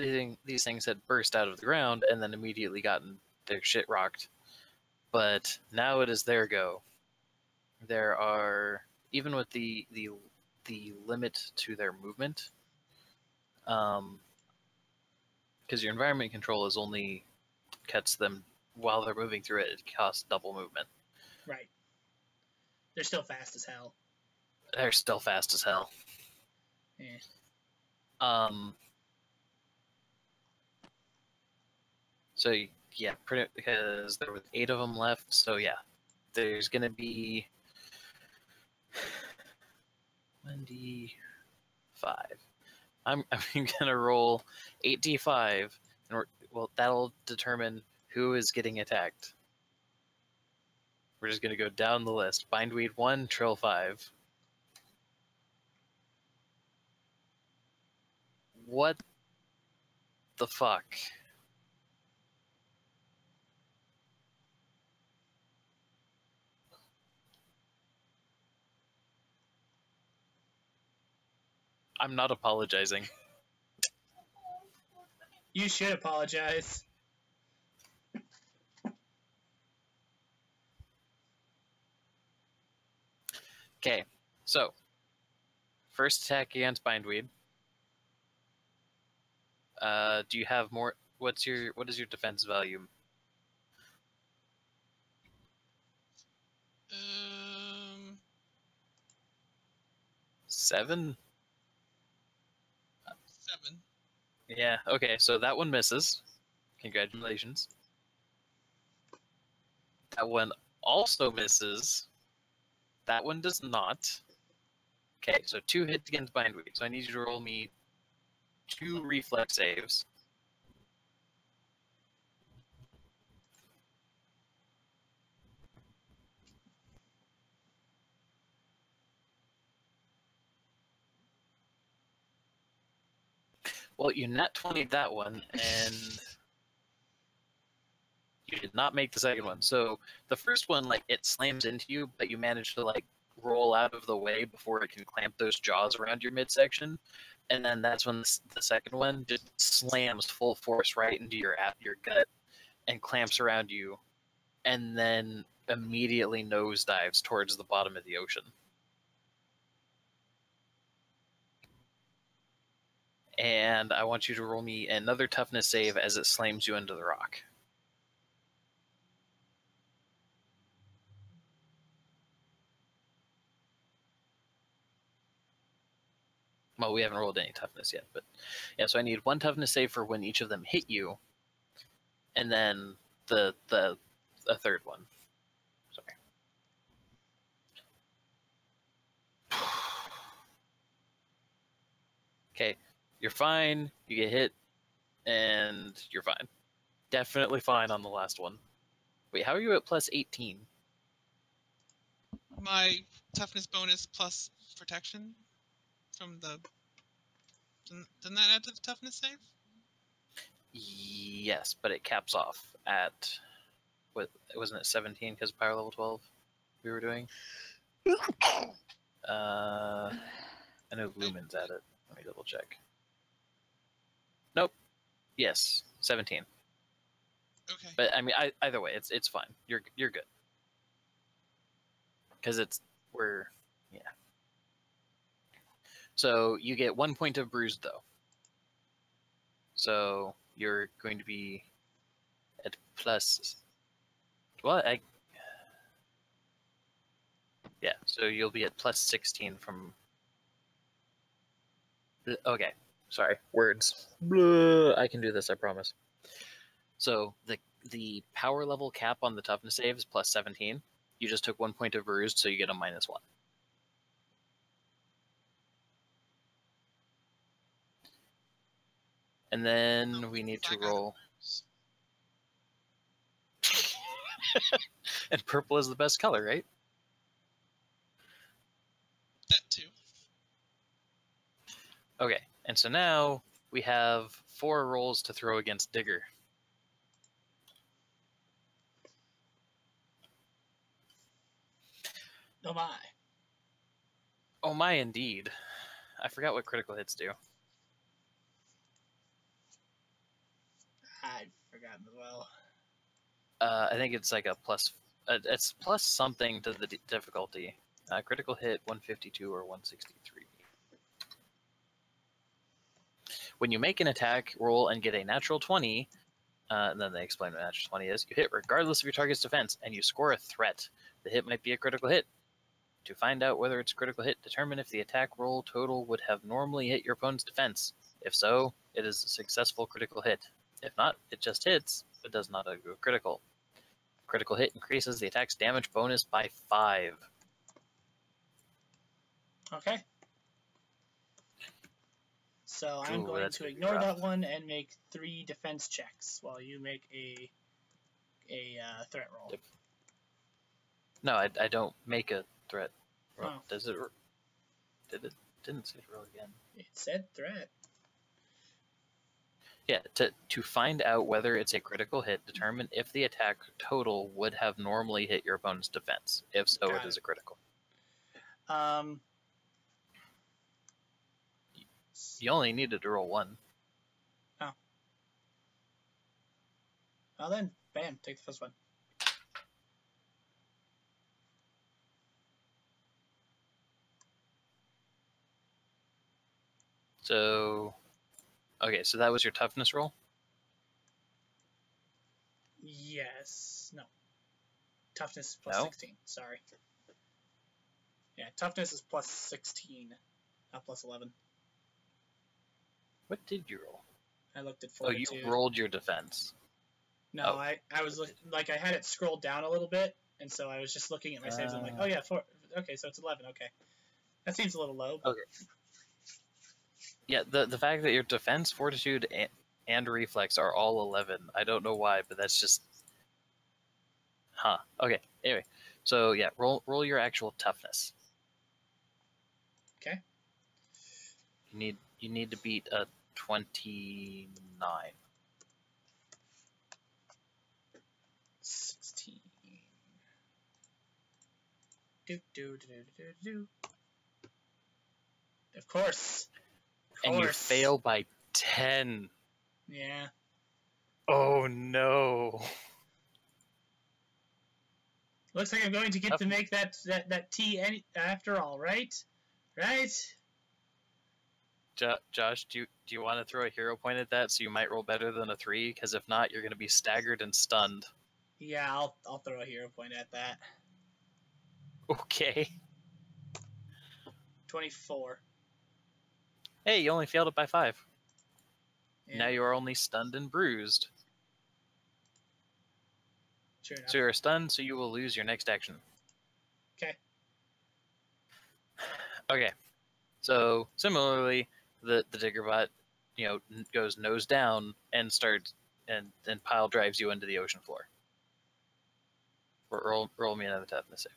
these things had burst out of the ground and then immediately gotten their shit rocked. But now it is their go. There are, even with the limit to their movement, because your environment control is only cuts them while they're moving through it. It costs double movement. Right. They're still fast as hell. They're still fast as hell. Yeah. So yeah, because there was 8 of them left. So yeah, there's gonna be 1d5. I'm gonna roll 8d5, and that'll determine who is getting attacked. We're just gonna go down the list. Bindweed 1, Trill 5. What the fuck? I'm not apologizing. You should apologize. Okay, so first attack against Bindweed. Do you have more? What is your defense value? 7? 7. Yeah. Okay. So that one misses. Congratulations. That one also misses. That one does not. Okay. So 2 hits against bindweed. So I need you to roll me 2 reflex saves. Well, you nat 20'd that one, and you did not make the second one. So the first one, like, it slams into you, but you manage to, like, roll out of the way before it can clamp those jaws around your midsection. And then that's when the second one just slams full force right into your gut and clamps around you, and then immediately nosedives towards the bottom of the ocean. And I want you to roll me another toughness save as it slams you into the rock. Well, we haven't rolled any toughness yet, but yeah, so I need 1 toughness save for when each of them hit you, and then a third one. Sorry. Okay, you're fine. You get hit, and you're fine. Definitely fine on the last one. Wait, how are you at plus 18? My toughness bonus plus protection from the. Didn't that add to the toughness save? Yes, but it caps off at what? Wasn't it 17 because power level 12 we were doing? I know Lumen's at it. Let me double check. Nope. Yes, 17. Okay. But I mean, either way, it's fine. You're good. Because yeah. So you get 1 point of bruised though. So you're going to be at plus. Well, yeah. So you'll be at plus 16 from. Okay, sorry, words. Blah. I can do this, I promise. So the power level cap on the toughness save is plus 17. You just took 1 point of bruised, so you get a -1. And then we need to roll. And purple is the best color, right? That too. Okay, and so now we have 4 rolls to throw against Digger. Oh my. Oh my, indeed. I forgot what critical hits do. I'd forgotten as well. I think it's like a plus. It's plus something to the difficulty. Critical hit 152 or 163. When you make an attack roll and get a natural 20, and then they explain what natural 20 is, you hit regardless of your target's defense, and you score a threat. The hit might be a critical hit. To find out whether it's a critical hit, determine if the attack roll total would have normally hit your opponent's defense. If so, it is a successful critical hit. If not, it just hits, but does not go critical. Critical hit increases the attack's damage bonus by 5. Okay. So I'm Ooh, going that's to gonna be ignore rough. that one and make 3 defense checks while you make a threat roll. Yep. No, I don't make a threat roll. Oh. Does it? Didn't say roll again. It said threat. Yeah, to find out whether it's a critical hit, determine if the attack total would have normally hit your opponent's defense. If so, Got it is a critical. You only needed to roll 1. Oh. Well then, bam, take the first one. So, Okay, so that was your toughness roll? Yes. No. Toughness is plus No? 16. Sorry. Yeah, toughness is plus 16, not plus 11. What did you roll? I looked at Oh, you fortitude. rolled your defense. No, Oh. I was like I had it scrolled down a little bit, and so I was just looking at my saves. I'm like, oh yeah, okay, so it's 11. Okay, that seems a little low. But... Okay. Yeah, the fact that your defense, fortitude, and reflex are all 11. I don't know why, but that's just... Huh. Okay, anyway. So, yeah, roll your actual toughness. Okay. You need to beat a 29. 16. Do. Of course. And you fail by 10. Yeah. Oh, no. Looks like I'm going to get to make that tea after all, right? Right? Josh, do you want to throw a hero point at that so you might roll better than a 3? Because if not, you're going to be staggered and stunned. Yeah, I'll throw a hero point at that. Okay. 24. Hey, you only failed it by 5. Yeah. Now you are only stunned and bruised. Sure enough. So you're stunned, so you will lose your next action. Okay. Okay. So similarly, the Diggerbot, goes nose down and starts and pile drives you into the ocean floor. Roll me another toughness save.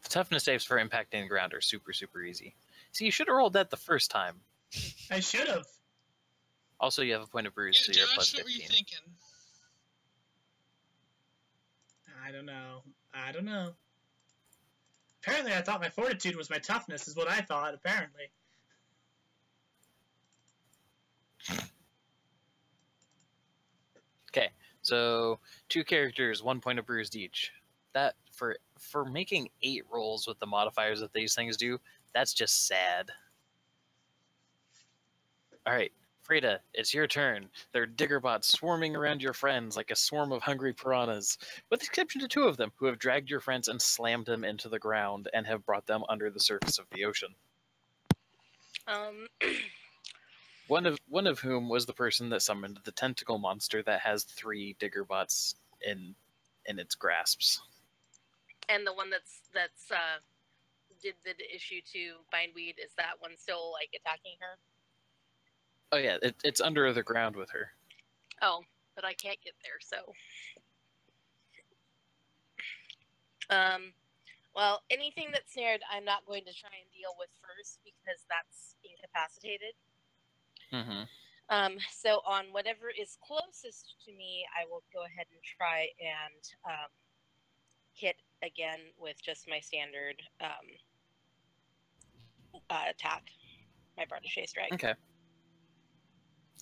The toughness saves for impacting the ground are super, super easy. See, you should have rolled that the first time. I should have. Also, you have a point of bruise, Yeah, so you're Josh, plus 15. what were you thinking? I don't know. Apparently, I thought my fortitude was my toughness, is what I thought, apparently. Okay, so 2 characters, 1 point of bruised each. That, for making 8 rolls with the modifiers that these things do, that's just sad. Alright, Freda, it's your turn. There are Diggerbots swarming around your friends like a swarm of hungry piranhas, with the exception to 2 of them, who have dragged your friends and slammed them into the ground and have brought them under the surface of the ocean. One of whom was the person that summoned the tentacle monster that has 3 Diggerbots in its grasps. And the one that's did the issue to bindweed, is that one still like attacking her? Oh yeah, it's under the ground with her. Oh, but I can't get there, so. Well, anything that's snared, I'm not going to try and deal with first because that's incapacitated. Mm-hmm. So on whatever is closest to me, I will go ahead and try and hit again with just my standard attack, my Bardiche strike. Okay.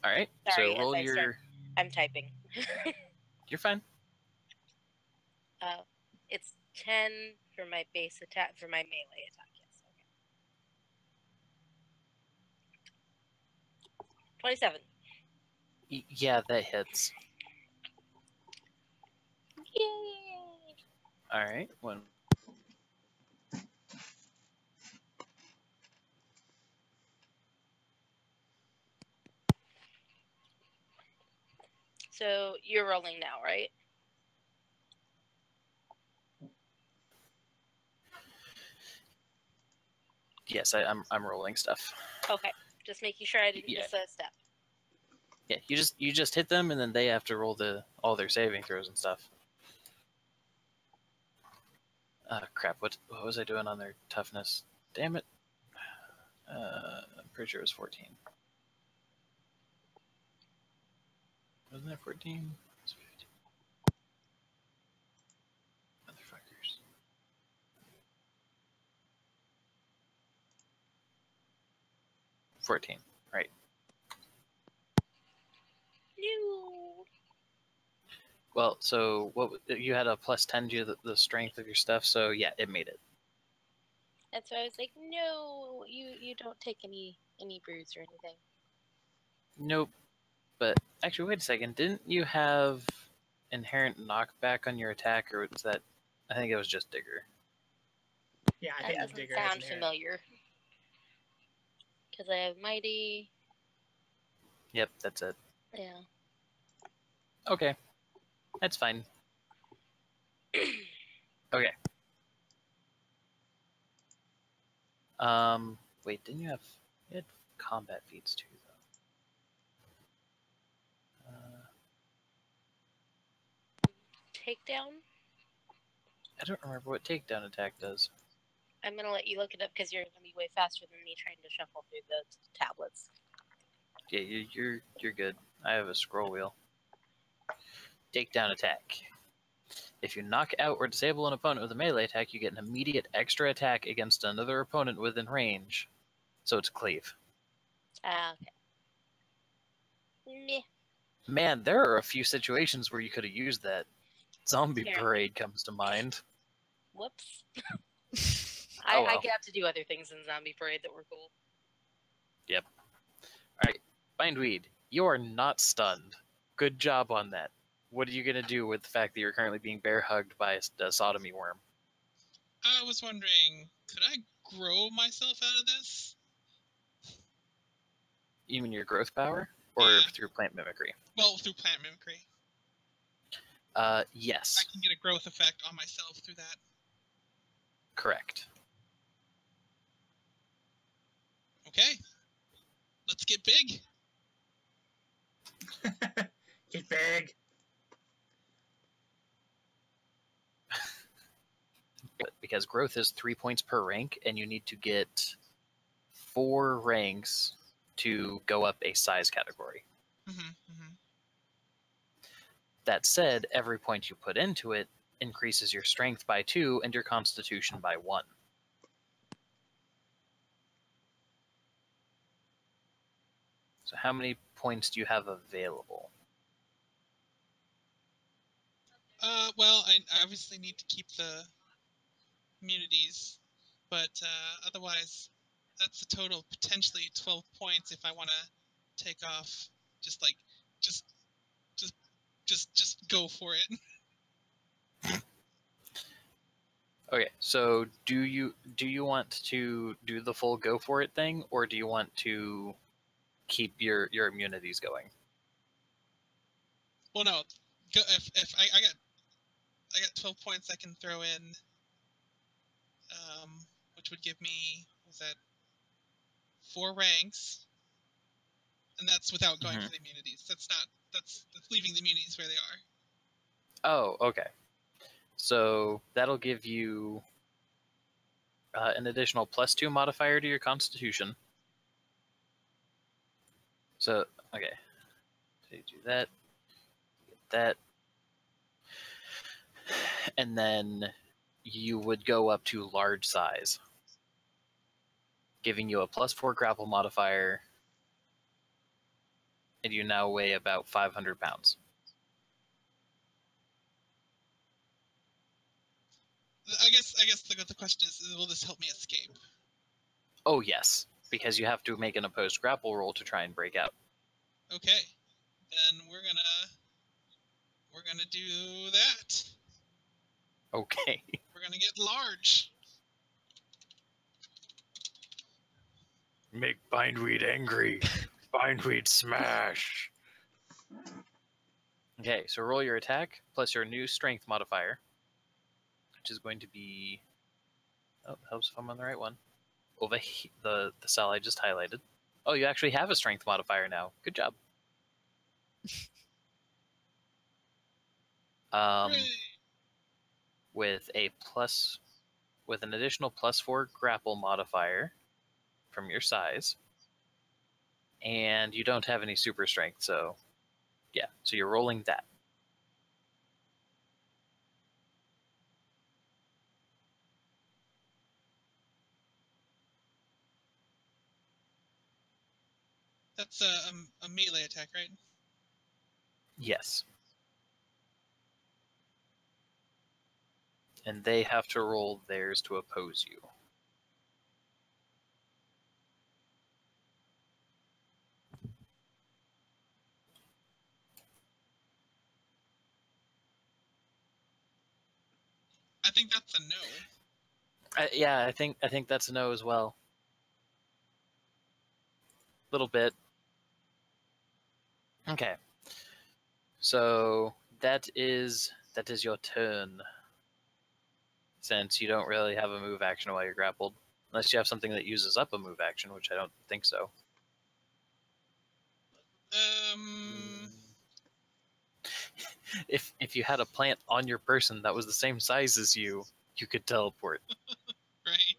All right. Sorry, so roll your. I'm typing. You're fine. It's 10 for my base attack, for my melee attack. Yes. Okay. 27. Yeah, that hits. Yay! All right. One. So you're rolling now, right? Yes, I'm rolling stuff. Okay, just making sure I didn't miss a step. Yeah, you just hit them, and then they have to roll all their saving throws and stuff. Crap! What was I doing on their toughness? Damn it! I'm pretty sure it was 14. Wasn't that 14? It was 15. Motherfuckers. $14. Right. No. Well, so what you had a plus 10 to the strength of your stuff, so yeah, it made it. And so I was like, no, you don't take any any bruise or anything. Nope. But actually, wait a second. Didn't you have inherent knockback on your attack, or was that? I think it was just Digger. Yeah, I That think doesn't Digger has sound inherent. familiar. Because I have mighty. Yep, that's it. Yeah. Okay, that's fine. Okay. Wait, didn't you have combat feats too, though? Takedown? I don't remember what takedown attack does. I'm going to let you look it up because you're going to be way faster than me trying to shuffle through the tablets. Yeah, you're good. I have a scroll wheel. Takedown attack. If you knock out or disable an opponent with a melee attack, you get an immediate extra attack against another opponent within range. So it's cleave. Ah, okay. Meh. Man, there are a few situations where you could have used that. Zombie Apparently. Parade comes to mind. Whoops. Oh, I well. got to do other things in Zombie Parade that were cool. Yep. Alright, Bindweed, you are not stunned. Good job on that. What are you going to do with the fact that you're currently being bear hugged by a sodomy worm? I was wondering, could I grow myself out of this? You mean your growth power? Or Yeah. through plant mimicry? Well, through plant mimicry. Yes. I can get a growth effect on myself through that. Correct. Okay. Let's get big. Get big. But because growth is 3 points per rank, and you need to get 4 ranks to go up a size category. That said, every point you put into it increases your strength by 2 and your constitution by 1. So how many points do you have available? Well, I obviously need to keep the immunities, but otherwise, that's a total of potentially 12 points if I want to take off. Just go for it. Okay, so do you want to do the full go for it thing, or do you want to keep your immunities going? Well, no. If I got 12 points I can throw in, which would give me, what was that, 4 ranks, and that's without going for the immunities. That's leaving the immunities where they are. Oh, okay. So that'll give you an additional +2 modifier to your constitution. So, okay. So you do that, get that, and then you would go up to large size, giving you a +4 grapple modifier, and you now weigh about 500 pounds. I guess the question is, will this help me escape? Oh yes, because you have to make an opposed grapple roll to try and break out. Okay, then we're gonna do that. Okay. We're gonna get large. Make Bindweed angry. Bindweed smash. Okay, so roll your attack plus your new strength modifier, which is going to be. Oh, helps if I'm on the right one. Over the cell I just highlighted. Oh, you actually have a strength modifier now. Good job. With an additional +4 grapple modifier from your size, and you don't have any super strength, so yeah. So you're rolling that. That's a melee attack, right? Yes. And they have to roll theirs to oppose you. think that's a no. Yeah, I think that's a no as well. Little bit. Okay. So that is your turn. Since you don't really have a move action while you're grappled, unless you have something that uses up a move action, which I don't think so. If you had a plant on your person that was the same size as you could teleport. Right.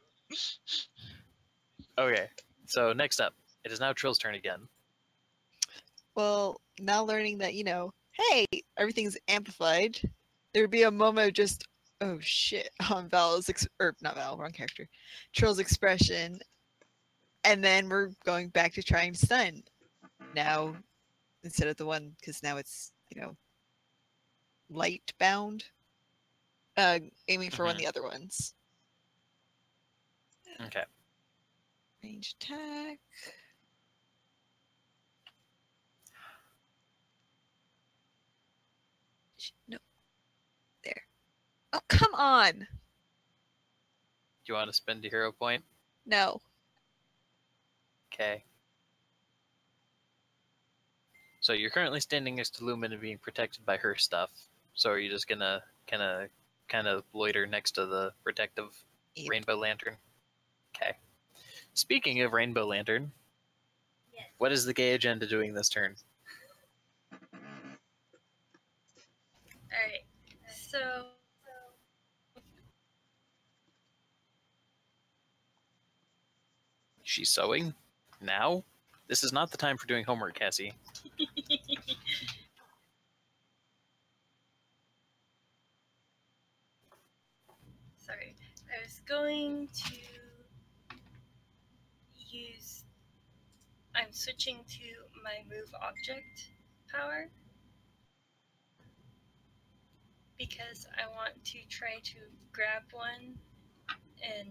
Okay. So next up, it is now Trill's turn again. Well, now learning that, hey, everything's amplified, there would be a moment of just, oh shit, on Val's, not Val, wrong character, Trill's expression, and then we're going back to trying to stun. Now, instead of the one, because now it's, light bound, aiming for one of the other ones. Okay. Range attack. No. There. Oh, come on! Do you want to spend a hero point? No. Okay. So you're currently standing next to Lumen and being protected by her stuff. So are you just gonna kind of loiter next to the protective Rainbow Lantern? Okay. Speaking of Rainbow Lantern, Yes. what is the gay agenda doing this turn? Alright. So She's sewing? Now? This is not the time for doing homework, Cassie. sorry. I was going to use. I'm switching to my move object power because I want to try to grab one and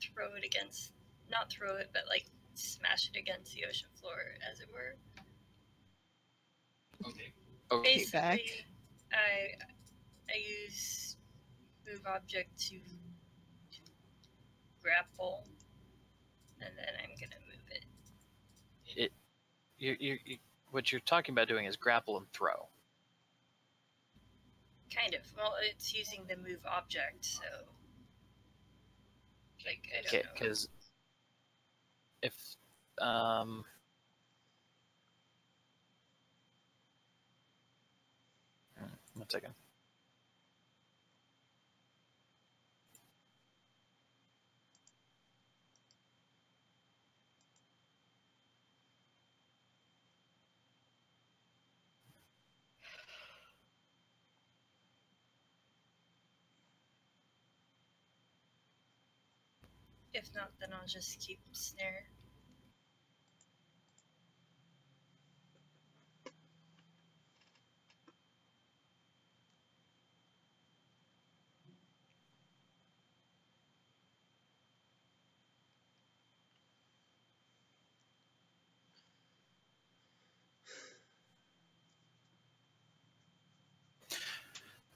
throw it against, not throw it, but smash it against the ocean floor, as it were. Okay. Basically, back. I use move object to grapple, and then I'm gonna move it. You what you're talking about doing is grapple and throw. Kind of. Well, it's using the move object, so I don't know. Because if 1 second. If not, then I'll just keep snare.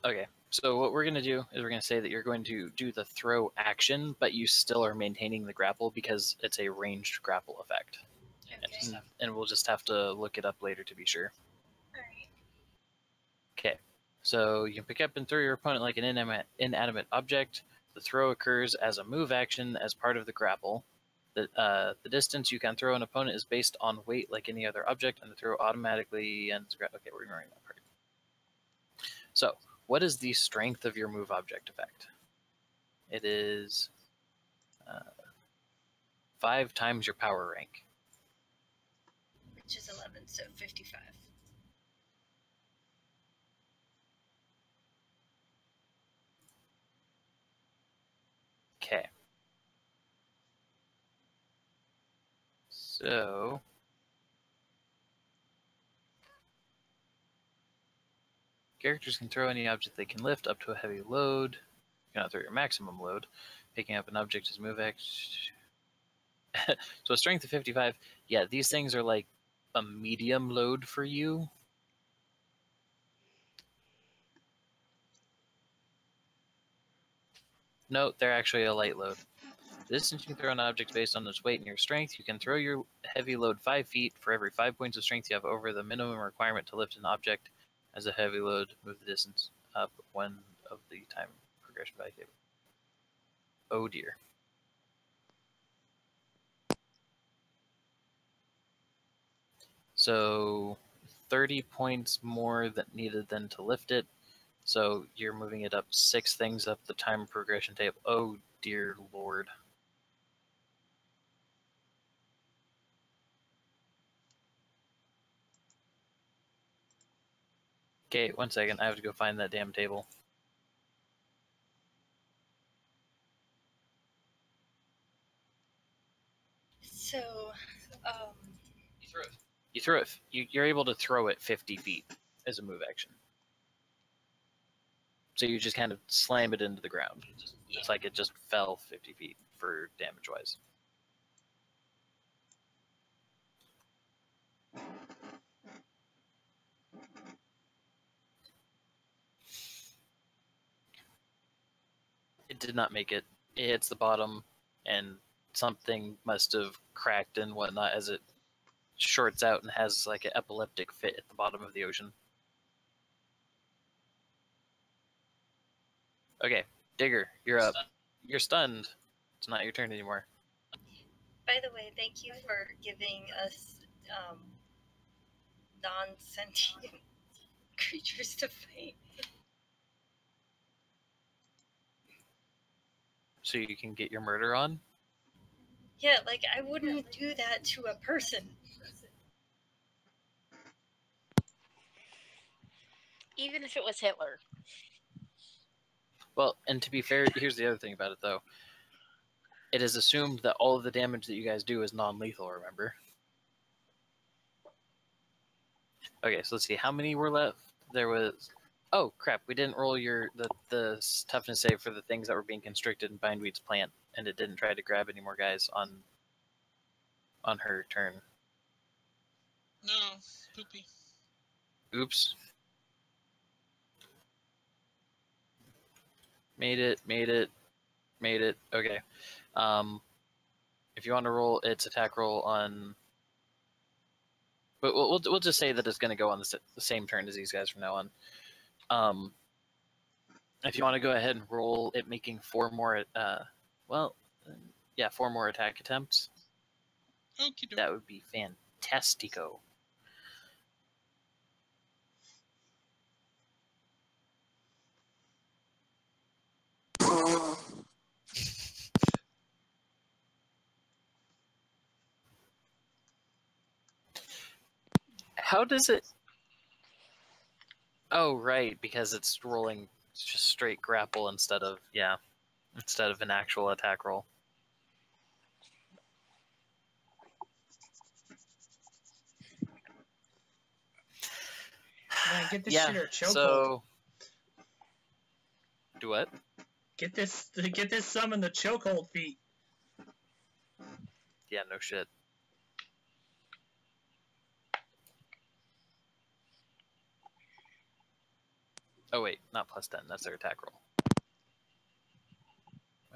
Okay, so what we're going to do is we're going to say that you're going to do the throw action, but you still are maintaining the grapple because it's a ranged grapple effect. Okay. And we'll just have to look it up later to be sure. Alright. Okay, so you can pick up and throw your opponent like an inanimate object. The throw occurs as a move action as part of the grapple. The distance you can throw an opponent is based on weight like any other object, and the throw automatically ends. Okay, we're ignoring that part. So, what is the strength of your move object effect? It is 5 times your power rank. Which is 11, so 55. Okay. So characters can throw any object they can lift up to a heavy load. You cannot throw your maximum load. Picking up an object is move X. So a strength of 55. Yeah, these things are like a medium load for you. No, they're actually a light load. The distance you can throw an object based on its weight and your strength. You can throw your heavy load 5 feet for every 5 points of strength you have over the minimum requirement to lift an object as a heavy load. Move the distance up one of the time progression by table. Oh dear. So 30 points more than needed than to lift it. So you're moving it up 6 things up the time progression table. Oh dear lord. Okay, 1 second. I have to go find that damn table. So, You throw it. You're able to throw it 50 feet as a move action. So you just kind of slam it into the ground. It's like it just fell 50 feet for damage wise. It did not make it. It hits the bottom, and something must have cracked and whatnot as it shorts out and has like an epileptic fit at the bottom of the ocean. Okay, Digger, you're up. You're stunned. It's not your turn anymore. by the way, thank you for giving us non-sentient creatures to fight. So you can get your murder on? Yeah, like I wouldn't do that to a person. Even if it was Hitler. Well, and to be fair, here's the other thing about it, though. It is assumed that all of the damage that you guys do is non-lethal, remember? Okay, so let's see. How many were left? There was... Oh, crap. We didn't roll the toughness save for the things that were being constricted in Bindweed's plant, and it didn't try to grab any more guys on her turn. No, poopy. Oops. Made it. Okay. If you want to roll its attack roll on... But we'll just say that it's going to go on the same turn as these guys from now on. If you want to go ahead and roll it making 4 more... 4 more attack attempts. Okie doke. That would be fantastico. How does it... Oh, right, because it's rolling just straight grapple instead of an actual attack roll. Man, get this shit or chokehold. So... Do what? Get this summon the chokehold feat. Yeah, no shit. Oh wait, not plus 10. That's their attack roll.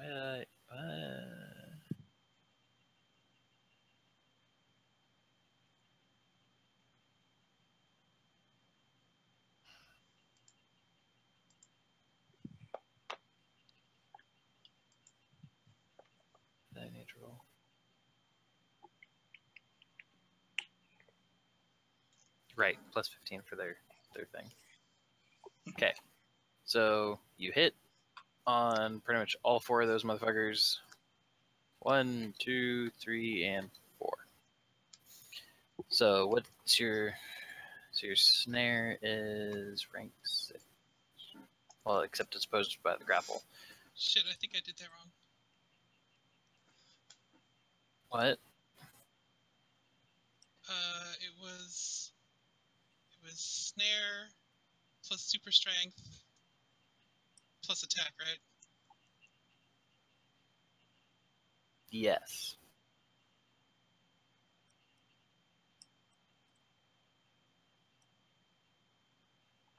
I need to roll. Right, plus 15 for their thing. Okay, so you hit on pretty much all 4 of those motherfuckers. 1, 2, 3, and 4. So what's your... So your snare is rank 6. Well, except it's opposed by the grapple. Shit, I think I did that wrong. What? It was snare plus super strength plus attack, right? Yes.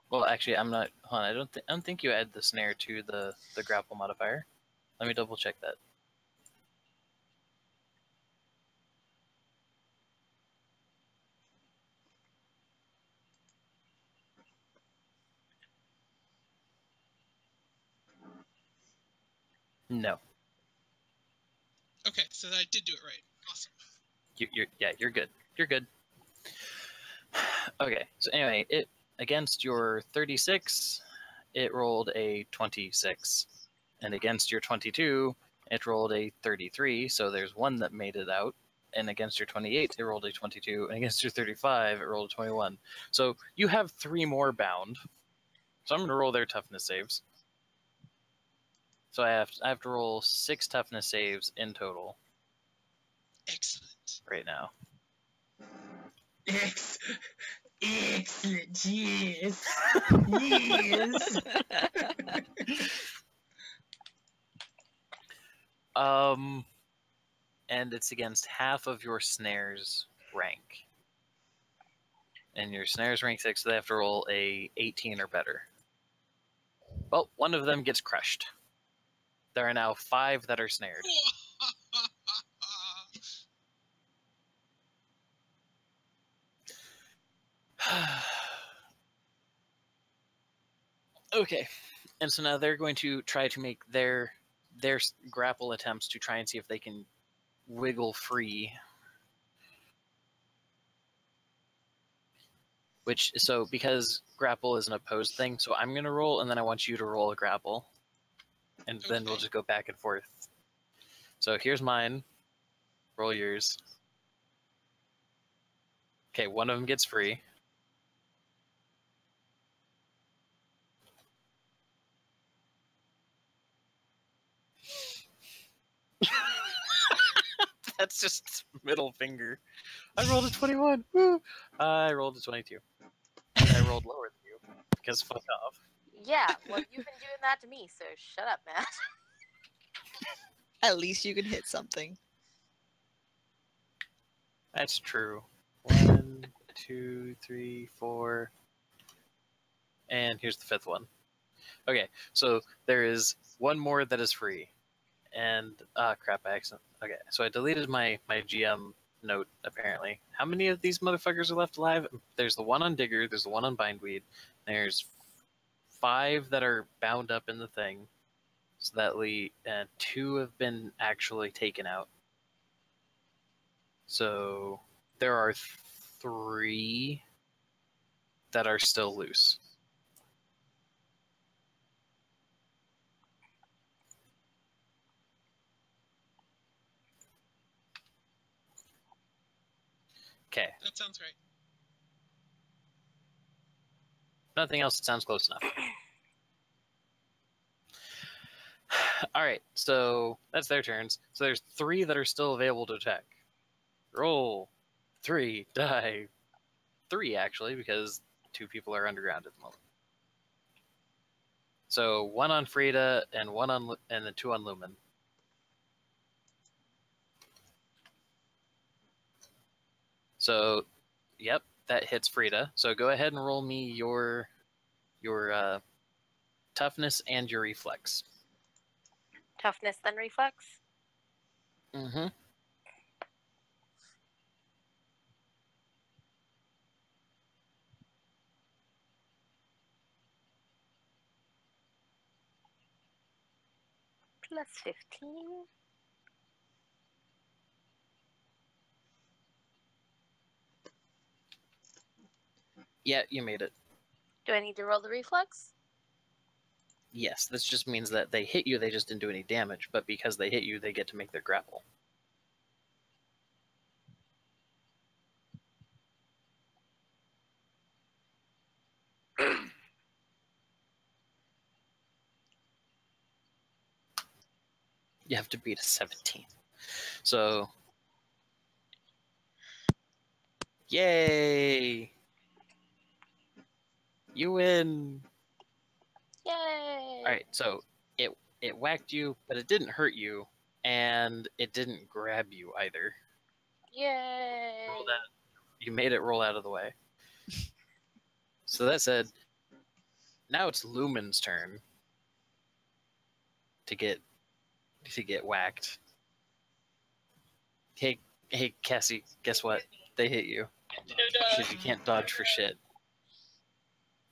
Well, actually, I'm not. Hold on, I don't think you add the snare to the grapple modifier. Let me double check that. No. Okay, so I did do it right. Awesome. You're good. You're good. Okay, so anyway, it against your 36, it rolled a 26, and against your 22, it rolled a 33. So there's one that made it out, and against your 28, it rolled a 22, and against your 35, it rolled a 21. So you have 3 more bound. So I'm going to roll their toughness saves. So I have to roll 6 toughness saves in total. Excellent. Right now. Excellent, yes. Yes. And it's against half of your snares rank. And your snares rank 6, so they have to roll a 18 or better. Well, one of them gets crushed. There are now 5 that are snared. Okay, and so now they're going to try to make their grapple attempts to try and see if they can wiggle free. So because grapple is an opposed thing, so I'm going to roll, and then I want you to roll a grapple. And then we'll just go back and forth. So here's mine. Roll yours. Okay, one of them gets free. That's just middle finger. I rolled a 21. Woo! I rolled a 22. And I rolled lower than you, because fuck off. Yeah, well, you've been doing that to me, so shut up, Matt. At least you can hit something. That's true. 1, 2, 3, 4. And here's the 5th one. Okay, so there is one more that is free. And, crap, I accidentally. Okay, so I deleted my GM note, apparently. How many of these motherfuckers are left alive? There's the one on Digger, there's the one on Bindweed. There's 5 that are bound up in the thing. So that and 2 have been actually taken out. So there are 3 that are still loose. Okay. That sounds right. Nothing else that sounds close enough. All right, so that's their turns. So there's 3 that are still available to attack. Roll 3, die 3 actually, because 2 people are underground at the moment. So 1 on Frida and 1 on and then 2 on Lumen. So, yep, that hits Frida. So go ahead and roll me your toughness and your reflex. Toughness, then reflex? Mm-hmm. Plus 15. Yeah, you made it. Do I need to roll the reflex? Yes, this just means that they hit you, they just didn't do any damage, but because they hit you, they get to make their grapple. You have to beat a 17. So, yay! You win! Yay! Alright, so it whacked you, but it didn't hurt you, and it didn't grab you either. Yay! Roll that. You made it roll out of the way. So that said, now it's Lumen's turn to get to get whacked. Hey, Cassie, guess what? They hit you. Because you can't dodge for shit.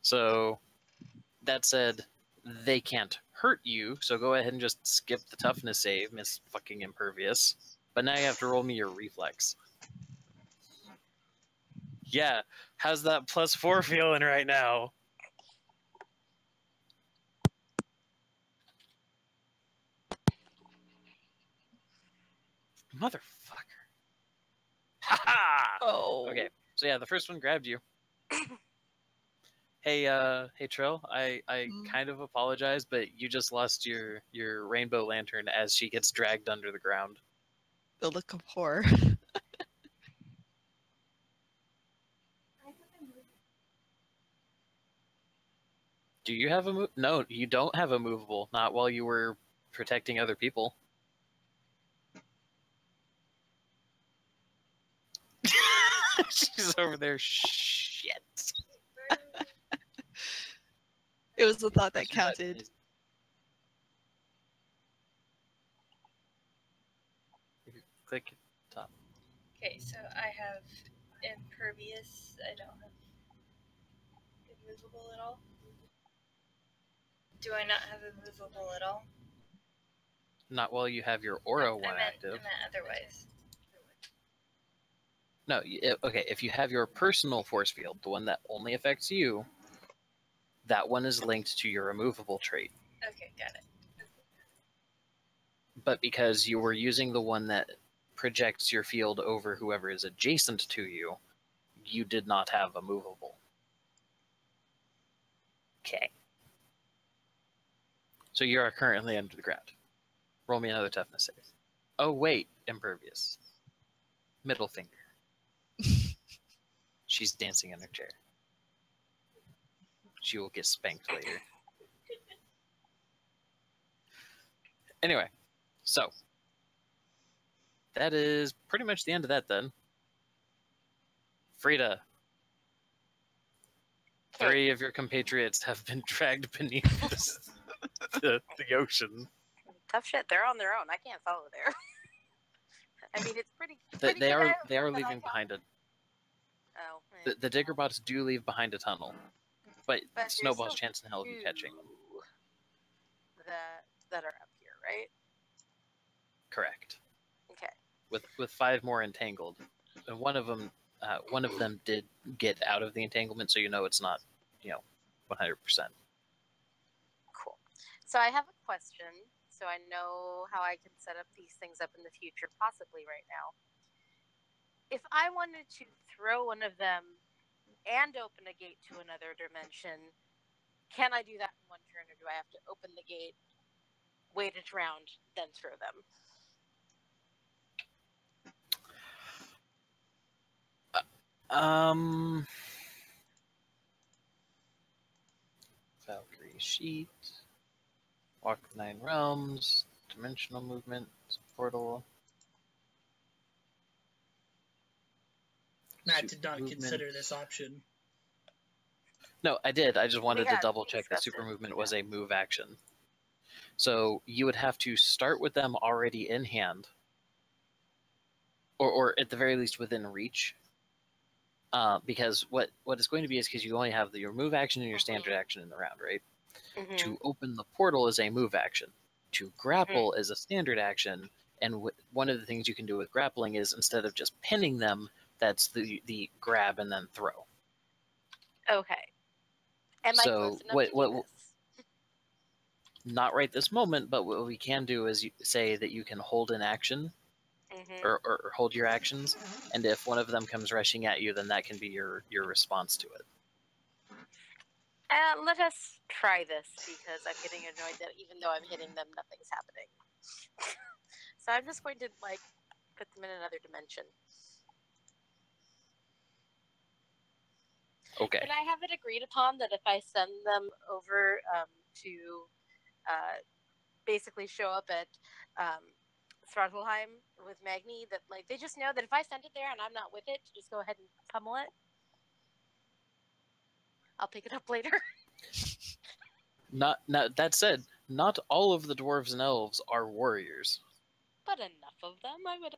So, that said, they can't hurt you, so go ahead and just skip the toughness save, Miss fucking Impervious. But now you have to roll me your reflex. Yeah, how's that +4 feeling right now? Motherfucker. Ha ha! Oh. Okay, so yeah, the first one grabbed you. Hey Trill, I kind of apologize, but you just lost your rainbow lantern as she gets dragged under the ground. The look of horror. Do you have a No, you don't have a movable. Not while you were protecting other people. She's over there. Shit. It was the thought that counted. Click top. Okay, so I have impervious. I don't have immovable at all. Do I not have immovable at all? Not while you have your aura one I meant active. otherwise. No, okay, if you have your personal force field, the one that only affects you, that one is linked to your immovable trait. Okay, got it. But because you were using the one that projects your field over whoever is adjacent to you, you did not have a movable. Okay. So you are currently under the ground. Roll me another toughness save. Oh wait, impervious. Middle finger. She's dancing in her chair. She will get spanked later. Anyway, so that is pretty much the end of that then. Frida, 3 of your compatriots have been dragged beneath the ocean. Tough shit. They're on their own. I can't follow there. I mean, it's pretty. They are leaving behind it. Oh. The digger bots do leave behind a tunnel, but there's Snowball's still chance in hell of you catching them. That are up here, right? Correct. Okay. With 5 more entangled, and one of them did get out of the entanglement, so you know it's not 100%. Cool. So I have a question. So I know how I can set up these things up in the future, possibly right now. If I wanted to throw one of them and open a gate to another dimension, can I do that in one turn, or do I have to open the gate, wait a round, then throw them? Valkyrie sheet, walk the 9 realms, dimensional movement, portal. Matt did not consider this option. No, I did. I just wanted to Yeah, double check that discussed super it. movement was a move action. So you would have to start with them already in hand, or at the very least within reach. Because what it's going to be is because you only have your move action and your standard action in the round, right? Mm-hmm. To open the portal is a move action. To grapple is a standard action, and one of the things you can do with grappling is instead of just pinning them, that's the grab and then throw. Okay. Am I So close enough to do this? Not right this moment, but what we can do is say that you can hold an action, or hold your actions, and if one of them comes rushing at you, then that can be your response to it. Let us try this, because I'm getting annoyed that even though I'm hitting them, nothing's happening. So I'm just going to put them in another dimension. Okay. Can I have it agreed upon that if I send them over to basically show up at Svartalheim with Magni, that they just know that if I send it there and I'm not with it, to just go ahead and pummel it? I'll pick it up later. That said, not all of the dwarves and elves are warriors. But enough of them, I would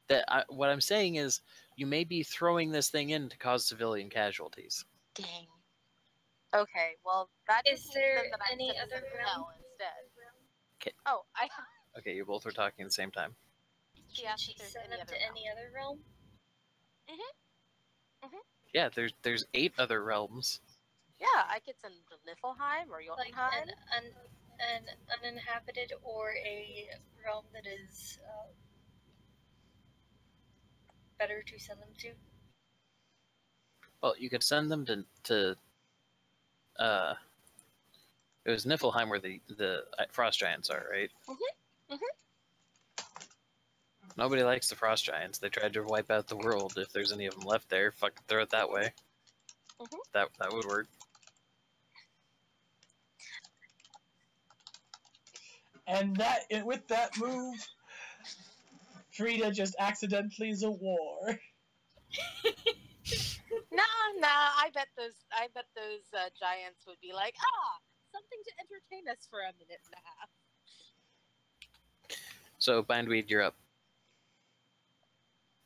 imagine. What I'm saying is, you may be throwing this thing in to cause civilian casualties. Dang. Okay, well, that Is just means there then that I'm any other citizen realm? hell instead. 'Kay. Oh, Okay, you both were talking at the same time. She Can asked she if there's send any them other to realm. any other realm? Yeah, there's 8 other realms. Yeah, I could send them to Niflheim or Like Jotunheim. an uninhabited or a realm that is better to send them to? Well, you could send them to it was Niflheim where the frost giants are, right? Nobody likes the frost giants. They tried to wipe out the world. If there's any of them left there, fuck, throw it that way. That would work. And with that move, Frida just accidentally is a war. Nah. I bet those giants would be like, something to entertain us for a minute and a half. So, Bindweed, you're up.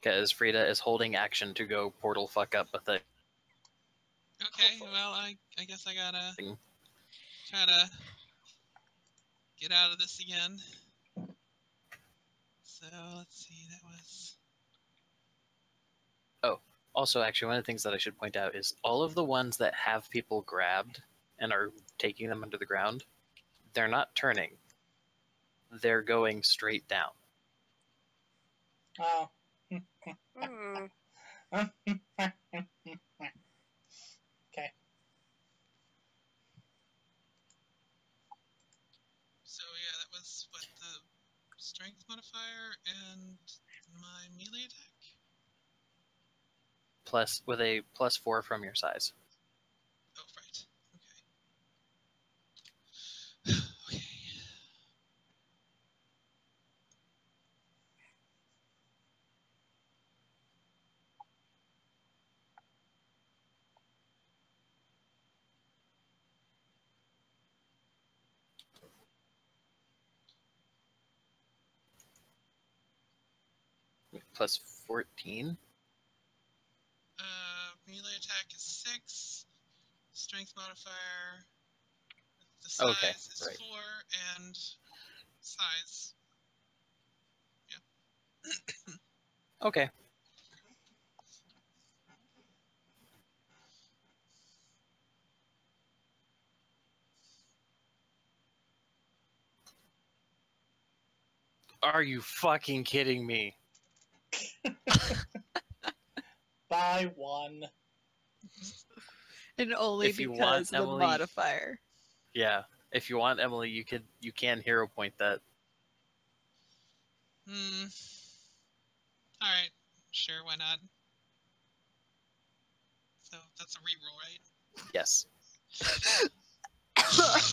Because Frida is holding action to go portal fuck up a thing. Okay, well, I guess I gotta try to get out of this again. So, let's see, that was... Also, actually, one of the things that I should point out is all of the ones that have people grabbed and are taking them under the ground, they're not turning. They're going straight down. Oh. Okay. So, yeah, that was, what, the strength modifier and my melee attack? Plus, with a +4 from your size. Oh, right. Okay. Okay. +14? Melee attack is 6. Strength modifier. The size Okay, is right. 4, and size. Okay. Are you fucking kidding me? By 1. And only If you because want, of the Emily- modifier. Yeah. If you want, Emily, you can hero point that. Alright. Sure, why not? So, that's a reroll, right? Yes.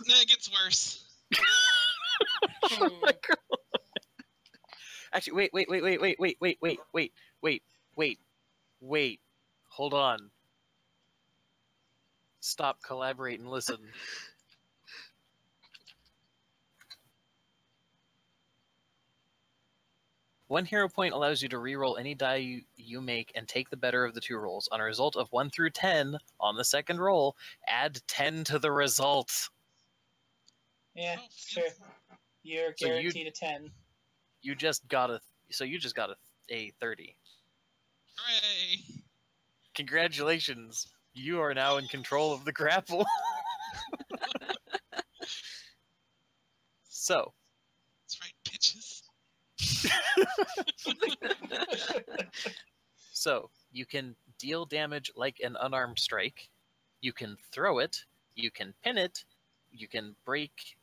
No, it gets worse. Oh my God. Actually, wait. Hold on. Stop, collaborate, and listen. One hero point allows you to reroll any die you make and take the better of the 2 rolls. On a result of 1 through 10, on the second roll, add 10 to the result. Yeah, Oh, sure. You're So you- guaranteed a 10. You just got a 30. Hooray! Congratulations. You are now in control of the grapple. So, That's right, bitches. So, you can deal damage like an unarmed strike. You can throw it. You can pin it. You can break,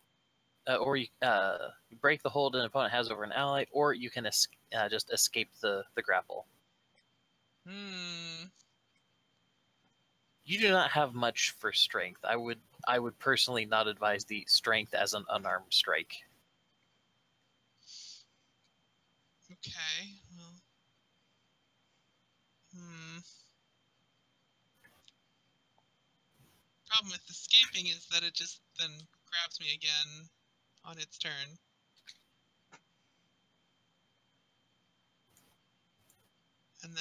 break the hold an opponent has over an ally, or you can just escape the grapple. You do not have much for strength. I would personally not advise the strength as an unarmed strike. Okay, well... problem with escaping is that it just then grabs me again on its turn. And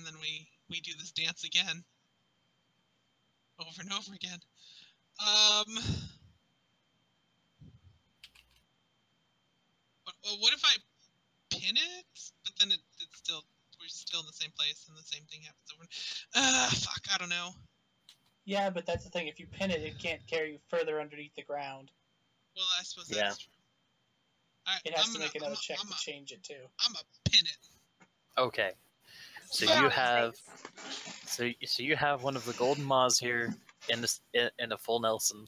then we do this dance again. Over and over again. What if I pin it? But then it's still, we're still in the same place and the same thing happens over. Fuck, I don't know. Yeah, but that's the thing. If you pin it, it can't carry you further underneath the ground. Well, I suppose that's true. It has to make another check to change it too. I'm a pin it. Okay. So you have, so you have one of the golden maws here in a full Nelson.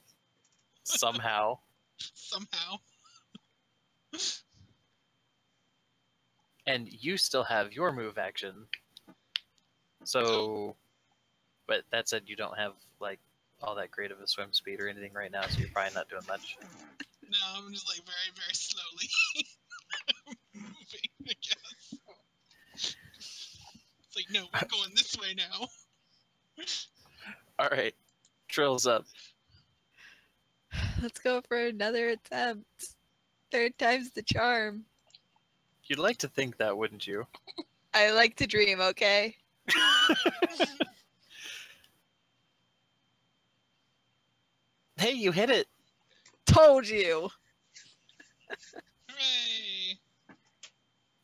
Somehow. Somehow. And you still have your move action. So, but that said, you don't have like all that great of a swim speed or anything right now, so you're probably not doing much. No, I'm just like very, very slowly moving, I guess. It's like, no, we're going this way now. Alright. Trill's up. Let's go for another attempt. Third time's the charm. You'd like to think that, wouldn't you? I like to dream, okay? Hey, you hit it! Told you! Hooray!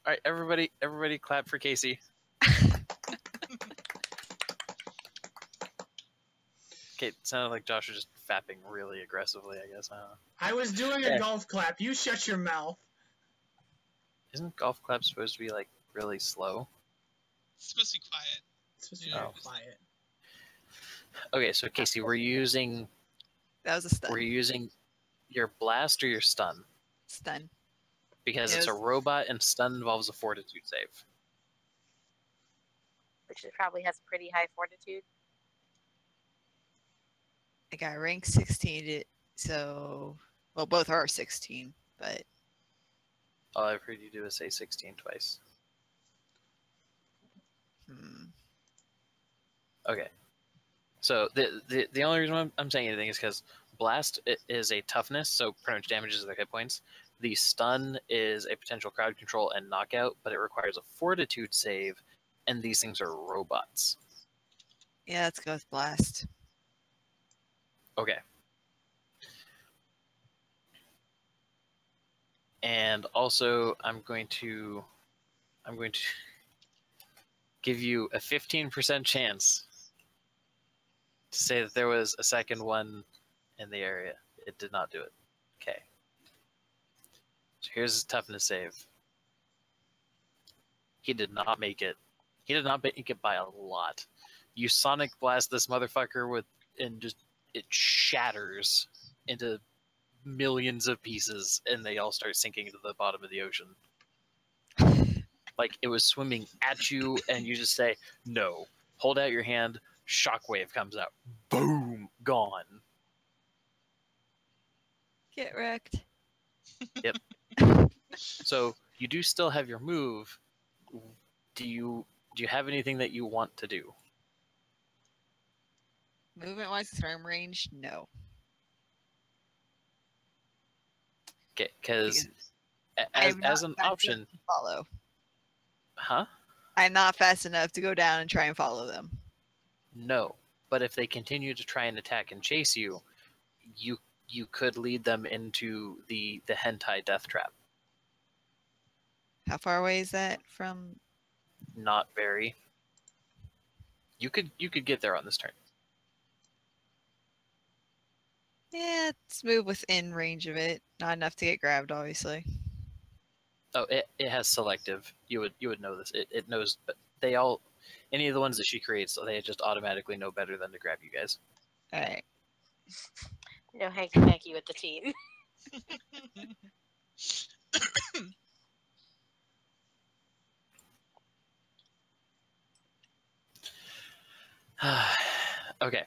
Alright, everybody clap for Casey. Okay, it sounded like Josh was just fapping really aggressively, I guess. I was doing a golf clap. You shut your mouth. Isn't golf clap supposed to be, like, really slow? It's supposed to be quiet. It's supposed to be quiet. Okay, so Casey, were you using... That was a stun. Were you using your blast or your stun? Stun. Because it's a robot and stun involves a fortitude save. Which it probably has pretty high fortitude. I got rank 16, so... Well, both are 16, but... All I've heard you do is say 16 twice. Okay. So the only reason I'm saying anything is because blast is a toughness, so pretty much damages their hit points. The stun is a potential crowd control and knockout, but it requires a fortitude save, and these things are robots. Yeah, let's go with blast. Okay. And also, I'm going to give you a 15% chance to say that there was a second one in the area. It did not do it. Okay. So here's his toughness save. He did not make it. He did not make it by a lot. You sonic blast this motherfucker and just it shatters into millions of pieces, and they all start sinking to the bottom of the ocean. Like it was swimming at you, and you just say, no. Hold out your hand, shockwave comes out. Boom! Gone. Get wrecked. Yep. So you do still have your move. Do you have anything that you want to do? Movement-wise, term range, no. Okay, because as an option, follow. Huh? I'm not fast enough to go down and try and follow them. No, but if they continue to try and attack and chase you, you could lead them into the hentai death trap. How far away is that from? Not very. You could get there on this turn. Yeah, let's move within range of it. Not enough to get grabbed, obviously. Oh, it has selective. You would know this. It knows, but they all, any of the ones that she creates, so they just automatically know better than to grab you guys. All right. No hanky-panky with the team. Okay.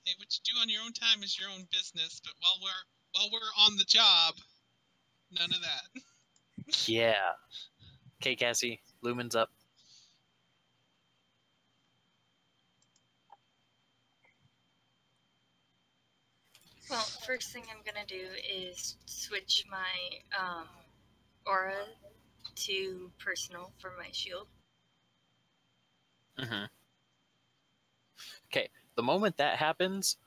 Hey, what you do on your own time is your own business, but while we're on the job, none of that. Yeah. Okay, Cassie, Lumen's up. Well, first thing I'm gonna do is switch my aura to personal for my shield. Mm-hmm. Okay, the moment that happens,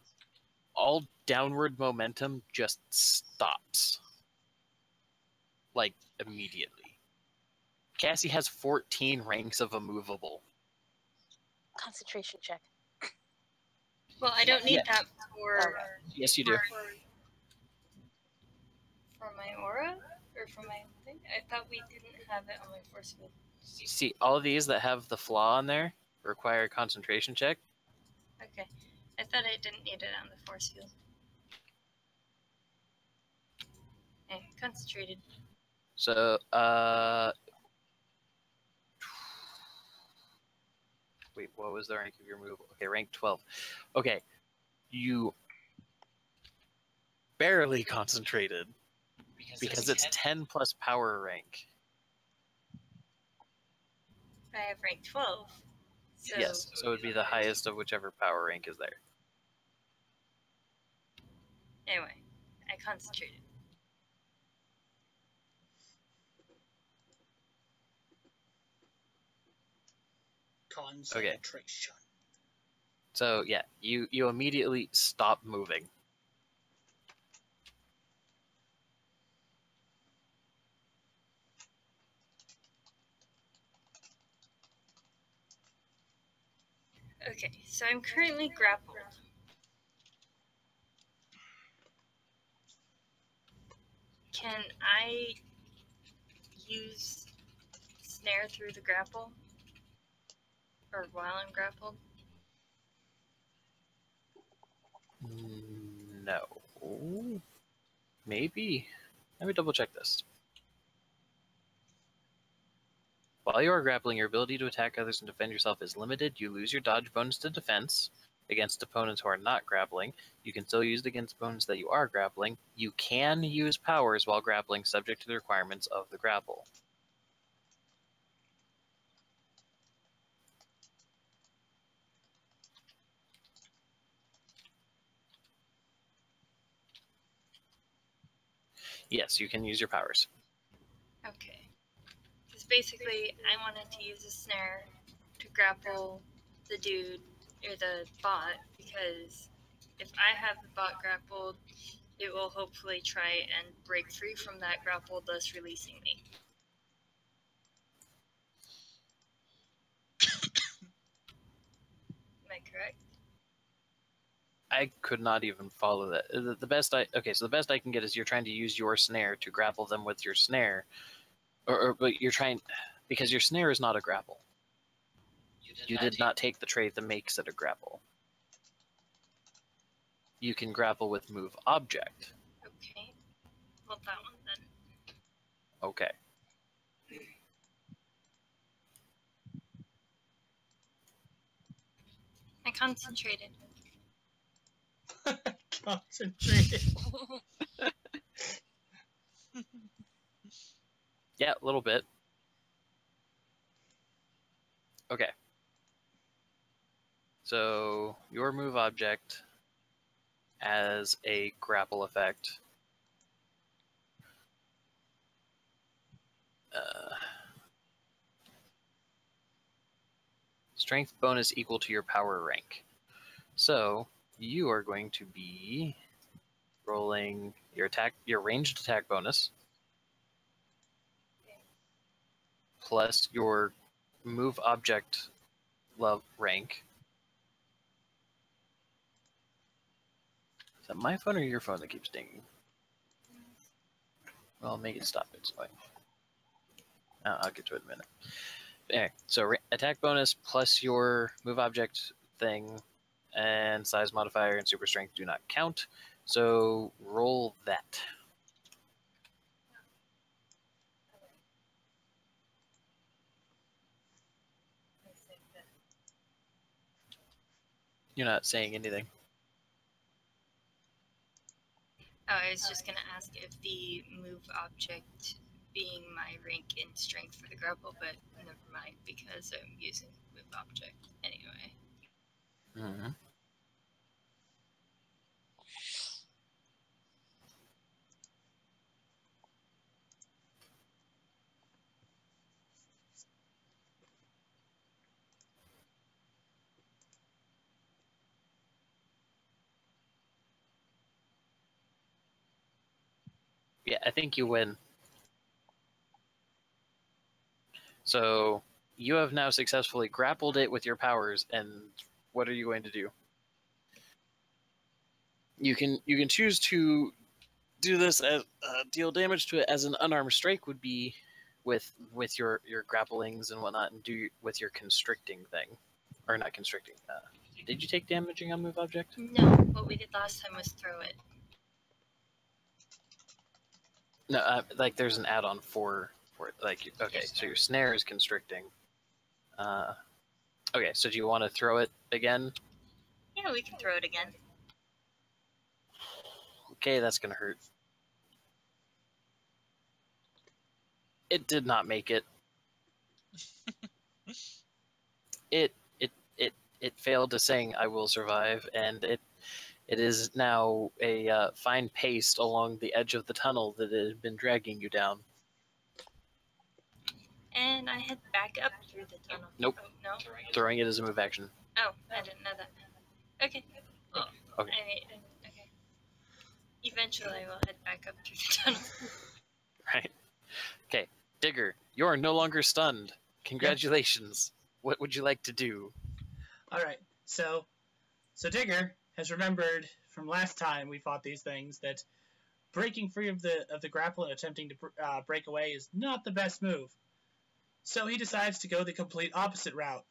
all downward momentum just stops. Like, immediately. Cassie has 14 ranks of immovable. Concentration check. Well, I don't need that for Yes, you do. for my aura or for my thing. I thought we didn't have it on my force field. See, all of these that have the flaw on there require a concentration check. Okay, I thought I didn't need it on the force field. Okay, concentrated. So, wait, what was the rank of your move? Okay, rank 12. Okay, you barely concentrated because it's 10 plus power rank. I have rank 12. So Yes, so it would be the highest of whichever power rank is there. anyway, I concentrated. Concentration. So yeah, you immediately stop moving. Okay, so I'm currently grappled. Can I use snare through the grapple? Or while I'm grappled? No. Maybe. Let me double check this. While you are grappling, your ability to attack others and defend yourself is limited. You lose your dodge bonus to defense against opponents who are not grappling. You can still use it against opponents that you are grappling. You can use powers while grappling, subject to the requirements of the grapple. Yes, you can use your powers. Okay. Because basically, I wanted to use a snare to grapple the dude, or the bot, because if I have the bot grappled, it will hopefully try and break free from that grapple, thus releasing me. Am I correct? I could not even follow that. The best I can get is you're trying to use your snare to grapple them with your snare, but you're trying because your snare is not a grapple. You did not take the trait that makes it a grapple. You can grapple with move object. Okay. Well, that one then. Okay. I concentrated. Concentrated. Yeah, a little bit. Okay. So your move object as a grapple effect. Strength bonus equal to your power rank. So you are going to be rolling your ranged attack bonus, plus your move object love rank. Is that my phone or your phone that keeps dinging? Well, make it stop. It's fine. I'll get to it in a minute. Okay, so attack bonus plus your move object thing and size modifier and super strength do not count. So roll that. You're not saying anything. Oh, I was just gonna ask if the move object being my rank in strength for the grapple, but never mind because I'm using move object anyway. Mm-hmm. Yeah, I think you win. So you have now successfully grappled it with your powers, and what are you going to do? You can choose to do this as deal damage to it as an unarmed strike would be with your grapplings and whatnot, and do with your constricting thing, or not constricting. Did you take damaging on move object? No, what we did last time was throw it. No, like there's an add-on for it. Like okay, so your snare is constricting. Okay, so do you want to throw it again? Yeah, we can throw it again. Okay, that's gonna hurt. It did not make it. It failed to sing "I Will Survive," and it is now a fine paste along the edge of the tunnel that it had been dragging you down. And I head back up through the tunnel. Nope. Oh, no? Throwing it as a move action. Oh, I didn't know that. Okay. Well, Okay. Okay. Eventually I will head back up through the tunnel. Right. Okay, Digger, you are no longer stunned. Congratulations. What would you like to do? All right, so Digger has remembered from last time we fought these things that breaking free of the grapple and attempting to break away is not the best move. So he decides to go the complete opposite route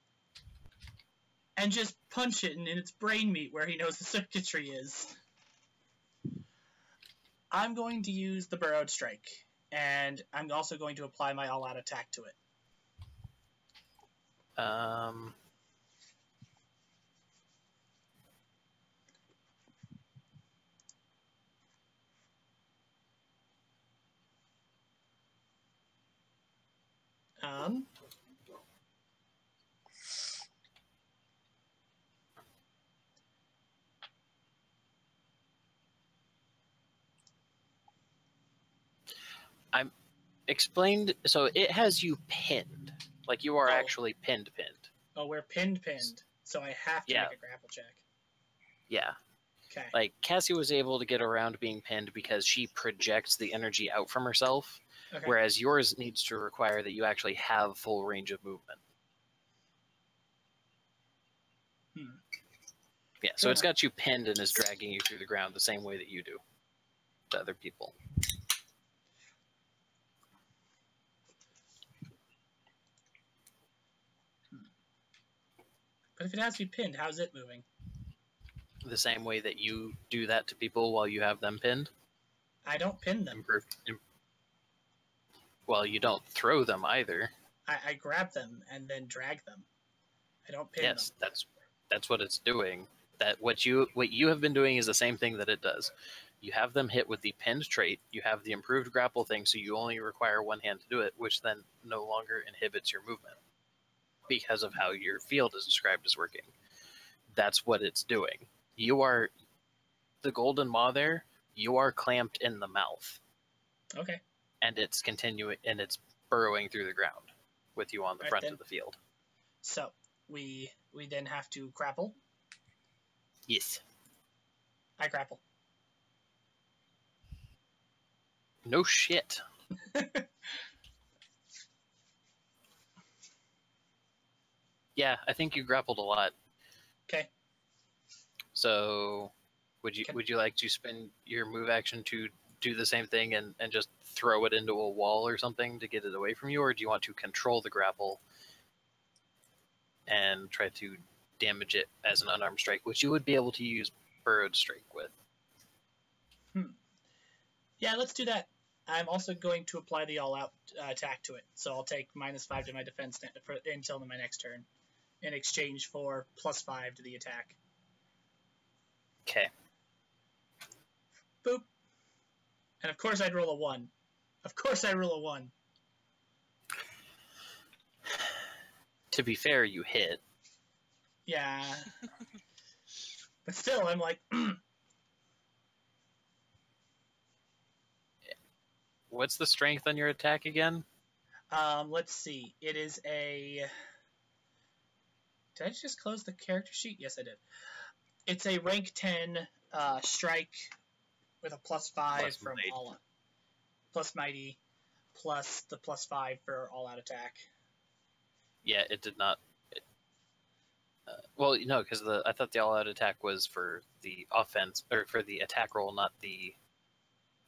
and just punch it in its brain meat where he knows the circuitry is. I'm going to use the Burrowed Strike, and I'm also going to apply my all-out attack to it. I'm explained. So it has you pinned, like you are Oh. actually pinned. Oh, we're pinned, so I have to Yeah. make a grapple check. Yeah. Okay. Like Cassie was able to get around being pinned because she projects the energy out from herself, Okay. whereas yours needs to require that you actually have full range of movement. Yeah, so Fair it's got you pinned and is dragging you through the ground the same way that you do to other people. But if it has to be pinned, how's it moving? The same way that you do that to people while you have them pinned. I don't pin them. Well, you don't throw them either. I grab them and then drag them. I don't pin Yes, them. that's what it's doing. That what you have been doing is the same thing that it does. You have them hit with the pinned trait. You have the improved grapple thing, so you only require one hand to do it, which then no longer inhibits your movement because of how your field is described as working. That's what it's doing. You are the golden maw there. You are clamped in the mouth. Okay. And it's continuing, and it's burrowing through the ground with you on the front of the field. So we then have to grapple. Yes. I grapple. No shit. Yeah, I think you grappled a lot. Okay. So, would you like to spend your move action to do the same thing and just throw it into a wall or something to get it away from you, or do you want to control the grapple and try to damage it as an unarmed strike, which you would be able to use Burrowed Strike with? Yeah, let's do that. I'm also going to apply the all-out attack to it, so I'll take -5 to my defense until my next turn, in exchange for +5 to the attack. Okay. Boop. And of course I'd roll a 1. Of course I roll a 1. To be fair, you hit. Yeah. But still, I'm like... What's the strength on your attack again? Let's see. It is a... Did I just close the character sheet? Yes, I did. It's a rank 10 strike with a +5 from +8. all. plus mighty, plus the +5 for all-out attack. Yeah, it did not. Well, no, because I thought the all-out attack was for the offense or for the attack roll, not the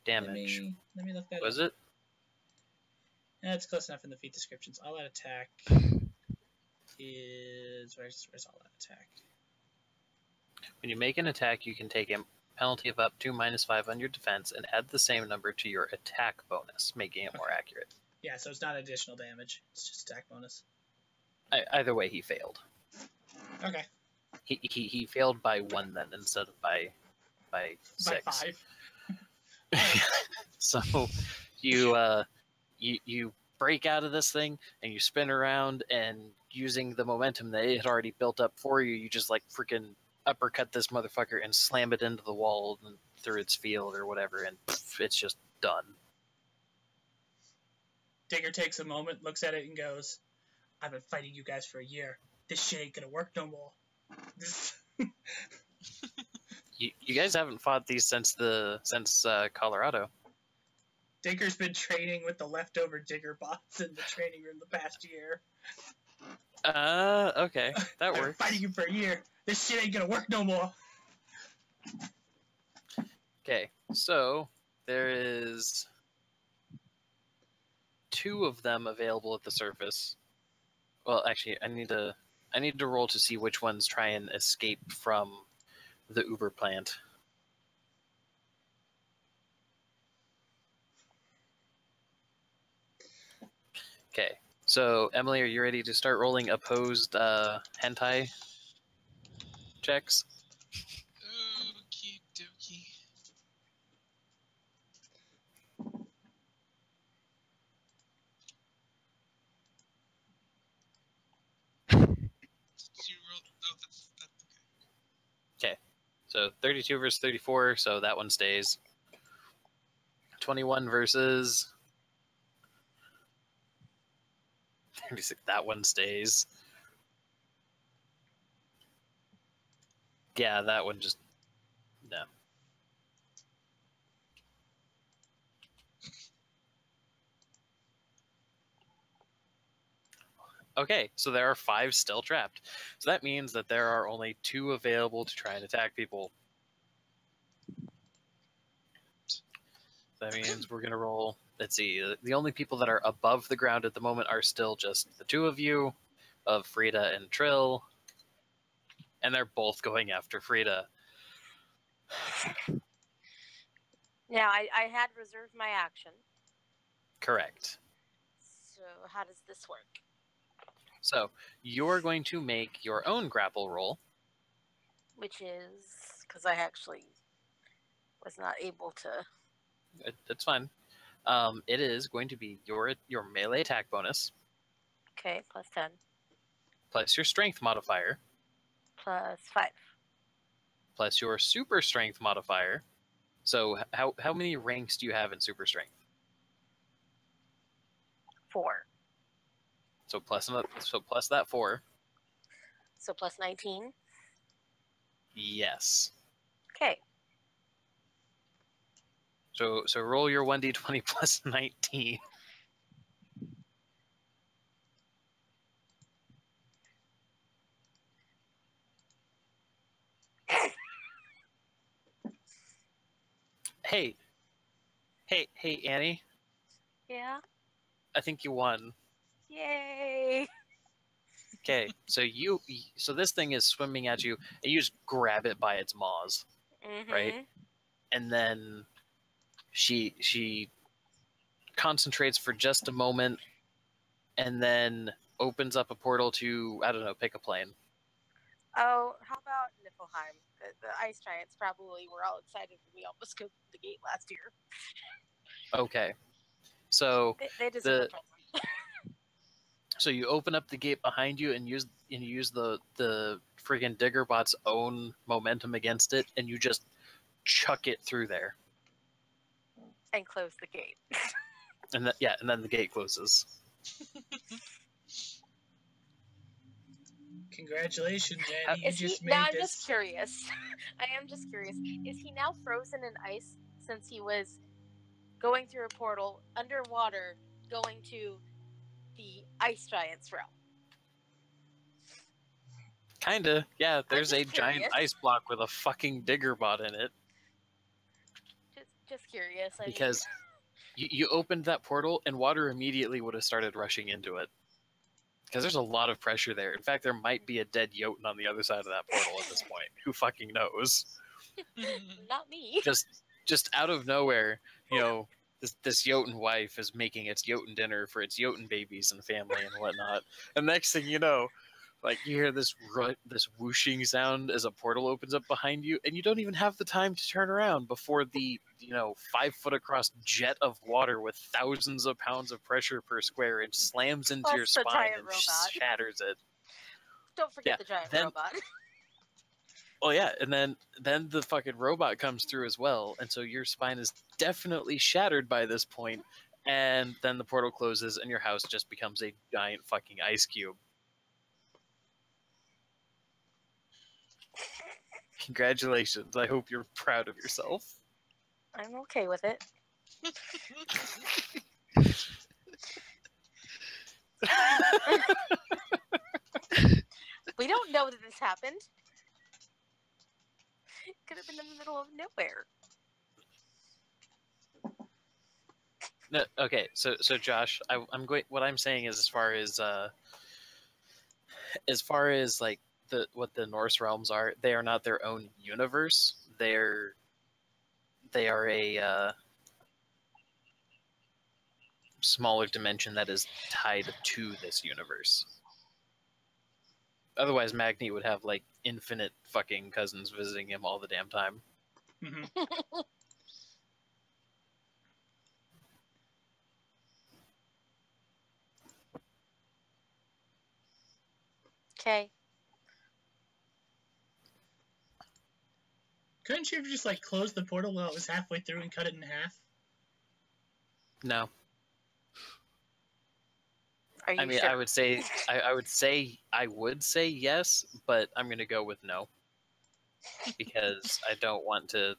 damage. Let me look that Was up. it? It's close enough in the feat descriptions. All-out attack is where's all-out attack? When you make an attack, you can take a penalty of up to -5 on your defense and add the same number to your attack bonus, making it more accurate. Yeah, so it's not additional damage. It's just attack bonus. Either way, he failed. Okay. He failed by 1 then instead of by 6. By 5. So you break out of this thing and you spin around, and using the momentum that it had already built up for you, you just like freaking uppercut this motherfucker and slam it into the wall and through its field or whatever, and poof, it's just done. Digger takes a moment, looks at it, and goes, "I've been fighting you guys for a year. This shit ain't gonna work no more." You guys haven't fought these since Colorado. Digger's been training with the leftover Digger bots in the training room the past year. Okay, that I've been works. fighting you for a year. This shit ain't gonna work no more. Okay, so there is 2 of them available at the surface. Well, actually, I need to roll to see which ones try and escape from the Uber plant. Okay, so Emily, are you ready to start rolling opposed hentai checks? Okie dokie. Did you roll? Oh, that's okay. Okay, so 32 versus 34, so that one stays. 21 versus 36, that one stays. Yeah, that one just no. Okay, so there are 5 still trapped. So that means that there are only 2 available to try and attack people. That means we're gonna roll. Let's see. The only people that are above the ground at the moment are still just the 2 of you, of Frida and Trill, and they're both going after Frida. Now, I had reserved my action. Correct. So how does this work? So you're going to make your own grapple roll. Which is because I actually was not able to. That's fine. It is going to be your melee attack bonus Okay, plus 10, plus your strength modifier plus 5. plus your super strength modifier. So how many ranks do you have in super strength? 4. So plus that 4. So plus 19. Yes. Okay. So roll your 1d20 plus 19. Hey, Annie. Yeah. I think you won. Yay. Okay, so this thing is swimming at you, and you just grab it by its maws, right? And then she concentrates for just a moment, and then opens up a portal to, I don't know, pick a plane. Oh, how about Niflheim? The ice giants probably were all excited when we almost go through the gate last year. Okay, so They deserve a present. So you open up the gate behind you and use the friggin' Diggerbot's own momentum against it, and you just chuck it through there. And close the gate. And then the gate closes. Congratulations, Annie. You just made now I'm this. just curious. I am just curious. Is he now frozen in ice since he was going through a portal underwater, going to the ice giant's realm. Kinda, yeah. There's a just giant curious. ice block with a fucking digger bot in it. Just curious. Because you opened that portal and water immediately would have started rushing into it. Because there's a lot of pressure there. In fact, there might be a dead Jotun on the other side of that portal at this point. Who fucking knows? Not me. Just out of nowhere, this Jotun wife is making its Jotun dinner for its Jotun babies and family and whatnot. And next thing you know, like you hear this whooshing sound as a portal opens up behind you, and you don't even have the time to turn around before the 5 foot across jet of water with thousands of pounds of pressure per square inch slams into your spine and shatters it. Don't forget the giant robot. Oh yeah, and then the fucking robot comes through as well, and so your spine is definitely shattered by this point, and then the portal closes and your house just becomes a giant fucking ice cube. Congratulations. I hope you're proud of yourself. I'm okay with it. We don't know that this happened. It could have been in the middle of nowhere. No, okay, so Josh, I'm going. What I'm saying is, as far as like what the Norse realms are, they are not their own universe. They are a smaller dimension that is tied to this universe. Otherwise, Magni would have like infinite fucking cousins visiting him all the damn time. Mm-hmm. Okay. Couldn't you have just like closed the portal while it was halfway through and cut it in half? No. Are you I mean, sure? I would say yes, but I'm gonna go with no because I don't want to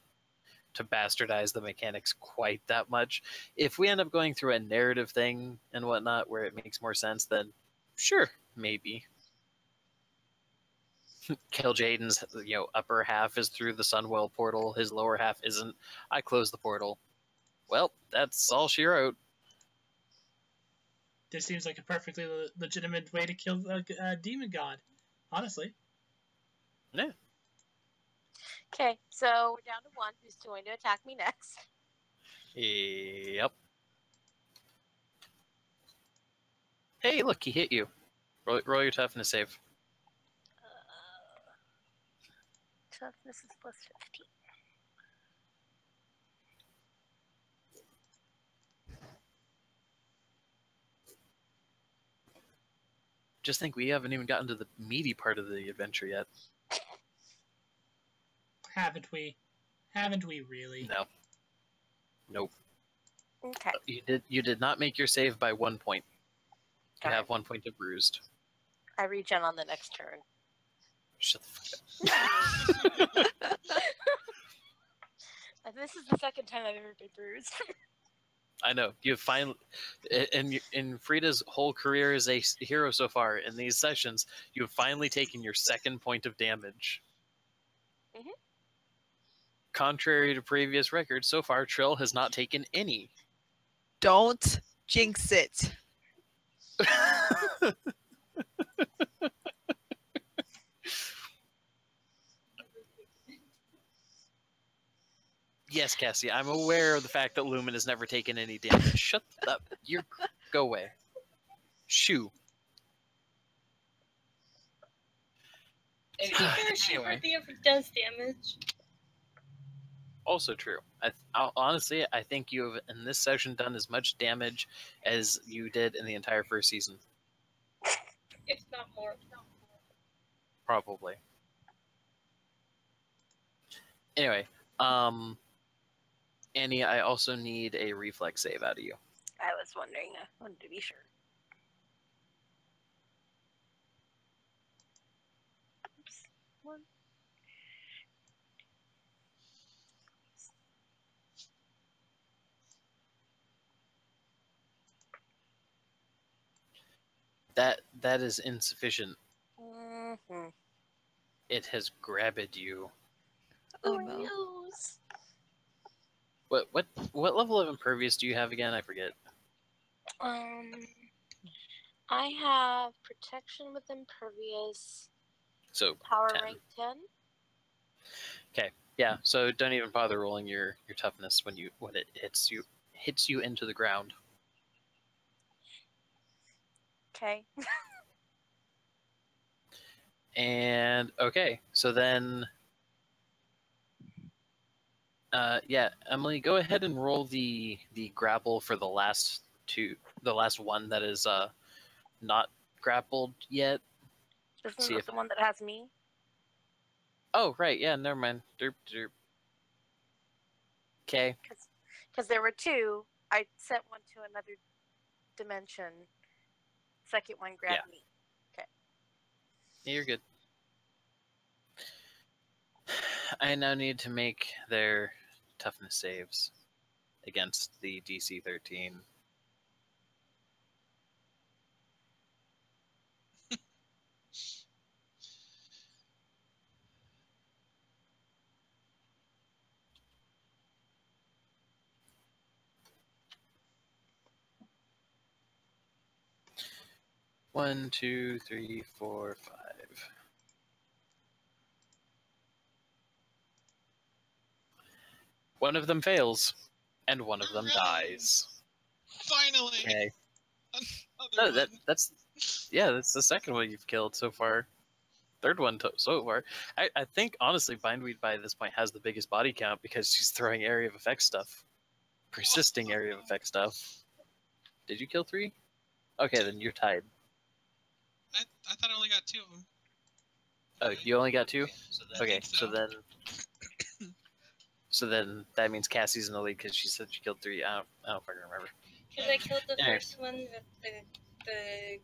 bastardize the mechanics quite that much. If we end up going through a narrative thing and whatnot where it makes more sense, then sure, maybe. Kel Jaden's upper half is through the Sunwell portal, his lower half isn't. I close the portal. Well, that's all she wrote. This seems like a perfectly legitimate way to kill a demon god, honestly. Yeah. Okay, so we're down to one. Who's going to attack me next? Yep. Hey, look, he hit you. Roll your toughness save. Toughness is plus 15. Just think we haven't even gotten to the meaty part of the adventure yet. Haven't we? Haven't we really? No. Nope. Okay. You did not make your save by 1 point. You Got have 1 point of bruised. I regen on the next turn. Shut the fuck up. And this is the second time I've ever been bruised. I know. You finally, in Frida's whole career as a hero so far, in these sessions, you have finally taken your 2nd point of damage. Mm-hmm. Contrary to previous records, so far, Trill has not taken any. Don't jinx it. Yes, Cassie, I'm aware of the fact that Lumen has never taken any damage. Shut up. Go away. Shoo. To be fair, she hardly ever does damage. Also true. Honestly, I think you have, in this session, done as much damage as you did in the entire first season. If not more. Probably. Anyway, Annie, I also need a reflex save out of you. I was wondering. I wanted to be sure. Oops. One. That is insufficient. Mm-hmm. It has grabbed you. Oh my no. nose. What level of impervious do you have again? I forget. I have protection with impervious. So Power 10. rank 10. Okay, yeah. So don't even bother rolling your toughness when it hits you into the ground. Okay. And okay, so then, yeah, Emily, go ahead and roll the grapple for the last one that is not grappled yet. Isn't it the one that has me? Oh, right, yeah, never mind. Derp, derp. Okay. Because there were two. I sent one to another dimension. Second one grabbed me. Okay. Yeah, you're good. I now need to make their toughness saves against the DC 13. One, two, three, four, 5. One of them fails, and one of them dies. Finally. Okay. Another No, one. that's the second one you've killed so far. Third one so far. I think honestly, Bindweed by this point has the biggest body count because she's throwing area of effect stuff, persisting area of effect stuff. Did you kill 3? Okay, then you're tied. I thought I only got 2 of them. Oh, you only got 2? Okay, so. so then that means Cassie's in the lead because she said she killed 3. I don't fucking remember. Because I killed the Yeah. first one with the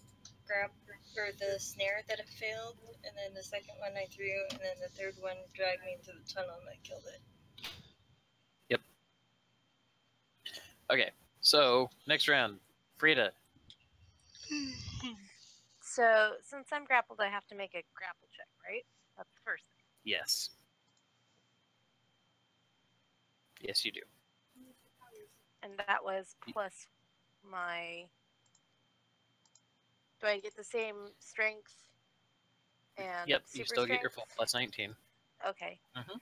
grab or the snare that it failed, and then the second one I threw, and then the third one dragged me into the tunnel and I killed it. Yep. Okay, so next round, Frida. So, since I'm grappled, I have to make a grapple check, right? That's the first thing. Yes. Yes, you do. And that was plus my... Do I get the same strength and Yep, super you still strength? get your full plus 19. Okay. Mm-hmm.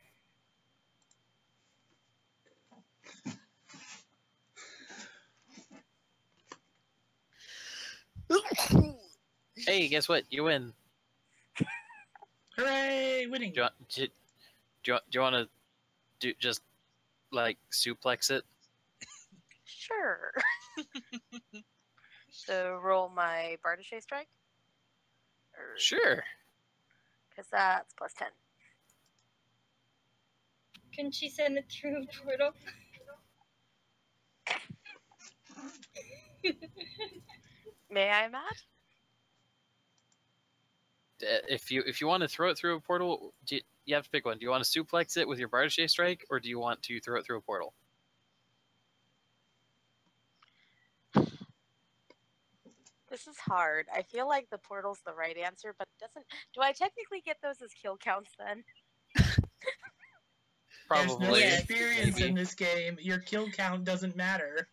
Hey, guess what? You win. Hooray! Winning. Do you want to just like suplex it? Sure. So roll my Bardache strike? Sure. Because that's plus 10. Couldn't she send it through a portal? May I, Matt? If you want to throw it through a portal, you have to pick one. Do you want to suplex it with your Bardache strike, or do you want to throw it through a portal? This is hard. I feel like the portal's the right answer, but it doesn't... Do I technically get those as kill counts then? Probably. There's no Yes. experience Maybe. in this game. Your kill count doesn't matter.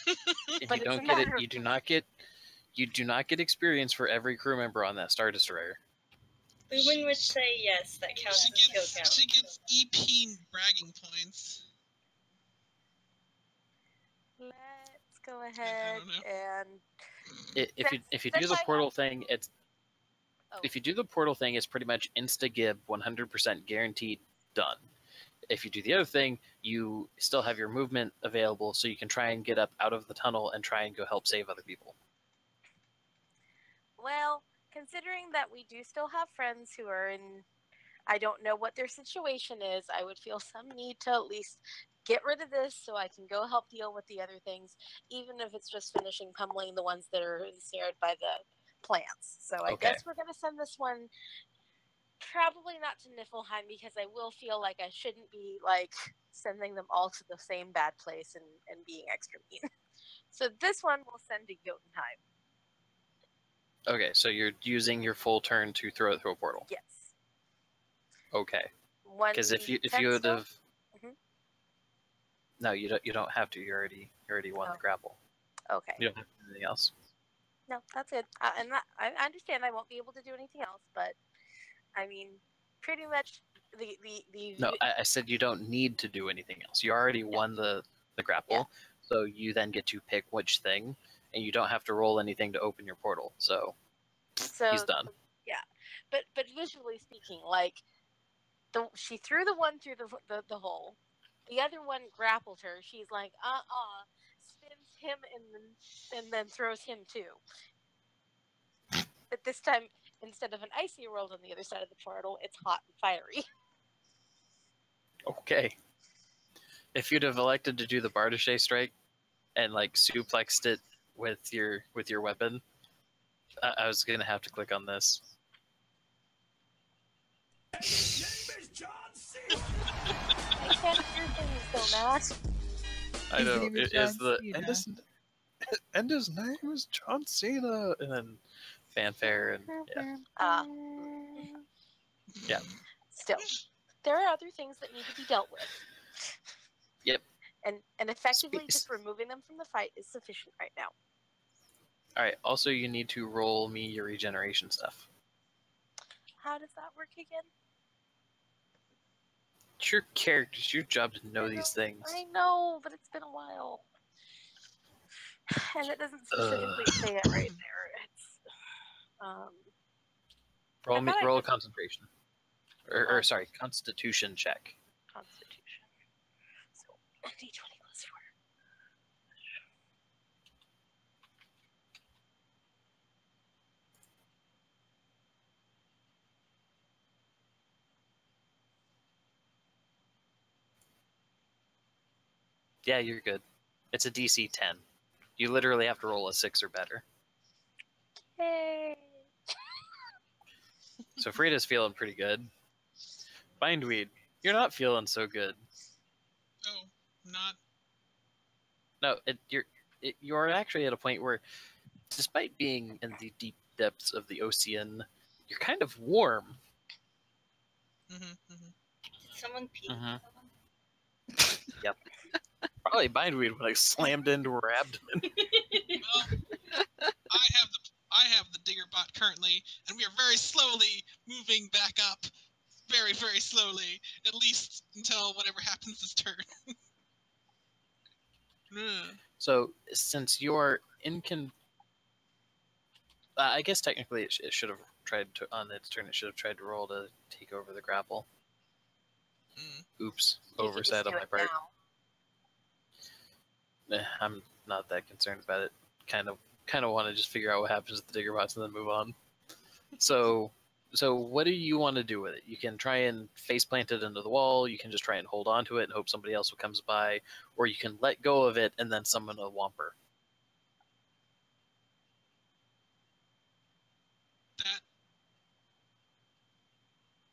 If But you it's don't a get matter it, of- you do not get experience for every crew member on that Star Destroyer. Lumen would say yes, that counts as kill count. She gets EP bragging points. Let's go ahead don't know. and... If you do the portal thing, it's Oh. if you do the portal thing, it's pretty much insta-gib, 100% guaranteed, done. If you do the other thing, you still have your movement available, so you can try and get up out of the tunnel and try and go help save other people. Well, considering that we do still have friends who are in... I don't know what their situation is. I would feel some need to at least get rid of this so I can go help deal with the other things, even if it's just finishing pummeling the ones that are ensnared by the plants. So I Okay. guess we're going to send this one probably not to Niflheim, because I will feel like I shouldn't be like sending them all to the same bad place and being extra mean. So this one we'll send to Jotunheim. Okay, so you're using your full turn to throw it through a portal. Yes. Okay. One Because if you D10 would still? have, Mhm. no, you don't have to. You already won Oh. the grapple. Okay. You don't have to do anything else. No, that's good. I understand I won't be able to do anything else, but I mean, pretty much the No, I said you don't need to do anything else. You already won the grapple, so you then get to pick which thing, and you don't have to roll anything to open your portal. So he's done. Yeah, but visually speaking, like she threw the one through the hole, the other one grappled her. She's like, spins him and then throws him too. But this time, instead of an icy world on the other side of the portal, it's hot and fiery. Okay. If you'd have elected to do the Bardache strike and like suplexed it with your weapon, I was gonna have to click on this. I can't hear things though, Matt. I His know name is it is John the Cena. and his name is John Cena, and then fanfare and yeah. Still, there are other things that need to be dealt with. Yep. And effectively just removing them from the fight is sufficient right now. All right. Also, you need to roll me your regeneration stuff. How does that work again? It's your character. It's your job to know these things. I know, but it's been a while. And it doesn't specifically say it right there. It's roll concentration. Or sorry, constitution check. Constitution. So D20 plus 4. Yeah, you're good. It's a DC 10. You literally have to roll a 6 or better. Yay! So Frida's feeling pretty good. Bindweed, you're not feeling so good. Oh, not. No, you're actually at a point where, despite being in the deep depths of the ocean, you're kind of warm. Did someone pee? Yep. Probably Bindweed when I slammed into her abdomen. Well, I have the digger bot currently, and we are very slowly moving back up. Very, very slowly. At least until whatever happens this turn. So, since you're I guess technically it should have tried to, on its turn, it should have tried to roll to take over the grapple. Oops. Oversight on my part. I'm not that concerned about it. Kind of want to just figure out what happens with the digger bots and then move on. So what do you want to do with it? You can try and face plant it into the wall. You can just try and hold on to it and hope somebody else comes by, or you can let go of it and then summon a Whomper. That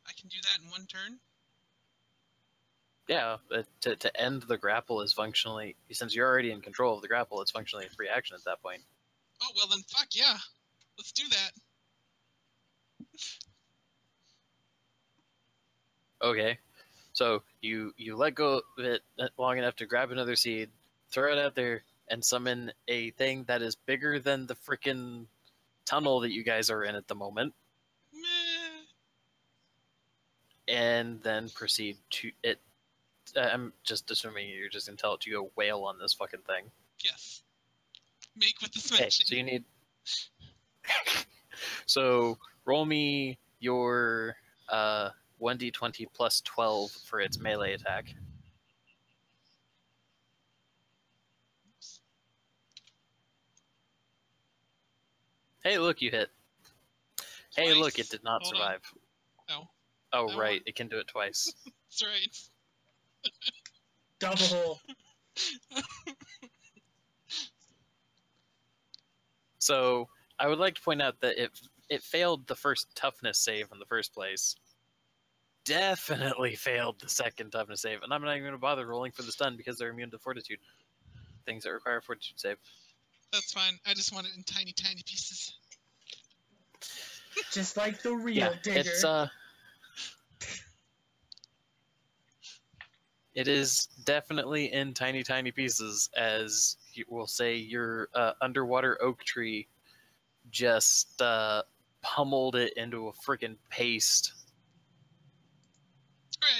I can do that in one turn. Yeah, but to end the grapple is functionally, since you're already in control of the grapple, it's functionally a free action at that point. Oh well, then fuck yeah, let's do that. Okay, so you let go of it long enough to grab another seed, throw it out there, and summon a thing that is bigger than the frickin' tunnel that you guys are in at the moment. Meh. And then proceed to it. I'm just assuming you're just gonna tell it to go wail on this fucking thing. Yes. Make with the Okay, smashing. so you need. So roll me your 1d20 plus 12 for its melee attack. Hey, look, you hit. Hey, Twice. look, it did not Hold on. survive. Oh. Oh, No. right, it can do it twice. That's right. Double. So I would like to point out that it failed the first toughness save in the first place. Definitely failed the second toughness save, and I'm not even going to bother rolling for the stun because they're immune to fortitude. Things that require fortitude save. That's fine. I just want it in tiny, tiny pieces. Just like the real Yeah, digger. It is definitely in tiny, tiny pieces, as we'll say your underwater oak tree just pummeled it into a freaking paste. Hooray!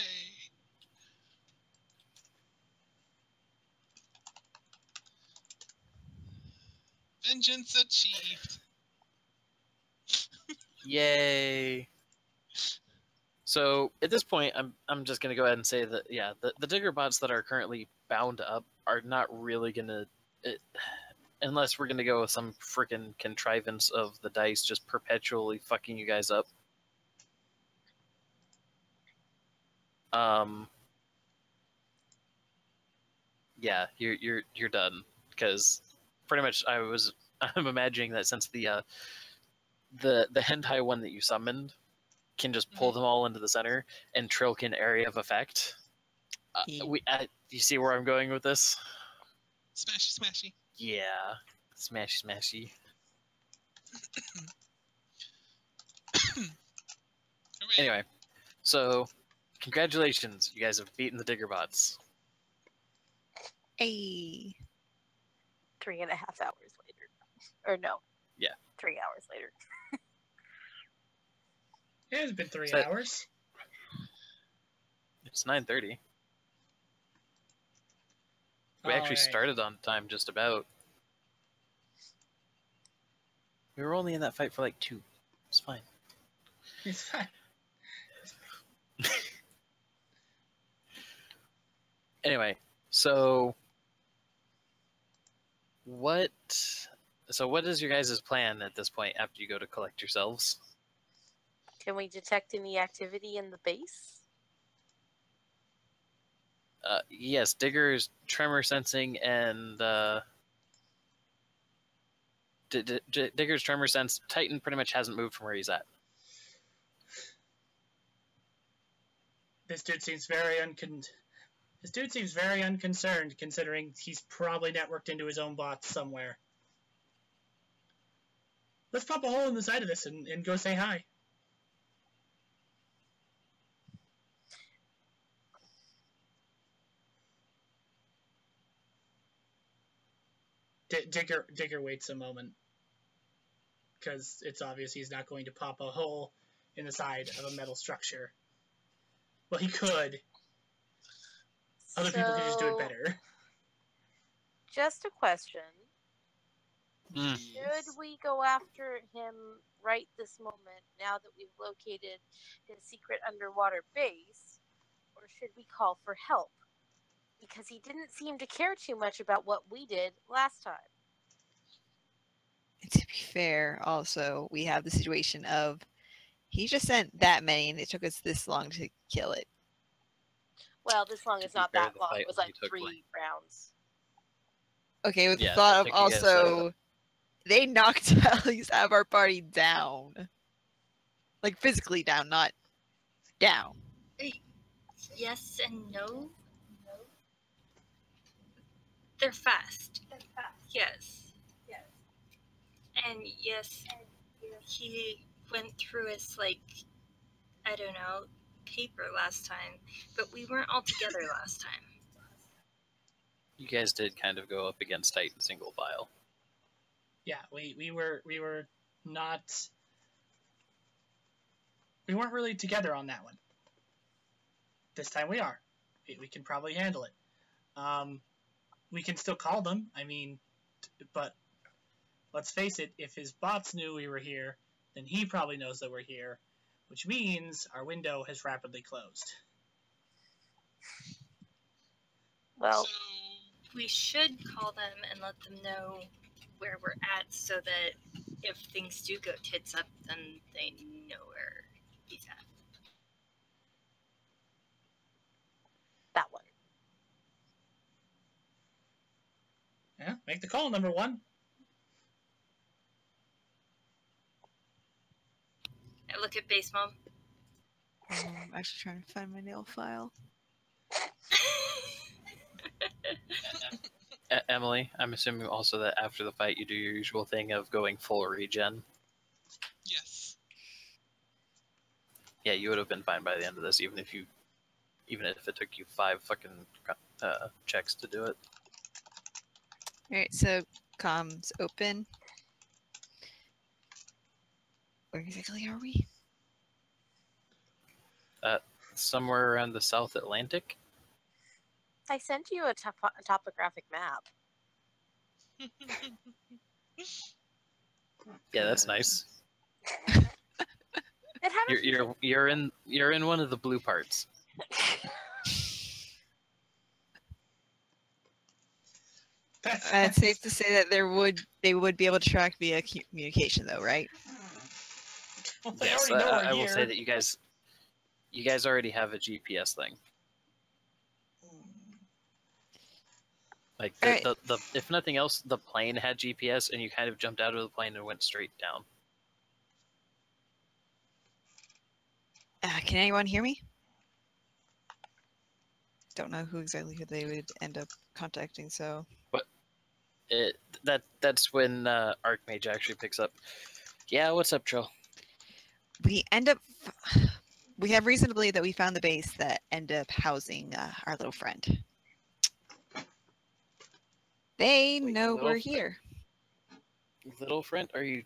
Vengeance achieved. Yay! So at this point, I'm just gonna go ahead and say that the digger bots that are currently bound up are not really gonna, unless we're gonna go with some freaking contrivance of the dice just perpetually fucking you guys up. Yeah, you're done, because pretty much I'm imagining that since the hentai one that you summoned can just pull them all into the center, and Trill can area of effect. You see where I'm going with this? Smashy, smashy. Yeah, smashy. Anyway, so congratulations, you guys have beaten the digger bots. Hey. 3.5 hours later. Or no. Yeah. 3 hours later. It has been 3 So- hours. It's 9:30. We actually started on time, just about. We were only in that fight for like 2. It's fine. It's fine. Anyway, so what is your guys' plan at this point after you go to collect yourselves? Can we detect any activity in the base? Yes, Digger's tremor sensing and Digger's tremor sense. Titan pretty much hasn't moved from where he's at. This dude seems very unconcerned, considering he's probably networked into his own bots somewhere. Let's pop a hole in the side of this and go say hi. Digger waits a moment, because it's obvious he's not going to pop a hole in the side of a metal structure. Well, he could. Other people could just do it better. Just a question. Mm. Should we go after him right this moment, now that we've located his secret underwater base, or should we call for help? Because he didn't seem to care too much about what we did last time. And to be fair, also, we have the situation of he just sent that many and it took us this long to kill it. Well, this long To is be not fair, that the long. fight It was only like took, 3 rounds. Okay, with the Yeah, thought it of took you guys, also, they knocked at least half our party down. Like physically down, not down. Yes and no. They're fast. Yes. And yes, he went through his, like, I don't know, paper last time, but we weren't all together last time. You guys did kind of go up against Titan single file. Yeah, we were not. We weren't really together on that one. This time we are. We can probably handle it. We can still call them. I mean, but let's face it. If his bots knew we were here, then he probably knows that we're here, which means our window has rapidly closed. Well, So, We should call them and let them know where we're at so that if things do go tits up, then they know where he's at. that one. Yeah, make the call, number 1. I look at Base Mom. I'm actually trying to find my nail file. Emily, I'm assuming also that after the fight you do your usual thing of going full regen. yes. Yeah, you would have been fine by the end of this, even if it took you 5 fucking checks to do it. Alright, so comms open. Where exactly are we? Somewhere around the South Atlantic. I sent you a topographic map. Yeah, that's nice. It had a You're in one of the blue parts. It's safe to say that they would be able to track via communication, though, right? Well, they Yes, already know we're I will here. say that you guys already have a GPS thing. Like the if nothing else, the plane had GPS, and you kind of jumped out of the plane and went straight down. Can anyone hear me? Don't know who they would end up contacting, so... That's when Archmage actually picks up. Yeah, what's up, Trill? We have reason to believe that we found the base that ended up housing our little friend. They know we're here. Little friend, are you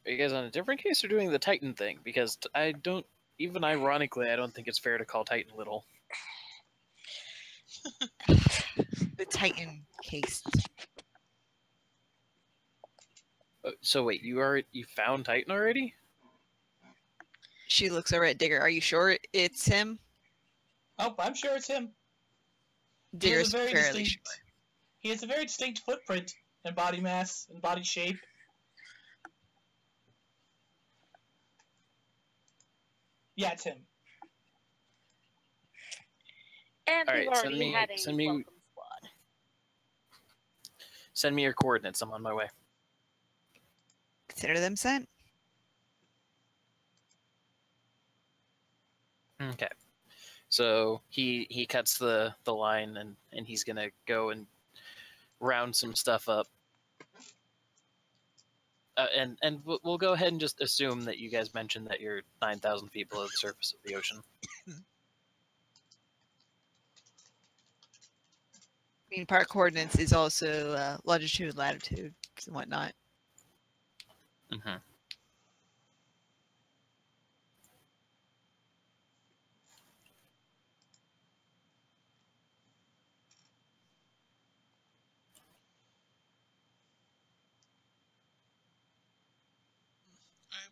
guys on a different case or doing the Titan thing? Because I don't, even ironically, I don't think it's fair to call Titan little. The Titan case. So wait, you found Titan already? She looks over at Digger. Are you sure it's him? Oh, I'm sure it's him. Digger's fairly sure. He has a very distinct footprint and body mass and body shape. Yeah, it's him. And All we've right, already had a welcome squad. Send me your coordinates. I'm on my way. Consider them sent. Okay. So he cuts the line and he's gonna go and round some stuff up. And we'll go ahead and just assume that you guys mentioned that you're 9,000 feet below the surface of the ocean. I mean, part coordinates is also longitude, latitude, and whatnot. Mm-hmm. I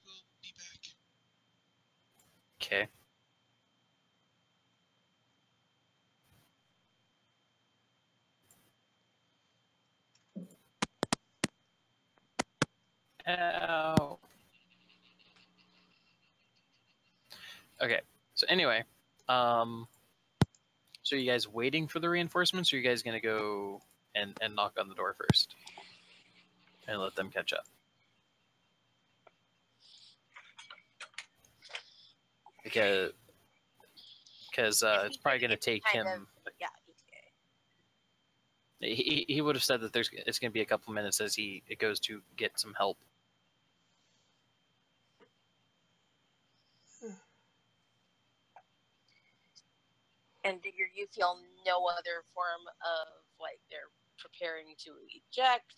will be back. Okay. Ow. Okay. So anyway, so you guys waiting for the reinforcements, or are you guys gonna go and knock on the door first and let them catch up? Because it's probably gonna take him. He would have said that it's gonna be a couple minutes as it goes to get some help. And Digger, you feel no other form of, like, they're preparing to eject.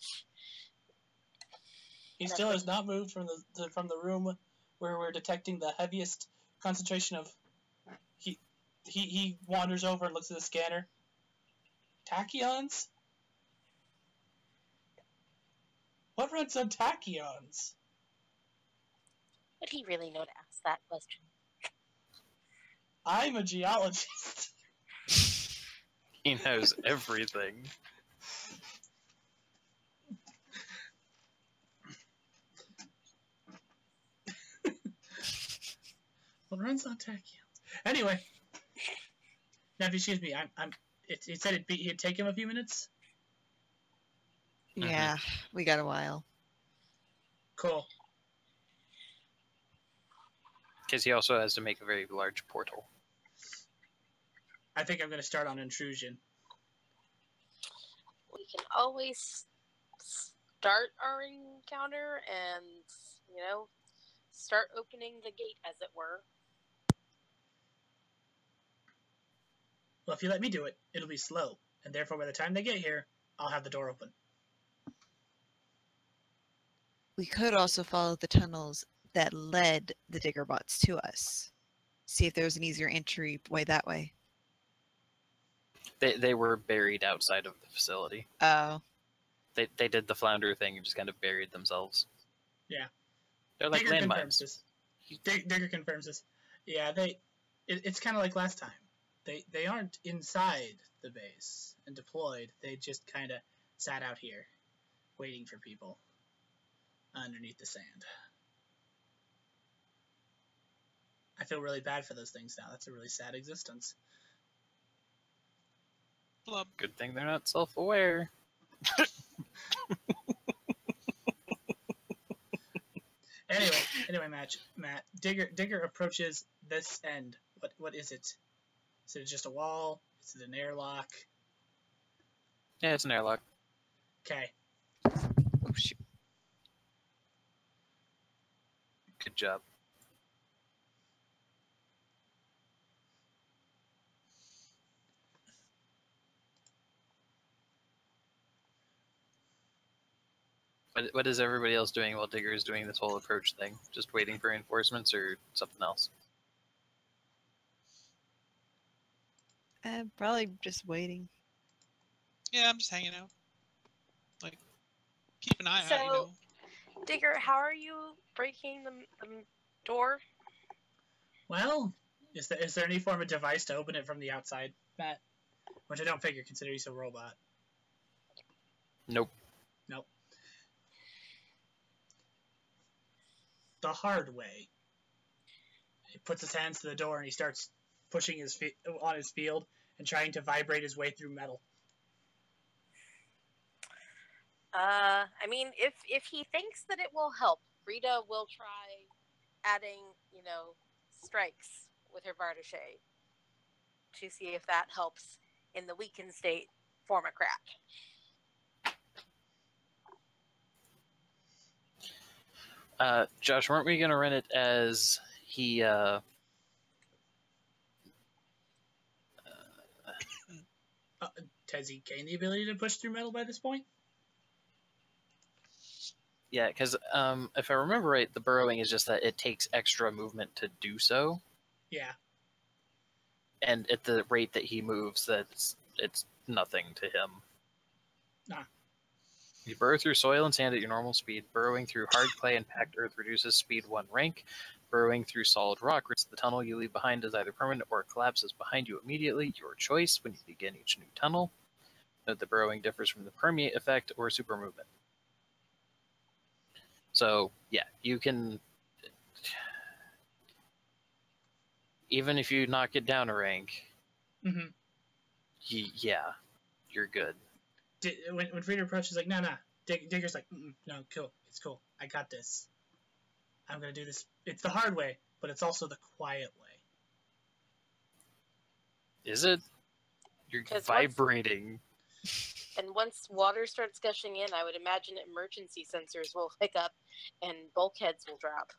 He still has not moved from the room where we're detecting the heaviest concentration of... He wanders over and looks at the scanner. Tachyons? What runs on tachyons? Would he really know to ask that question? I'm a geologist. He knows everything. What runs on tachyons? Anyway. Now, excuse me, it said it'd take him a few minutes? Yeah, we got a while. Cool. Because he also has to make a very large portal. I think I'm going to start on intrusion. We can always start our encounter and, start opening the gate, as it were. Well, if you let me do it, it'll be slow, and therefore by the time they get here, I'll have the door open. We could also follow the tunnels that led the digger bots to us. See if there's an easier entry way that way. They were buried outside of the facility. Oh. They did the flounder thing and just kind of buried themselves. Yeah. They're like Digger confirms landmines. this. Digger confirms this. Yeah, it's kind of like last time. They aren't inside the base and deployed. They just kind of sat out here, waiting for people underneath the sand. I feel really bad for those things now. That's a really sad existence. Blub. Good thing they're not self-aware. Anyway, Matt. Digger approaches this end. What is it? Is it just a wall? Is it an airlock? Yeah, it's an airlock. Okay. Oh, shoot. Good job. What is everybody else doing while Digger is doing this whole approach thing? Just waiting for reinforcements or something else? Probably just waiting. Yeah, I'm just hanging out. Like, keep an eye So- out, you know. Digger, how are you breaking the door? Well, is there any form of device to open it from the outside, Matt? Which I don't figure, considering he's a robot. Nope. The hard way. He puts his hands to the door and he starts pushing his feet on his field and trying to vibrate his way through metal. I mean, if he thinks that it will help, Rita will try adding, strikes with her Vardache to see if that helps in the weakened state form a crack. Josh, weren't we going to run it as he, Has he gained the ability to push through metal by this point? yeah, because if I remember right, the burrowing is just that it takes extra movement to do so. Yeah. And at the rate that he moves, it's nothing to him. Nah. You burrow through soil and sand at your normal speed. Burrowing through hard clay and packed earth reduces speed 1 rank. Burrowing through solid rock risks the tunnel you leave behind is either permanent or collapses behind you immediately. Your choice when you begin each new tunnel. Note that burrowing differs from the permeate effect or super movement. So, yeah, you can... Even if you knock it down a rank, Mm-hmm. yeah, you're good. When Frida approaches, like, nah. Digger's like, no, cool. It's cool. I got this. I'm going to do this. It's the hard way, but it's also the quiet way. Is it? You're 'Cause vibrating. And once water starts gushing in, I would imagine emergency sensors will pick up and bulkheads will drop.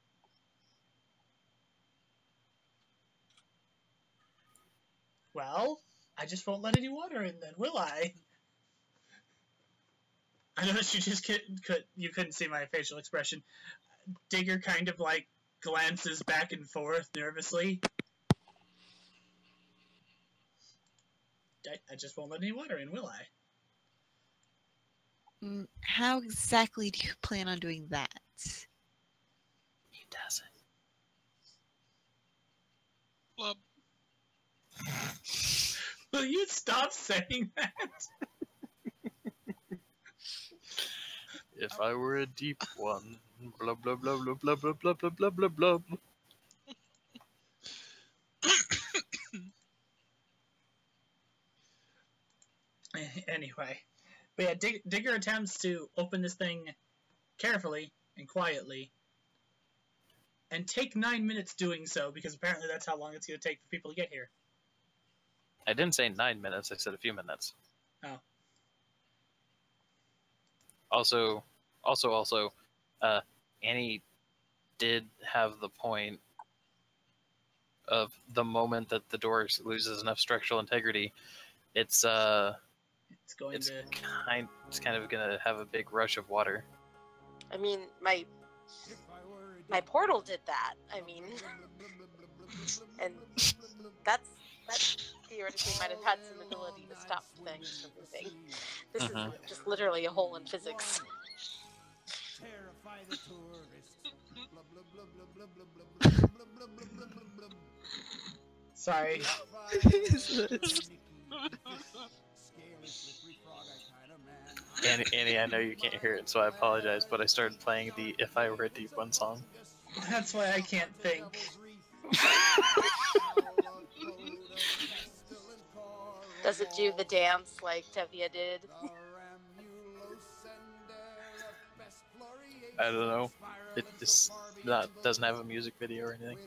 Well, I just won't let any water in then, will I? I noticed you just you couldn't see my facial expression. Digger kind of like glances back and forth nervously. I just won't let any water in, will I? How exactly do you plan on doing that? He doesn't. Blub. Will you stop saying that? If I were a deep one, blah blah blah blah blah blah blah blah blah blah blah. Anyway, but yeah, Digger attempts to open this thing carefully and quietly, and take 9 minutes doing so because apparently that's how long it's going to take for people to get here. I didn't say 9 minutes. I said a few minutes. Oh. Also, Annie did have the point of the moment that the door loses enough structural integrity, it's going it's to. kind of gonna have a big rush of water. I mean, my portal did that. I mean, and that theoretically might have had some ability to stop things from moving. This is just literally a hole in physics. Sorry. Annie, I know you can't hear it, so I apologize, but I started playing the If I Were a Deep One song. That's why I can't think. Does it do the dance like Tevia did? I don't know. It just doesn't have a music video or anything.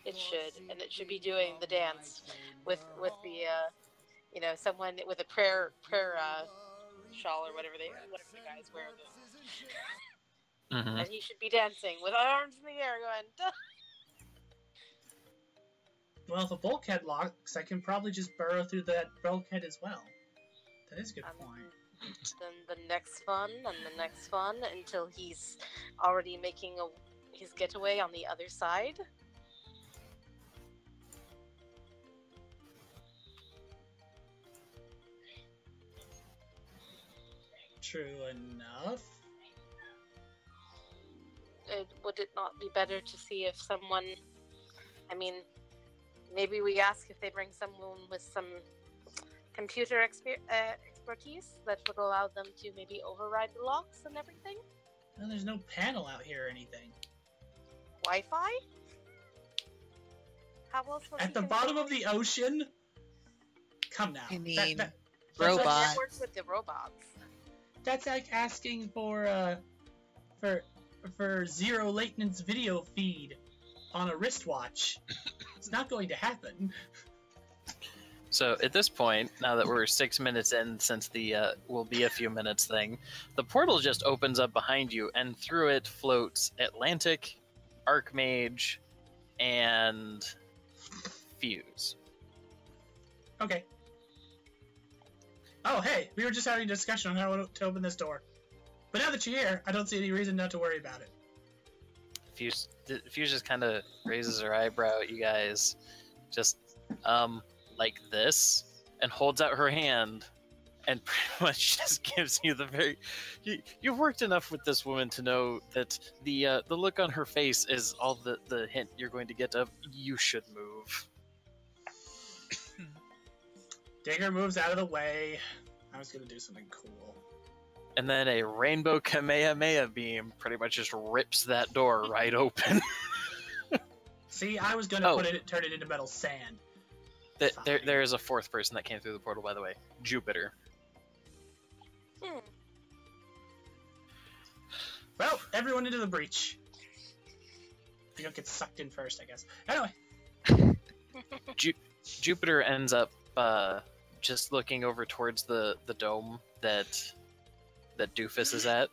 It should, and it should be doing the dance with the someone with a prayer shawl or whatever the guys wear. And he should be dancing with arms in the air, going. Duh! Well, if a bulkhead locks, I can probably just burrow through that bulkhead as well. That is a good point. Then the next fun and the next fun until he's already making his getaway on the other side. True enough. Would it not be better to see if someone... I mean, maybe we ask if they bring someone with some computer expertise that would allow them to maybe override the locks and everything? No, there's no panel out here or anything. Wi-Fi? How else was At the bottom of the ocean? Come now. I mean, robots. robots. Networks with the robots. That's like asking for zero latency video feed on a wristwatch. It's not going to happen. So at this point, now that we're 6 minutes in since the will be a few minutes thing, the portal just opens up behind you, and through it floats Atlantic, Archmage, and Fuse. Okay. Oh, hey, we were just having a discussion on how to open this door. But now that you're here, I don't see any reason not to worry about it. Fuse just kind of raises her eyebrow at you guys, just like this, and holds out her hand, and pretty much just gives you the very... You've worked enough with this woman to know that the look on her face is all the hint you're going to get of, you should move. Digger moves out of the way. I was going to do something cool. And then a rainbow Kamehameha beam pretty much just rips that door right open. See, I was going to turn it into metal sand. There is a fourth person that came through the portal, by the way. Jupiter. Well, everyone into the breach. You don't get sucked in first, I guess. Anyway. Jupiter ends up just looking over towards the dome that Doofus is at,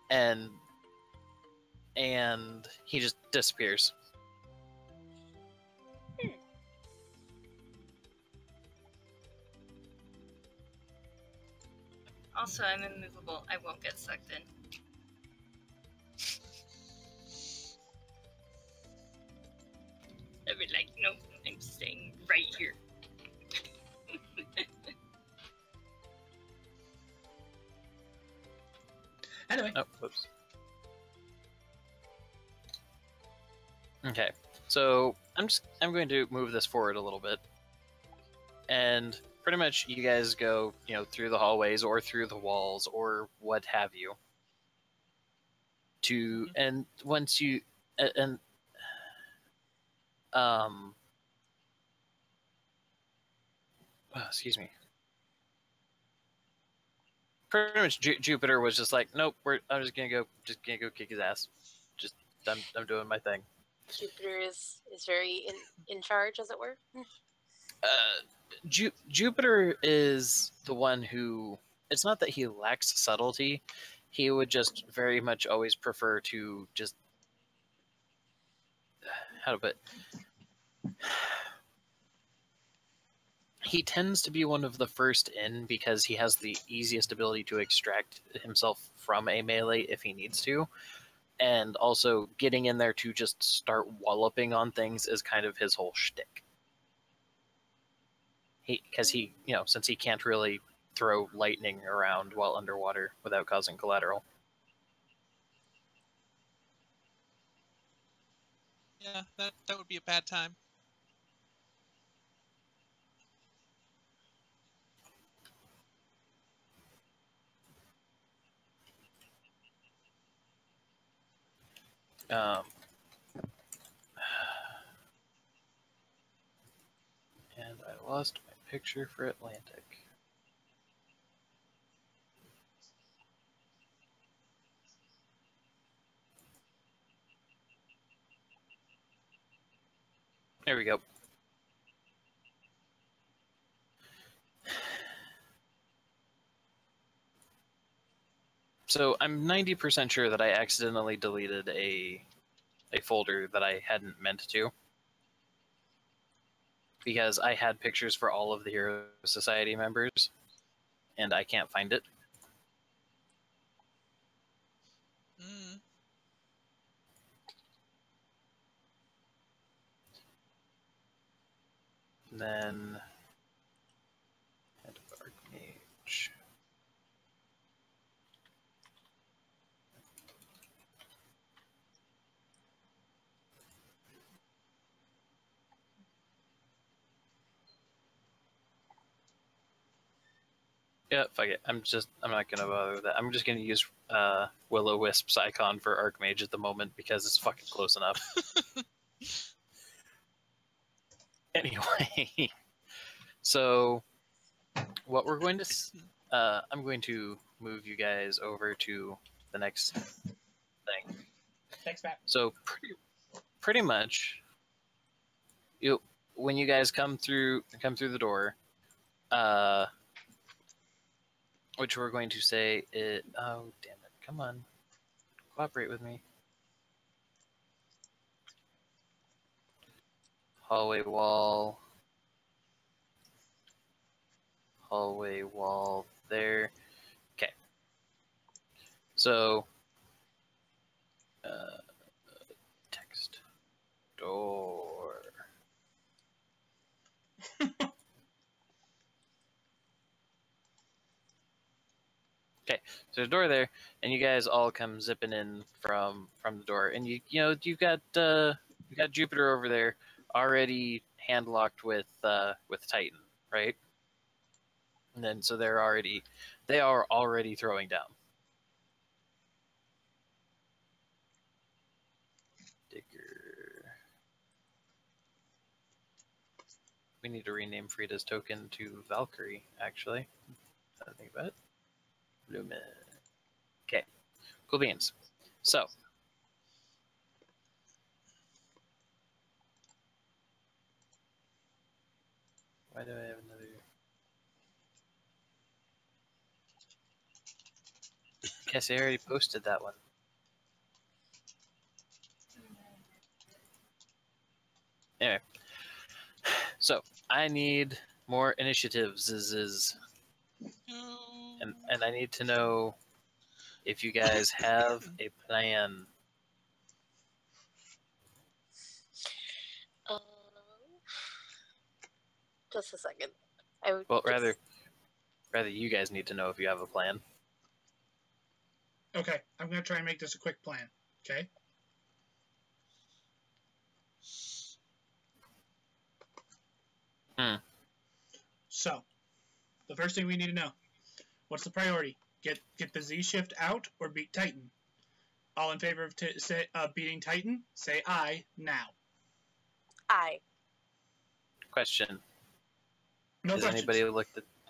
and he just disappears. Also, I'm immovable. I won't get sucked in. I'd be like, nope, I'm staying right here. Anyway. Oh, whoops. Okay, so I'm going to move this forward a little bit, and pretty much you guys go, through the hallways or through the walls or what have you. And once you excuse me. Pretty much Jupiter was just like, nope, I'm just gonna go kick his ass. Just I'm doing my thing. Jupiter is very in charge, as it were. Jupiter is the one who, it's not that he lacks subtlety, he would just very much always prefer to just how to put. He tends to be one of the first in because he has the easiest ability to extract himself from a melee if he needs to. And also getting in there to just start walloping on things is kind of his whole shtick. Because he, since he can't really throw lightning around while underwater without causing collateral. Yeah, that would be a bad time. And I lost my picture for Atlantic. There we go. So I'm 90% sure that I accidentally deleted a folder that I hadn't meant to. Because I had pictures for all of the Hero Society members, and I can't find it. Mm. And then head of Archmage. Yeah, fuck it. I'm not gonna bother with that. I'm just gonna use Will-O-Wisp's icon for Archmage at the moment because it's fucking close enough. Anyway, so what we're going to, I'm going to move you guys over to the next thing. Next map. So pretty much, when you guys come through the door, which we're going to say it. Oh damn it! Come on, cooperate with me. Hallway wall there. Okay. So, text door. Okay, so there's a door there, and you guys all come zipping in from the door, and you've got Jupiter over there already hand locked with Titan, right? And then so they are already throwing down. Digger. We need to rename Frida's token to Valkyrie, actually. I think about it. Lumen. Okay. Cool beans. So. Why do I have another? Guess I already posted that one. Anyway. So, I need more initiatives. And I need to know if you guys have a plan. Just a second. Rather you guys need to know if you have a plan. Okay, I'm going to try and make this a quick plan, okay? So, the first thing we need to know, what's the priority? Get the Z shift out or beat Titan? All in favor of beating Titan, say aye now. Aye. Question. No questions.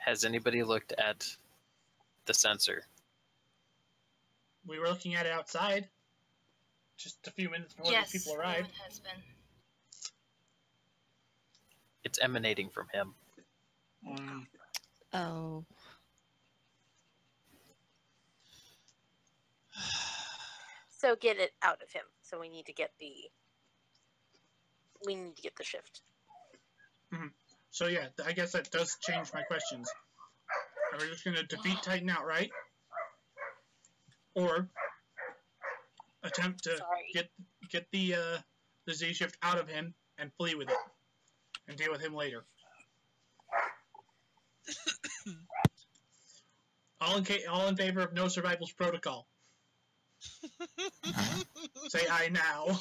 Has anybody looked at the sensor? We were looking at it outside just a few minutes before the people arrived. It has been. It's emanating from him. Oh. So get it out of him. So we need to get the we need to get the shift. So yeah, I guess that does change my questions. Are we just going to defeat Titan outright? Or attempt to get the Z shift out of him and flee with it and deal with him later? All in favor of no survivals protocol. Say aye now.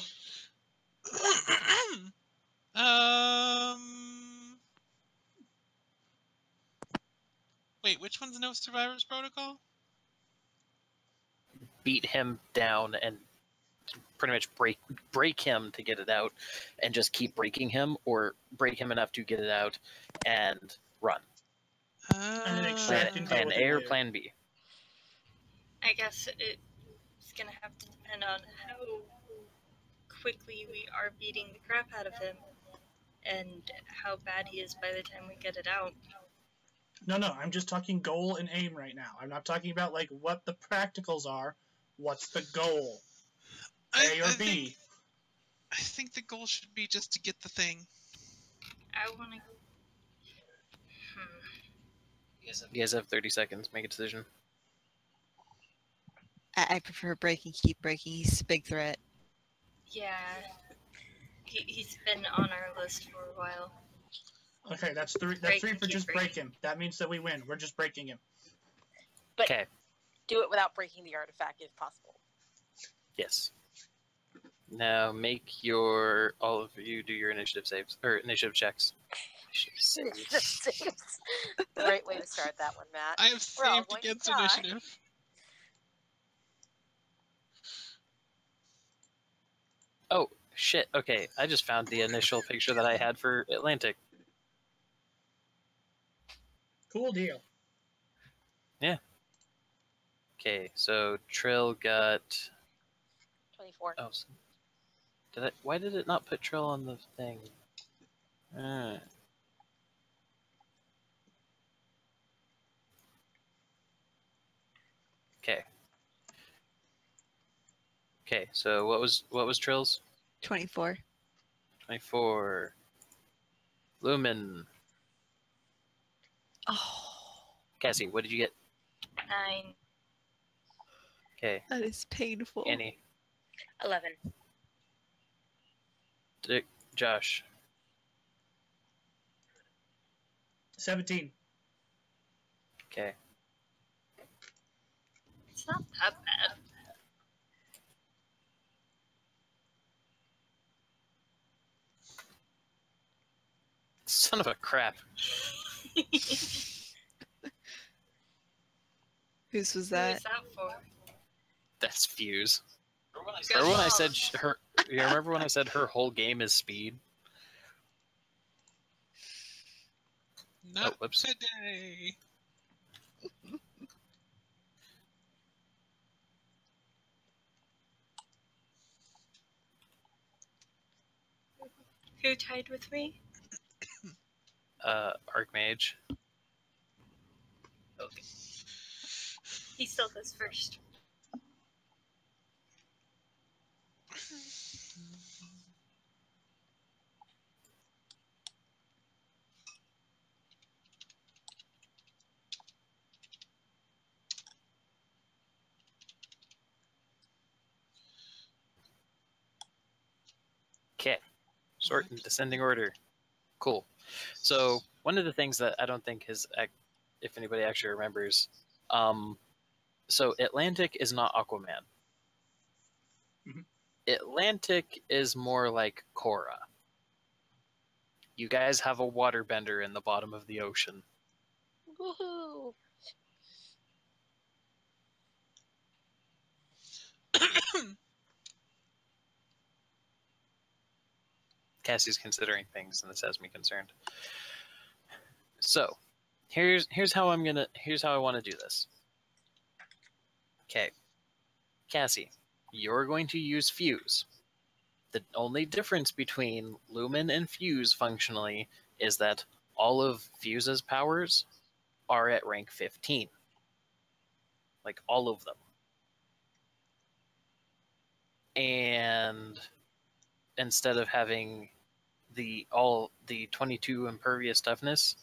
Wait, which one's no survivors protocol? Beat him down and pretty much break him to get it out, and just keep breaking him, or break him enough to get it out and run. And then extract and deal Plan with A it or later. Plan B. I guess it's gonna have to depend on how quickly we are beating the crap out of him, and how bad he is by the time we get it out. No, I'm just talking goal and aim right now. I'm not talking about like what the practicals are. What's the goal? A or B? I think the goal should be just to get the thing. I want to. You guys have 30 seconds. Make a decision. I prefer breaking, keep breaking. He's a big threat. Yeah. He's been on our list for a while. Okay, that's three. That's three for just break him. That means that we win. We're just breaking him. But Okay. do it without breaking the artifact if possible. Yes. Now make all of you do your initiative saves, or initiative checks. Great way to start that one, Matt. I have saved against initiative. Oh, shit. Okay, I just found the initial picture that I had for Atlantic. Cool deal. Yeah. Okay, so Trill got 24. Oh, why did it not put Trill on the thing? Okay. Okay, so what was Trill's? 24. 24. Lumen. Oh, Cassie, what did you get? 9. Okay. that is painful. Annie. 11. Josh. 17. Okay. It's not that bad. Son of a crap. Whose was Who that? is that for? That's Fuse. Good Remember when I call. said her? You remember when I said her whole game is speed? Not whoops. today. Who tied with me? Archmage. Okay. He still goes first. Okay. Sort in descending order. Cool. So one of the things that I don't think if anybody actually remembers, so Atlantic is not Aquaman. Mhm. Atlantic is more like Korra. You guys have a waterbender in the bottom of the ocean. Woohoo! Cassie's considering things, and this has me concerned. So, here's how I want to do this. Okay, Cassie, you're going to use Fuse. The only difference between Lumen and Fuse functionally is that all of Fuse's powers are at rank 15. Like, all of them. And instead of having the 22 impervious toughness.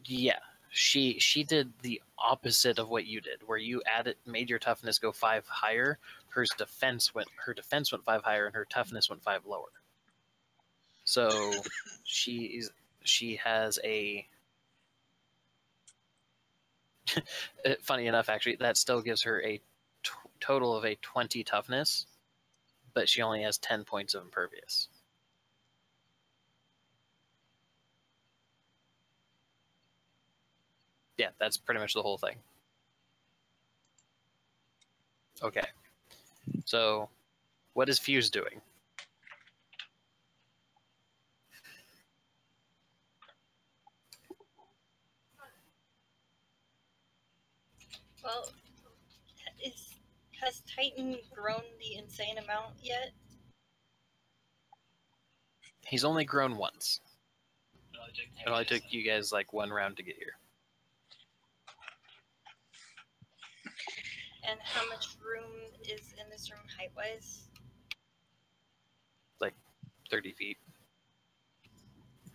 Yeah, she did the opposite of what you did, where you made your toughness go 5 higher. Her defense went 5 higher, and her toughness went 5 lower. So she has a funny enough, actually, that still gives her a total of a 20 toughness, but she only has 10 points of impervious. Yeah, that's pretty much the whole thing. Okay. So, what is Fuse doing? Well, has Titan grown the insane amount yet? He's only grown once. It only took you guys like 1 round to get here. And how much room is in this room height-wise? Like 30 feet.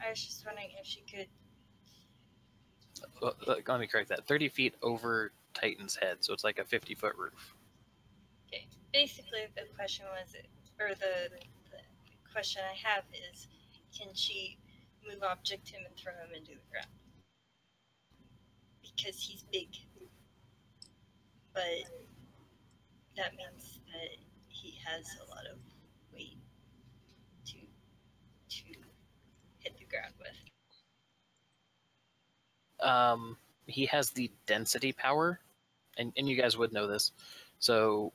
I was just wondering if she could... Let me correct that. 30 feet over Titan's head, so it's like a 50-foot roof. Okay. Basically, the question was, or the question I have is, can she move object him and throw him into the ground? Because he's big. But that means that he has a lot of weight to hit the ground with. He has the density power, and you guys would know this. So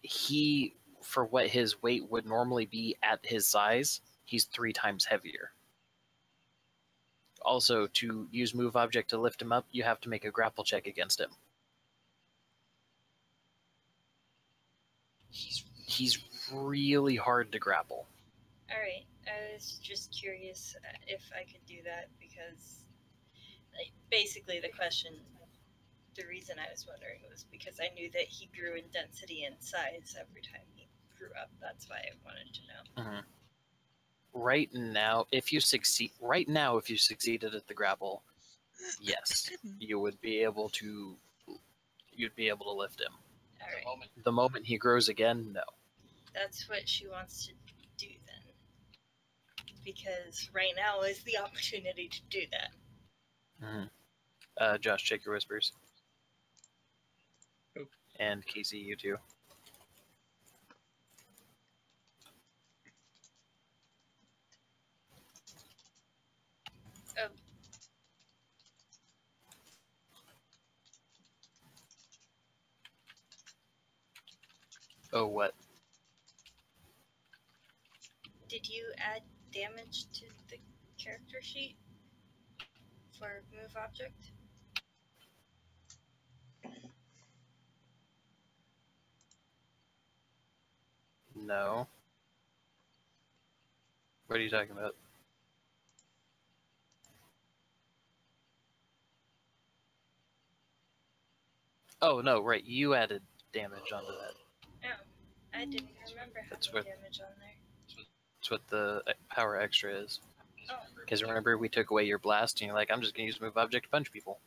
he, for what his weight would normally be at his size, he's 3 times heavier. Also, to use move object to lift him up, you have to make a grapple check against him. He's really hard to grapple. Alright, I was just curious if I could do that because, like, basically the question, the reason I was wondering was because I knew that he grew in density and size every time he grew up. That's why I wanted to know. Mm-hmm. Right now, if you succeeded at the grapple, yes, you would be able to. You'd be able to lift him. All right. The moment he grows again, no. That's what she wants to do then, because right now is the opportunity to do that. Mm-hmm. Josh, check your whispers. Oh. And Casey, you too. Oh. Oh, what? Did you add damage to the character sheet for move object? No. What are you talking about? Oh, no, right. You added damage onto that. Oh, I didn't remember having damage on there. That's what the power extra is. Oh. Because remember, we took away your blast, and you're like, I'm just going to use move object to punch people.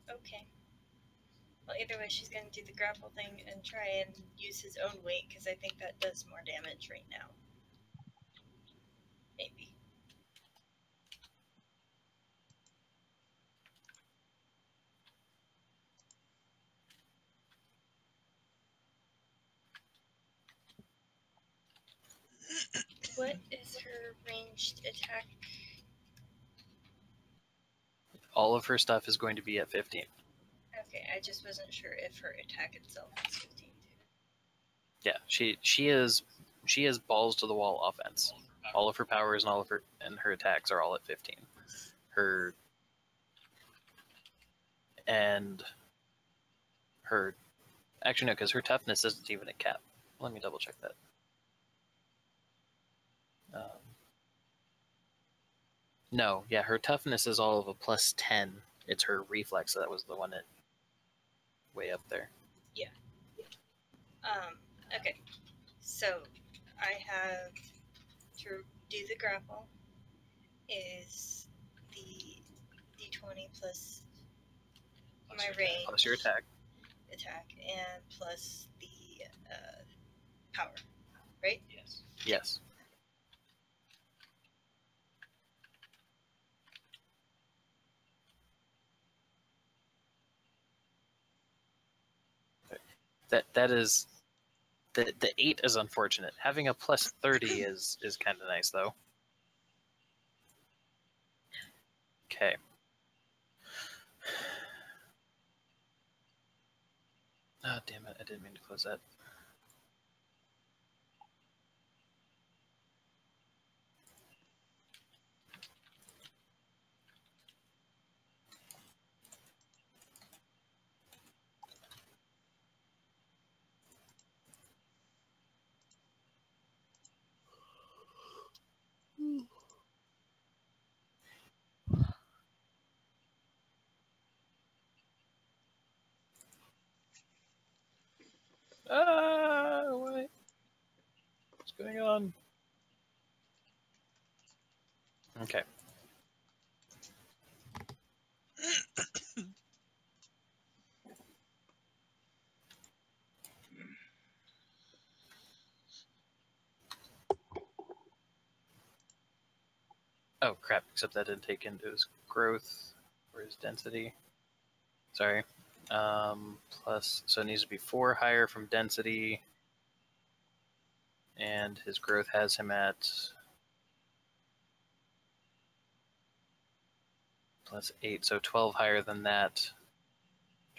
Okay. Well, either way, she's going to do the grapple thing and try and use his own weight, because I think that does more damage right now. Maybe. What is her ranged attack? All of her stuff is going to be at 15. Okay, I just wasn't sure if her attack itself was 15 too. Yeah, she is balls to the wall offense. All of her powers and her attacks are all at 15. Actually no, because her toughness isn't even a cap. Let me double check that. No, yeah, her toughness is all of a plus 10. It's her reflex that was the one that way up there. Yeah. Okay. So I have to do the grapple is the d20 plus my range Plus your attack. and plus the power, right? Yes. That is the 8 is unfortunate. Having a plus 30 is kind of nice though. Okay. Oh damn it! I didn't mean to close that. What? What's going on? Okay. Oh crap! Except that didn't take into his growth or his density. Sorry. Plus, so it needs to be 4 higher from density, and his growth has him at plus 8, so 12 higher than that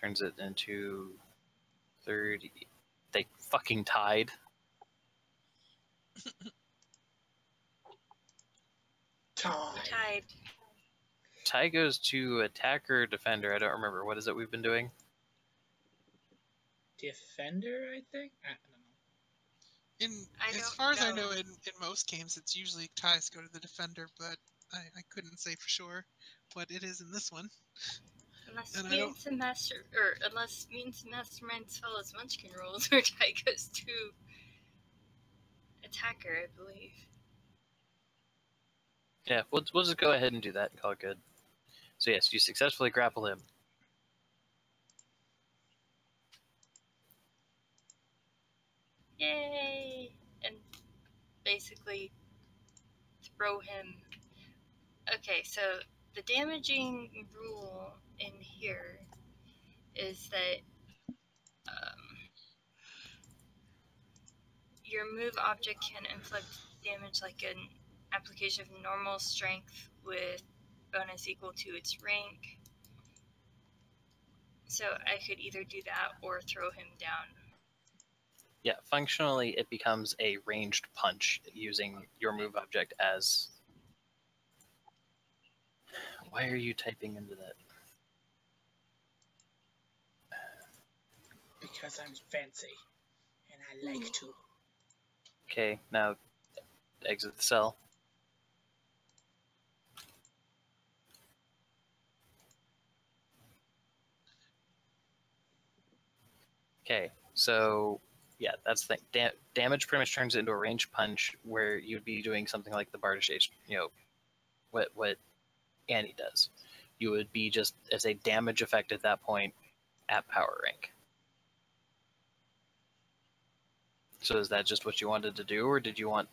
turns it into 30. They fucking tied. Tied. Tie goes to attacker, defender. I don't remember. What is it we've been doing? Defender, I think? I don't know. As far as I know, in most games, it's usually ties go to the defender, but I couldn't say for sure what it is in this one. Unless mutants and masterminds follows Munchkin rules, where tie goes to attacker, I believe. Yeah, we'll just go ahead and do that and call it good. So yes, you successfully grapple him. Yay! And basically throw him. Okay, so the damaging rule in here is that your move object can inflict damage like an application of normal strength with bonus equal to its rank. So I could either do that or throw him down. Yeah, functionally it becomes a ranged punch using your move object as... Why are you typing into that? Because I'm fancy, and I like to. Okay, now exit the cell. Okay, so yeah, that's the thing. Damage pretty much turns into a ranged punch where you'd be doing something like the Bardish Age, what Annie does. You would be just as a damage effect at that point at power rank. So is that just what you wanted to do, or did you want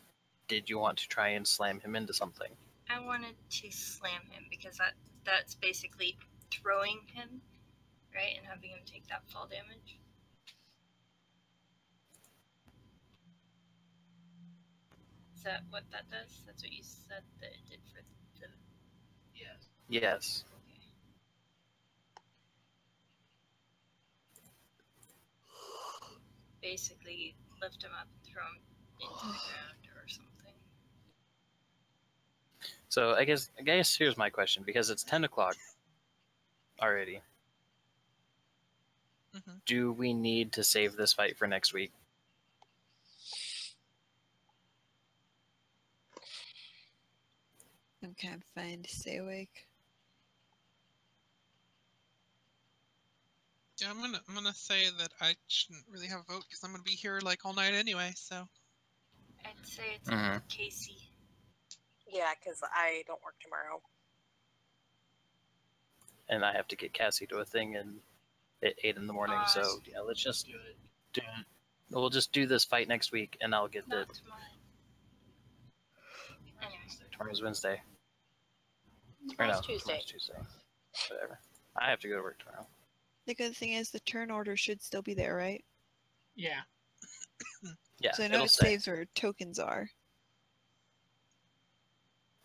to try and slam him into something? I wanted to slam him because that's basically throwing him, right, and having him take that fall damage. Is that what that does? That's what you said that it did for the... Yes. Okay. Basically, lift him up and throw him into the ground or something. So I guess here's my question, because it's 10 o'clock already. Mm-hmm. Do we need to save this fight for next week? I'm kind of fine to stay awake. Yeah, I'm gonna say that I shouldn't really have a vote because I'm gonna be here like all night anyway. So I'd say it's Mhm. Casey. Yeah, because I don't work tomorrow. And I have to get Cassie to a thing at 8 in the morning. So yeah, let's just do it. We'll just do this fight next week, and I'll get Not tomorrow. Anyway. Tomorrow's Wednesday. Tomorrow's Tuesday. Tomorrow's Tuesday. Whatever. I have to go to work tomorrow. The good thing is the turn order should still be there, right? Yeah. Yeah, So I know it'll it say. saves where tokens are.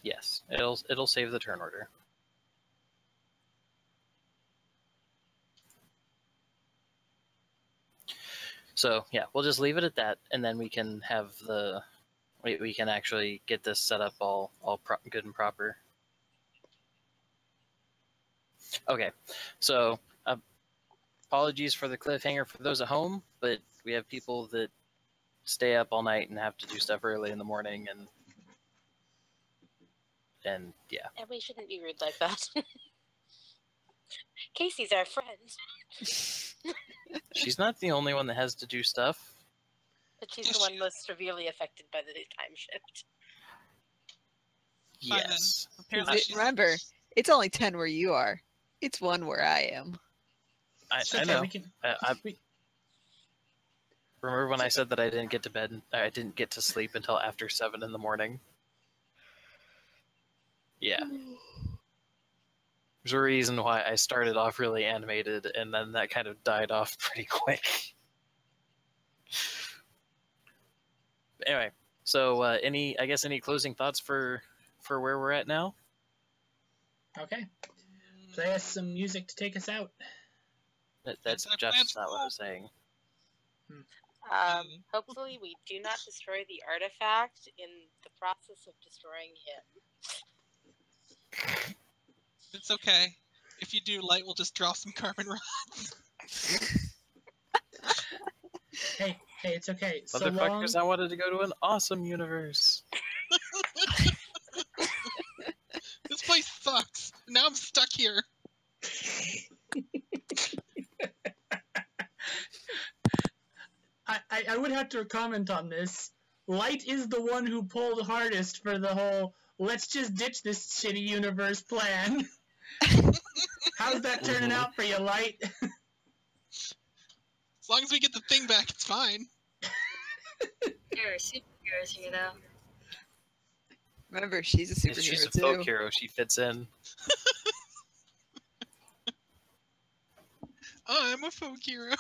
Yes, it'll save the turn order. So yeah, we'll just leave it at that, and then we can have we can actually get this set up all good and proper. Okay, so apologies for the cliffhanger for those at home, but we have people that stay up all night and have to do stuff early in the morning, and yeah. And we shouldn't be rude like that. Casey's our friend. She's not the only one that has to do stuff. But she's the one most severely affected by the time shift. Fine, then. Yes. Apparently she's- Remember, it's only 10 where you are. It's 1 where I am. It's I okay, know. we can- Remember when I said that I didn't get to bed? I didn't get to sleep until after 7 in the morning. Yeah. There's a reason why I started off really animated, and then that kind of died off pretty quick. Anyway, so any closing thoughts for where we're at now? Okay. Play us some music to take us out. That's just not what I was saying. Hopefully we do not destroy the artifact in the process of destroying him. It's okay. If you do, Light will just draw some carbon rods. Hey, it's okay. So long. Motherfuckers, I wanted to go to an awesome universe. This place sucks. Now I'm stuck here. I would have to comment on this. Light is the one who pulled hardest for the whole let's just ditch this shitty universe plan. How's that turning out for you, Light? As long as we get the thing back, it's fine. There are superheroes here, though. Remember, she's a superhero She's a too. folk hero. She fits in. I'm a folk hero.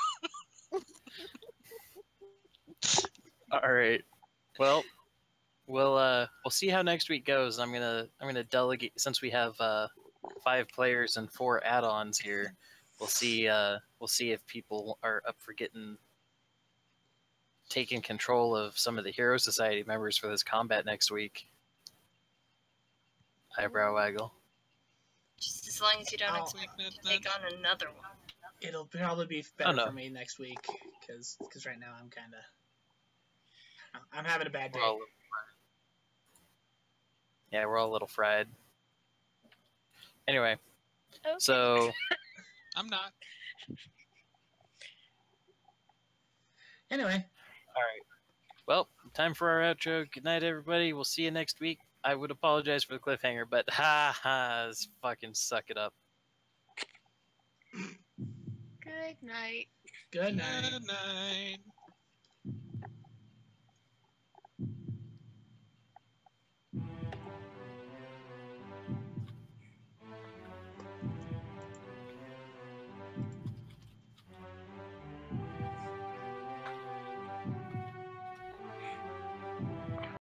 All right. Well, we'll see how next week goes. I'm gonna delegate, since we have 5 players and 4 add-ons here. We'll see if people are up for taking control of some of the Hero Society members for this combat next week. Eyebrow waggle. Just as long as you don't Oh. expect me to take on another one. It'll probably be better no. for me next week because right now I'm having a bad day. We're all a little fried. Yeah, we're all a little fried. Anyway, Okay. so I'm not. Anyway, all right. Well, time for our outro. Good night, everybody. We'll see you next week. I would apologize for the cliffhanger, but just fucking suck it up. Good night. good night. Good night.